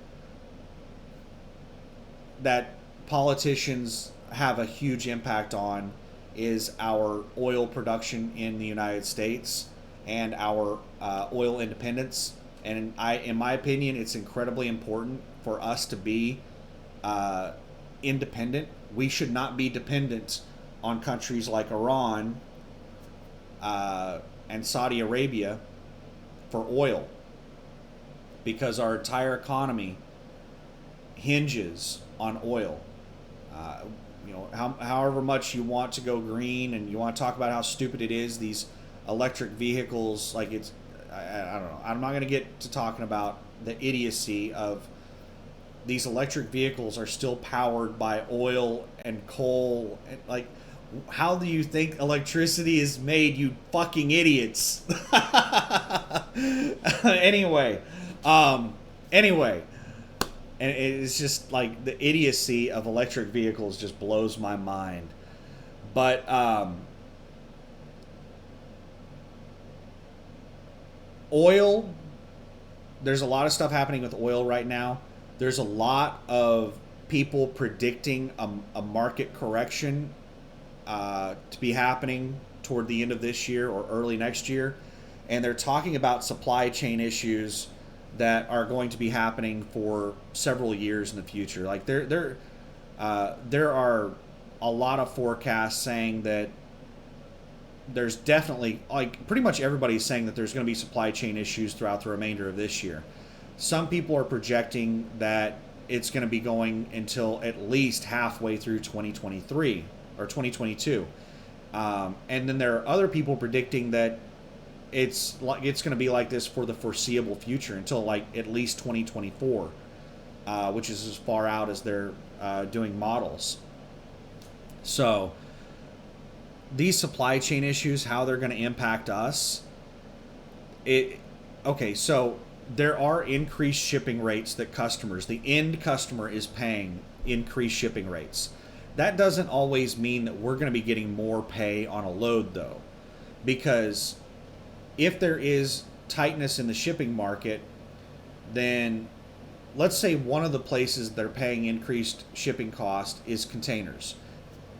politicians have a huge impact on, is our oil production in the United States and our oil independence. And in my opinion, it's incredibly important for us to be independent. We should not be dependent on countries like Iran and Saudi Arabia for oil, because our entire economy hinges on oil. However much you want to go green and you want to talk about how stupid it is, these electric vehicles, I don't know. I'm not going to get to talking about the idiocy of these electric vehicles are still powered by oil and coal. How do you think electricity is made, you fucking idiots? Anyway, and it's just like the idiocy of electric vehicles just blows my mind. But oil, there's a lot of stuff happening with oil right now. There's a lot of people predicting a market correction to be happening toward the end of this year or early next year. And they're talking about supply chain issues that are going to be happening for several years in the future. Like there are a lot of forecasts saying that there's definitely, pretty much everybody's saying that there's going to be supply chain issues throughout the remainder of this year. Some people are projecting that it's going to be going until at least halfway through 2023 or 2022. And then there are other people predicting that it's going to be like this for the foreseeable future until like at least 2024, which is as far out as they're doing models. So these supply chain issues, how they're going to impact us. So there are increased shipping rates that the end customer is paying increased shipping rates. That doesn't always mean that we're going to be getting more pay on a load though, because if there is tightness in the shipping market, then let's say one of the places that are paying increased shipping cost is containers.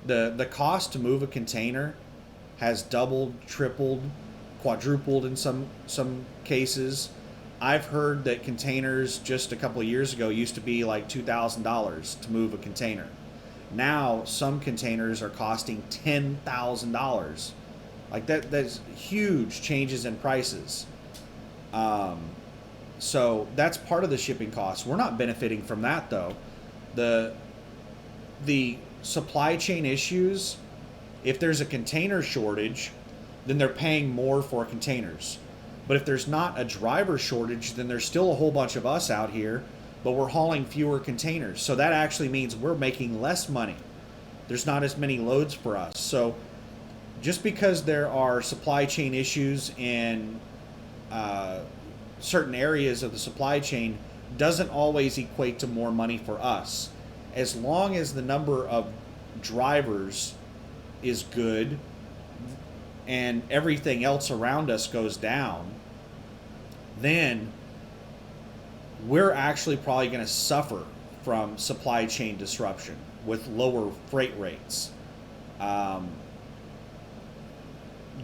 The cost to move a container has doubled, tripled, quadrupled in some cases. I've heard that containers just a couple of years ago used to be like $2,000 to move a container. Now some containers are costing $10,000. Like that's huge changes in prices. So that's part of the shipping costs. We're not benefiting from that though. The supply chain issues, if there's a container shortage, then they're paying more for containers. But if there's not a driver shortage, then there's still a whole bunch of us out here, but we're hauling fewer containers. So that actually means we're making less money. There's not as many loads for us. So just because there are supply chain issues in certain areas of the supply chain doesn't always equate to more money for us. As long as the number of drivers is good and everything else around us goes down, then we're actually probably going to suffer from supply chain disruption with lower freight rates.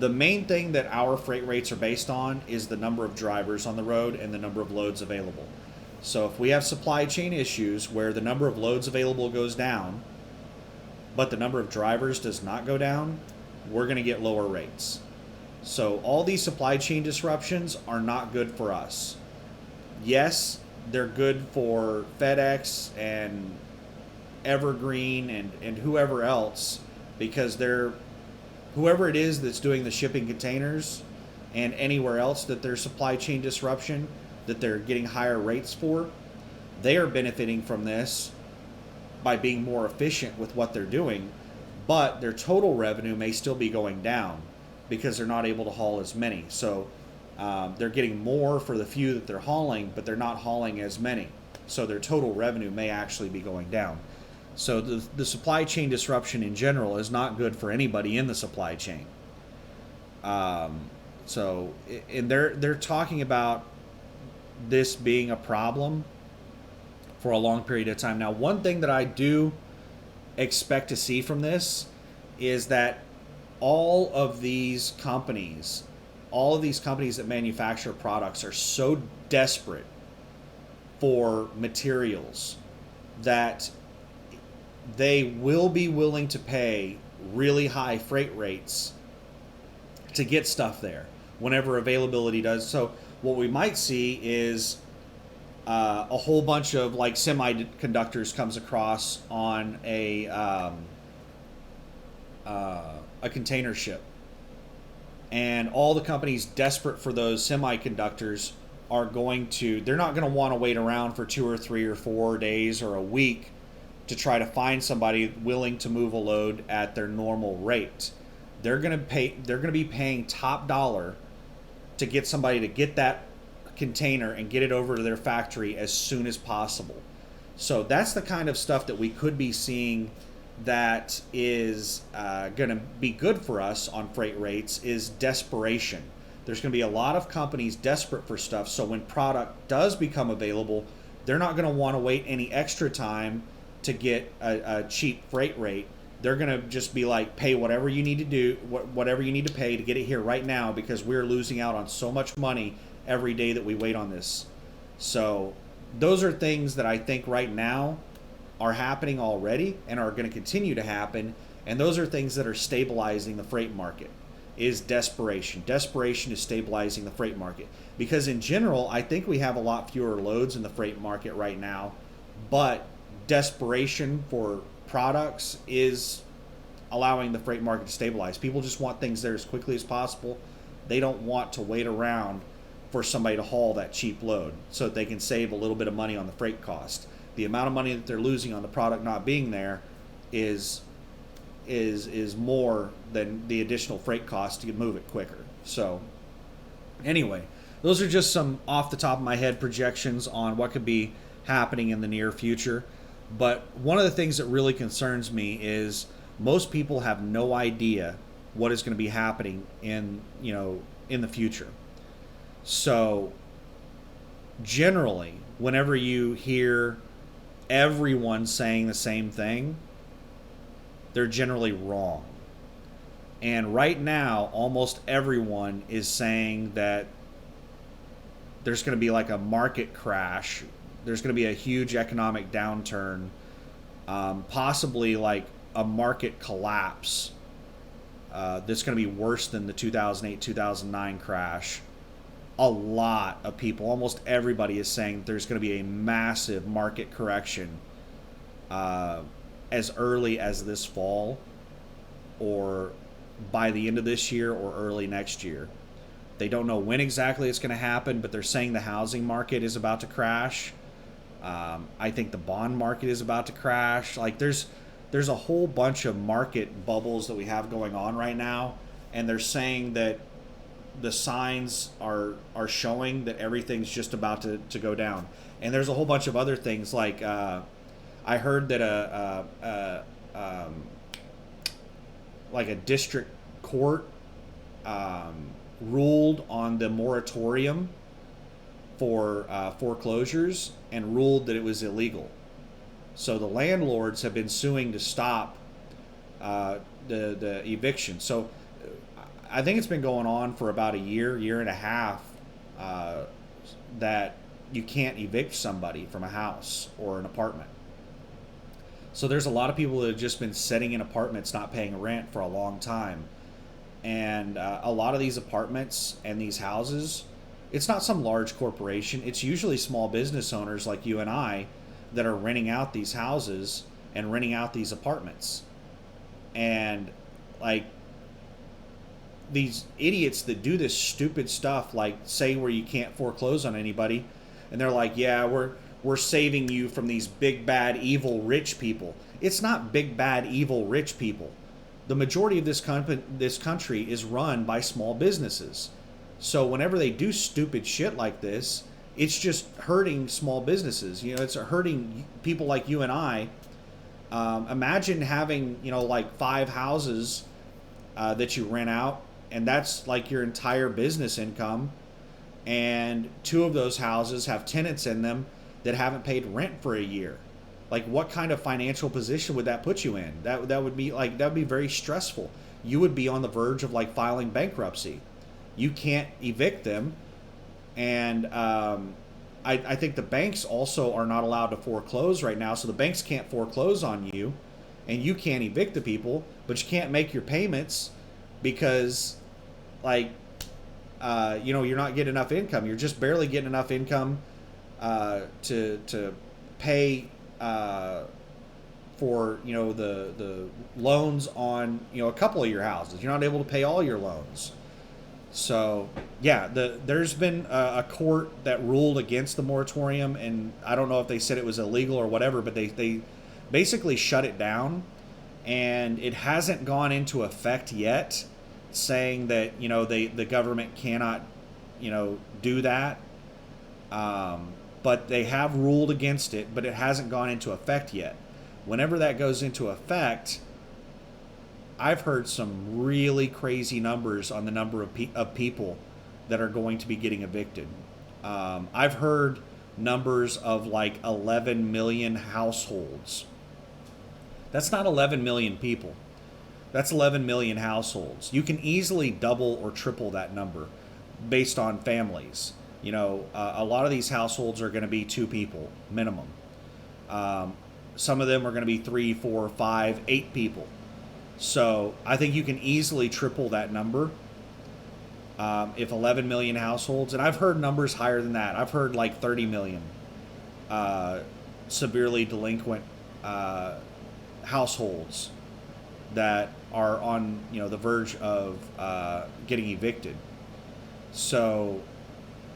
The main thing that our freight rates are based on is the number of drivers on the road and the number of loads available. So if we have supply chain issues where the number of loads available goes down, but the number of drivers does not go down, we're going to get lower rates. So all these supply chain disruptions are not good for us. Yes, they're good for FedEx and Evergreen and whoever else, because whoever it is that's doing the shipping containers and anywhere else that there's supply chain disruption that they're getting higher rates for, they are benefiting from this by being more efficient with what they're doing, but their total revenue may still be going down because they're not able to haul as many. So they're getting more for the few that they're hauling, but they're not hauling as many. So their total revenue may actually be going down. So the supply chain disruption in general is not good for anybody in the supply chain. And they're talking about this being a problem for a long period of time. Now, one thing that I do expect to see from this is that all of these companies that manufacture products are so desperate for materials that they will be willing to pay really high freight rates to get stuff there whenever availability does. So what we might see is a whole bunch of like semiconductors comes across on a container ship, and all the companies desperate for those semiconductors they're not going to want to wait around for 2 or 3 or 4 days or a week to try to find somebody willing to move a load at their normal rate. They're going to be paying top dollar to get somebody to get that container and get it over to their factory as soon as possible. So that's the kind of stuff that we could be seeing that is going to be good for us on freight rates is desperation. There's going to be a lot of companies desperate for stuff, so when product does become available, they're not going to want to wait any extra time to get a cheap freight rate. They're going to just be like, pay whatever you need to do, whatever you need to pay to get it here right now, because we're losing out on so much money every day that we wait on this. So those are things that I think right now are happening already and are going to continue to happen, and those are things that are stabilizing the freight market. Is desperation. Desperation is stabilizing the freight market, because in general I think we have a lot fewer loads in the freight market right now but desperation for products is allowing the freight market to stabilize. People just want things there as quickly as possible. They don't want to wait around for somebody to haul that cheap load so that they can save a little bit of money on the freight cost. The amount of money that they're losing on the product not being there is more than the additional freight cost to move it quicker. So anyway, those are just some off the top of my head projections on what could be happening in the near future. But one of the things that really concerns me is most people have no idea what is going to be happening in the future. So generally, whenever you hear everyone saying the same thing, they're generally wrong. And right now, almost everyone is saying that there's going to be like a market crash. There's going to be a huge economic downturn, possibly like a market collapse that's going to be worse than the 2008-2009 crash. A lot of people, almost everybody, is saying there's going to be a massive market correction as early as this fall, or by the end of this year, or early next year. They don't know when exactly it's going to happen, but they're saying the housing market is about to crash. I think the bond market is about to crash. Like there's a whole bunch of market bubbles that we have going on right now, and they're saying that the signs are showing that everything's just about to go down. And there's a whole bunch of other things like I heard that like a district court ruled on the moratorium for foreclosures and ruled that it was illegal. So the landlords have been suing to stop the eviction. So I think it's been going on for about a year and a half that you can't evict somebody from a house or an apartment. So there's a lot of people that have just been sitting in apartments not paying rent for a long time. And a lot of these apartments and these houses, it's not some large corporation. It's usually small business owners like you and I that are renting out these houses and renting out these apartments. And like these idiots that do this stupid stuff, like say where you can't foreclose on anybody, and they're like, yeah, we're saving you from these big bad evil rich people. It's not big bad evil rich people. The majority of this country is run by small businesses. So whenever they do stupid shit like this, it's just hurting small businesses. It's hurting people like you and I. Imagine having like 5 houses that you rent out, and that's like your entire business income, and 2 of those houses have tenants in them that haven't paid rent for a year. Like, what kind of financial position would that put you in? That would be very stressful. You would be on the verge of like filing bankruptcy. You can't evict them, and I think the banks also are not allowed to foreclose right now. So the banks can't foreclose on you, and you can't evict the people, but you can't make your payments because, like, you're not getting enough income. You're just barely getting enough income to pay for the loans on a couple of your houses. You're not able to pay all your loans. So yeah, there's been a court that ruled against the moratorium, and I don't know if they said it was illegal or whatever, but they basically shut it down, and it hasn't gone into effect yet, saying that the government cannot do that. But they have ruled against it, but it hasn't gone into effect yet. Whenever that goes into effect, I've heard some really crazy numbers on the number of people that are going to be getting evicted. I've heard numbers of like 11 million households. That's not 11 million people. That's 11 million households. You can easily double or triple that number based on families. A lot of these households are going to be 2 people minimum. Some of them are going to be 3, 4, 5, 8 people. So I think you can easily triple that number if 11 million households. And I've heard numbers higher than that. I've heard like 30 million. severely delinquent households that are on the verge of getting evicted. So,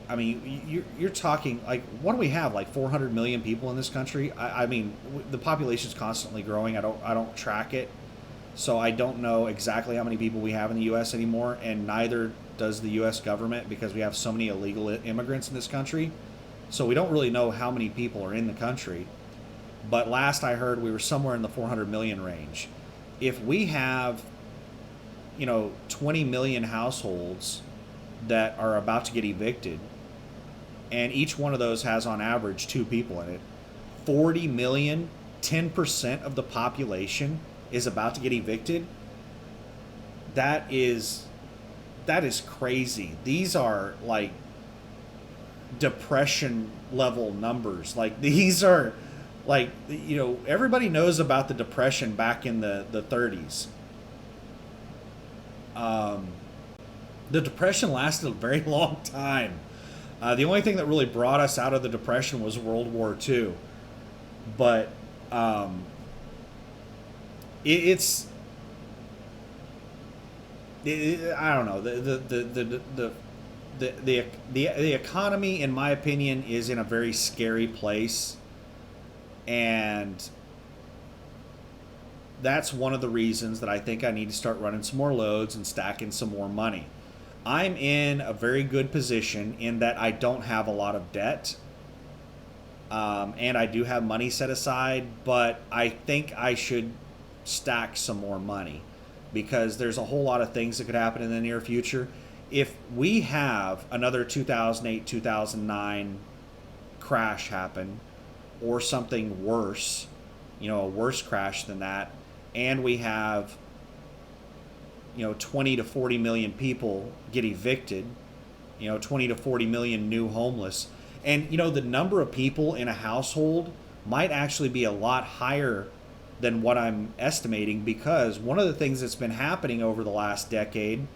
I mean, you're talking like, what do we have, like 400 million people in this country? I mean, the population is constantly growing. I don't track it, so I don't know exactly how many people we have in the U.S. anymore, and neither does the U.S. government, because we have so many illegal immigrants in this country. So we don't really know how many people are in the country. But last I heard, we were somewhere in the 400 million range. If we have, 20 million households that are about to get evicted, and each one of those has on average 2 people in it, 40 million, 10% of the population is about to get evicted. That is crazy. These are like depression level numbers. Like, these are like, everybody knows about the depression back in the 30s. The depression lasted a very long time. The only thing that really brought us out of the depression was World War II. But it's I don't know, the economy, in my opinion, is in a very scary place, and that's one of the reasons that I think I need to start running some more loads and stacking some more money. I'm in a very good position in that I don't have a lot of debt, and I do have money set aside, but I think I should stack some more money, because there's a whole lot of things that could happen in the near future. If we have another 2008, 2009 crash happen, or something worse, a worse crash than that, and we have 20 to 40 million people get evicted, 20 to 40 million new homeless, and the number of people in a household might actually be a lot higher than what I'm estimating, because one of the things that's been happening over the last decade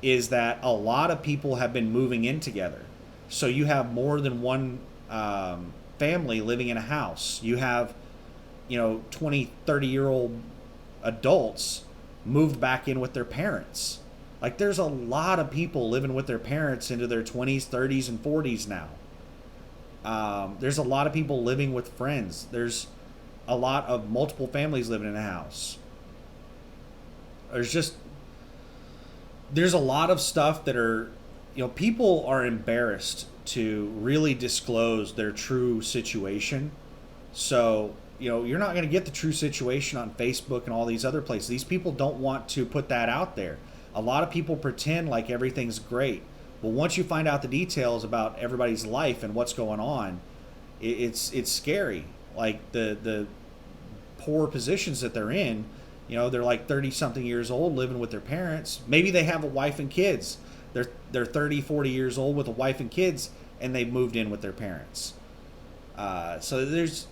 is that a lot of people have been moving in together. So you have more than one family living in a house. You have 20, 30-year-old adults moved back in with their parents. Like, there's a lot of people living with their parents into their 20s, 30s, and 40s now. There's a lot of people living with friends. There's a lot of multiple families living in a house. There's a lot of stuff that are, people are embarrassed to really disclose their true situation. So, you're not going to get the true situation on Facebook and all these other places. These people don't want to put that out there. A lot of people pretend like everything's great. But once you find out the details about everybody's life and what's going on, it's scary. Like, the poor positions that they're in. They're like 30-something years old living with their parents. Maybe they have a wife and kids. They're 30, 40 years old with a wife and kids, and they've moved in with their parents. So there's...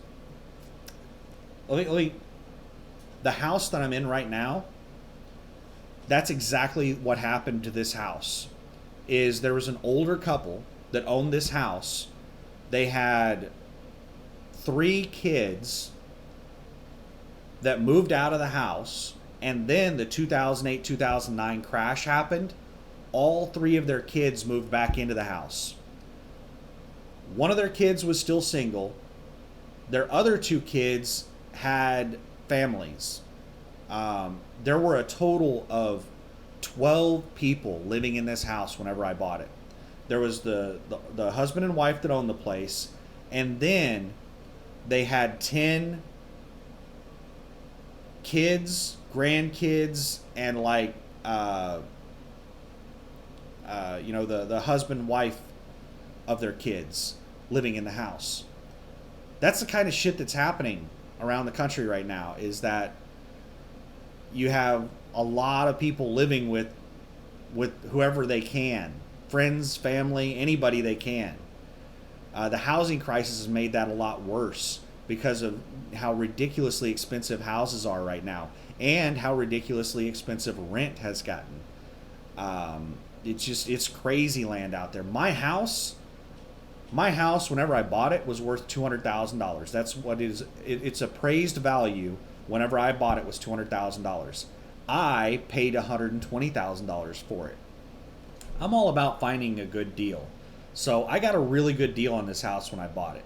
The house that I'm in right now, that's exactly what happened to this house. Is there was an older couple that owned this house. They had 3 kids that moved out of the house, and then the 2008-2009 crash happened. All 3 of their kids moved back into the house. One of their kids was still single. Their other 2 kids had families. There were a total of 12 people living in this house whenever I bought it. There was the husband and wife that owned the place, and then they had 10 kids, grandkids, and like the husband, wife of their kids living in the house. That's the kind of shit that's happening around the country right now, is that you have a lot of people living with whoever they can, friends, family, anybody they can. The housing crisis has made that a lot worse because of how ridiculously expensive houses are right now, and how ridiculously expensive rent has gotten. It's crazy land out there. My house My house, whenever I bought it, was worth $200,000. That's what it is. Its appraised value whenever I bought it was $200,000. I paid $120,000 for it. I'm all about finding a good deal. So I got a really good deal on this house when I bought it.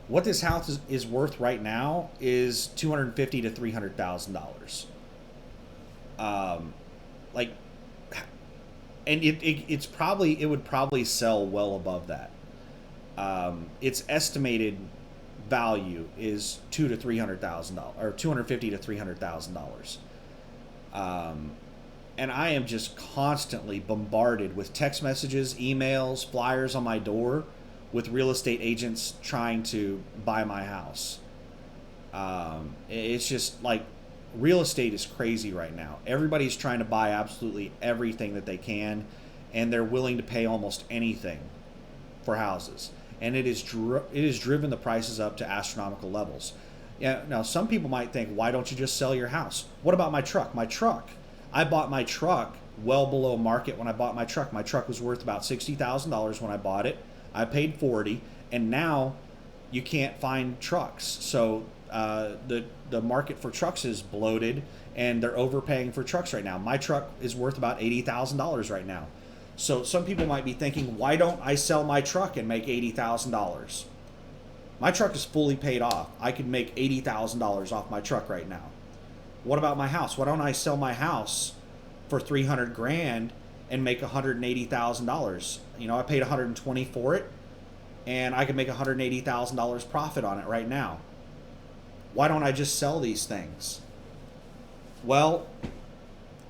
What this house is worth right now is $250,000 to $300,000. Like, and it would probably sell well above that. Its estimated value is $200,000 to $300,000, or $250,000 to $300,000. And I am just constantly bombarded with text messages, emails, flyers on my door with real estate agents trying to buy my house. It's just like real estate is crazy right now. Everybody's trying to buy absolutely everything that they can, and they're willing to pay almost anything for houses. And it has driven the prices up to astronomical levels. Yeah. Now, some people might think, why don't you just sell your house? What about my truck? I bought my truck well below market when I bought my truck. My truck was worth about $60,000 when I bought it. I paid $40,000, and now you can't find trucks. So the market for trucks is bloated, and they're overpaying for trucks right now. My truck is worth about $80,000 right now. So some people might be thinking, why don't I sell my truck and make $80,000? My truck is fully paid off. I could make $80,000 off my truck right now. What about my house? Why don't I sell my house for $300,000 and make $180,000? I paid $120,000 for it, and I could make $180,000 profit on it right now. Why don't I just sell these things? Well,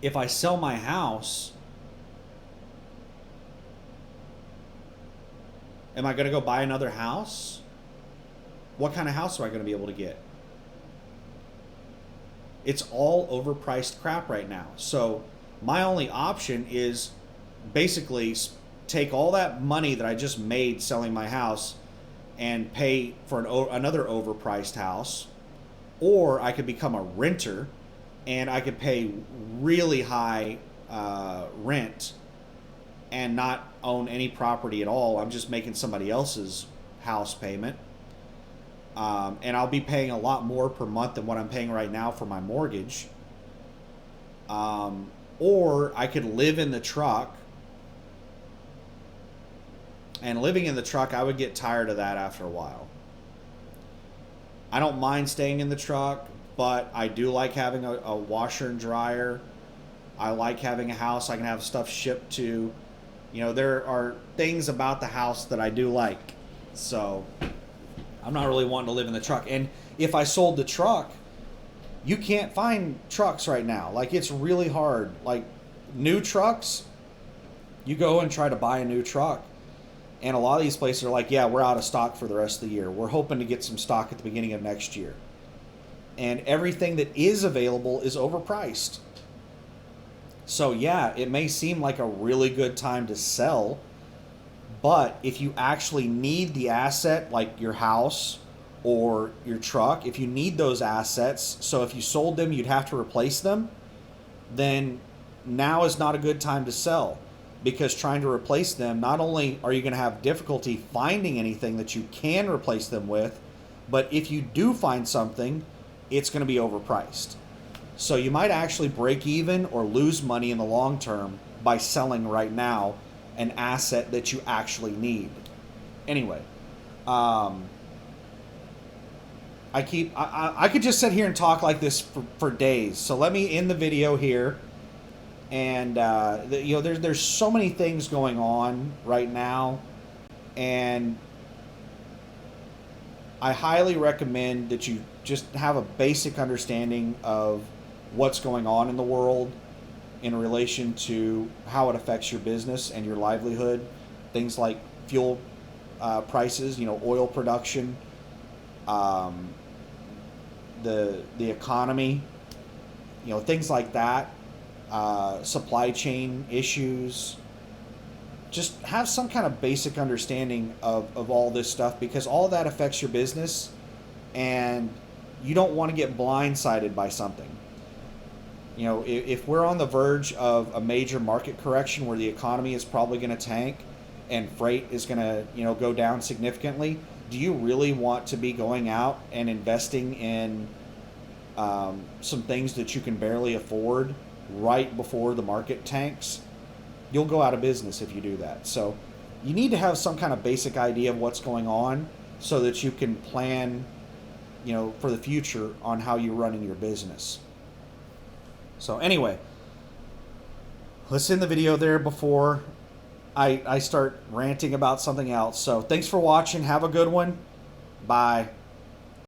if I sell my house, am I going to go buy another house? What kind of house am I going to be able to get? It's all overpriced crap right now. So my only option is basically take all that money that I just made selling my house and pay for another overpriced house, or I could become a renter and I could pay really high rent and not own any property at all. I'm just making somebody else's house payment. And I'll be paying a lot more per month than what I'm paying right now for my mortgage. Or I could live in the truck. And living in the truck, I would get tired of that after a while. I don't mind staying in the truck, but I do like having a washer and dryer. I like having a house I can have stuff shipped to. There are things about the house that I do like. So I'm not really wanting to live in the truck. And if I sold the truck, you can't find trucks right now. Like, it's really hard. Like, new trucks, you go and try to buy a new truck, and a lot of these places are like, yeah, we're out of stock for the rest of the year. We're hoping to get some stock at the beginning of next year. And everything that is available is overpriced. So yeah, it may seem like a really good time to sell, but if you actually need the asset, like your house or your truck, if you need those assets, so if you sold them, you'd have to replace them, then now is not a good time to sell, because trying to replace them, not only are you going to have difficulty finding anything that you can replace them with, but if you do find something, it's going to be overpriced. So you might actually break even or lose money in the long term by selling right now an asset that you actually need. Anyway, I could just sit here and talk like this for days. So let me end the video here. And there's so many things going on right now, and I highly recommend that you just have a basic understanding of what's going on in the world in relation to how it affects your business and your livelihood. Things like fuel prices, oil production, the economy, things like that, supply chain issues. Just have some kind of basic understanding of all this stuff, because all that affects your business, and you don't want to get blindsided by something. If we're on the verge of a major market correction where the economy is probably going to tank, and freight is going to, go down significantly, do you really want to be going out and investing in some things that you can barely afford right before the market tanks? You'll go out of business if you do that. So you need to have some kind of basic idea of what's going on so that you can plan, for the future on how you're running your business. So anyway, let's end the video there before I start ranting about something else. So thanks for watching. Have a good one. Bye.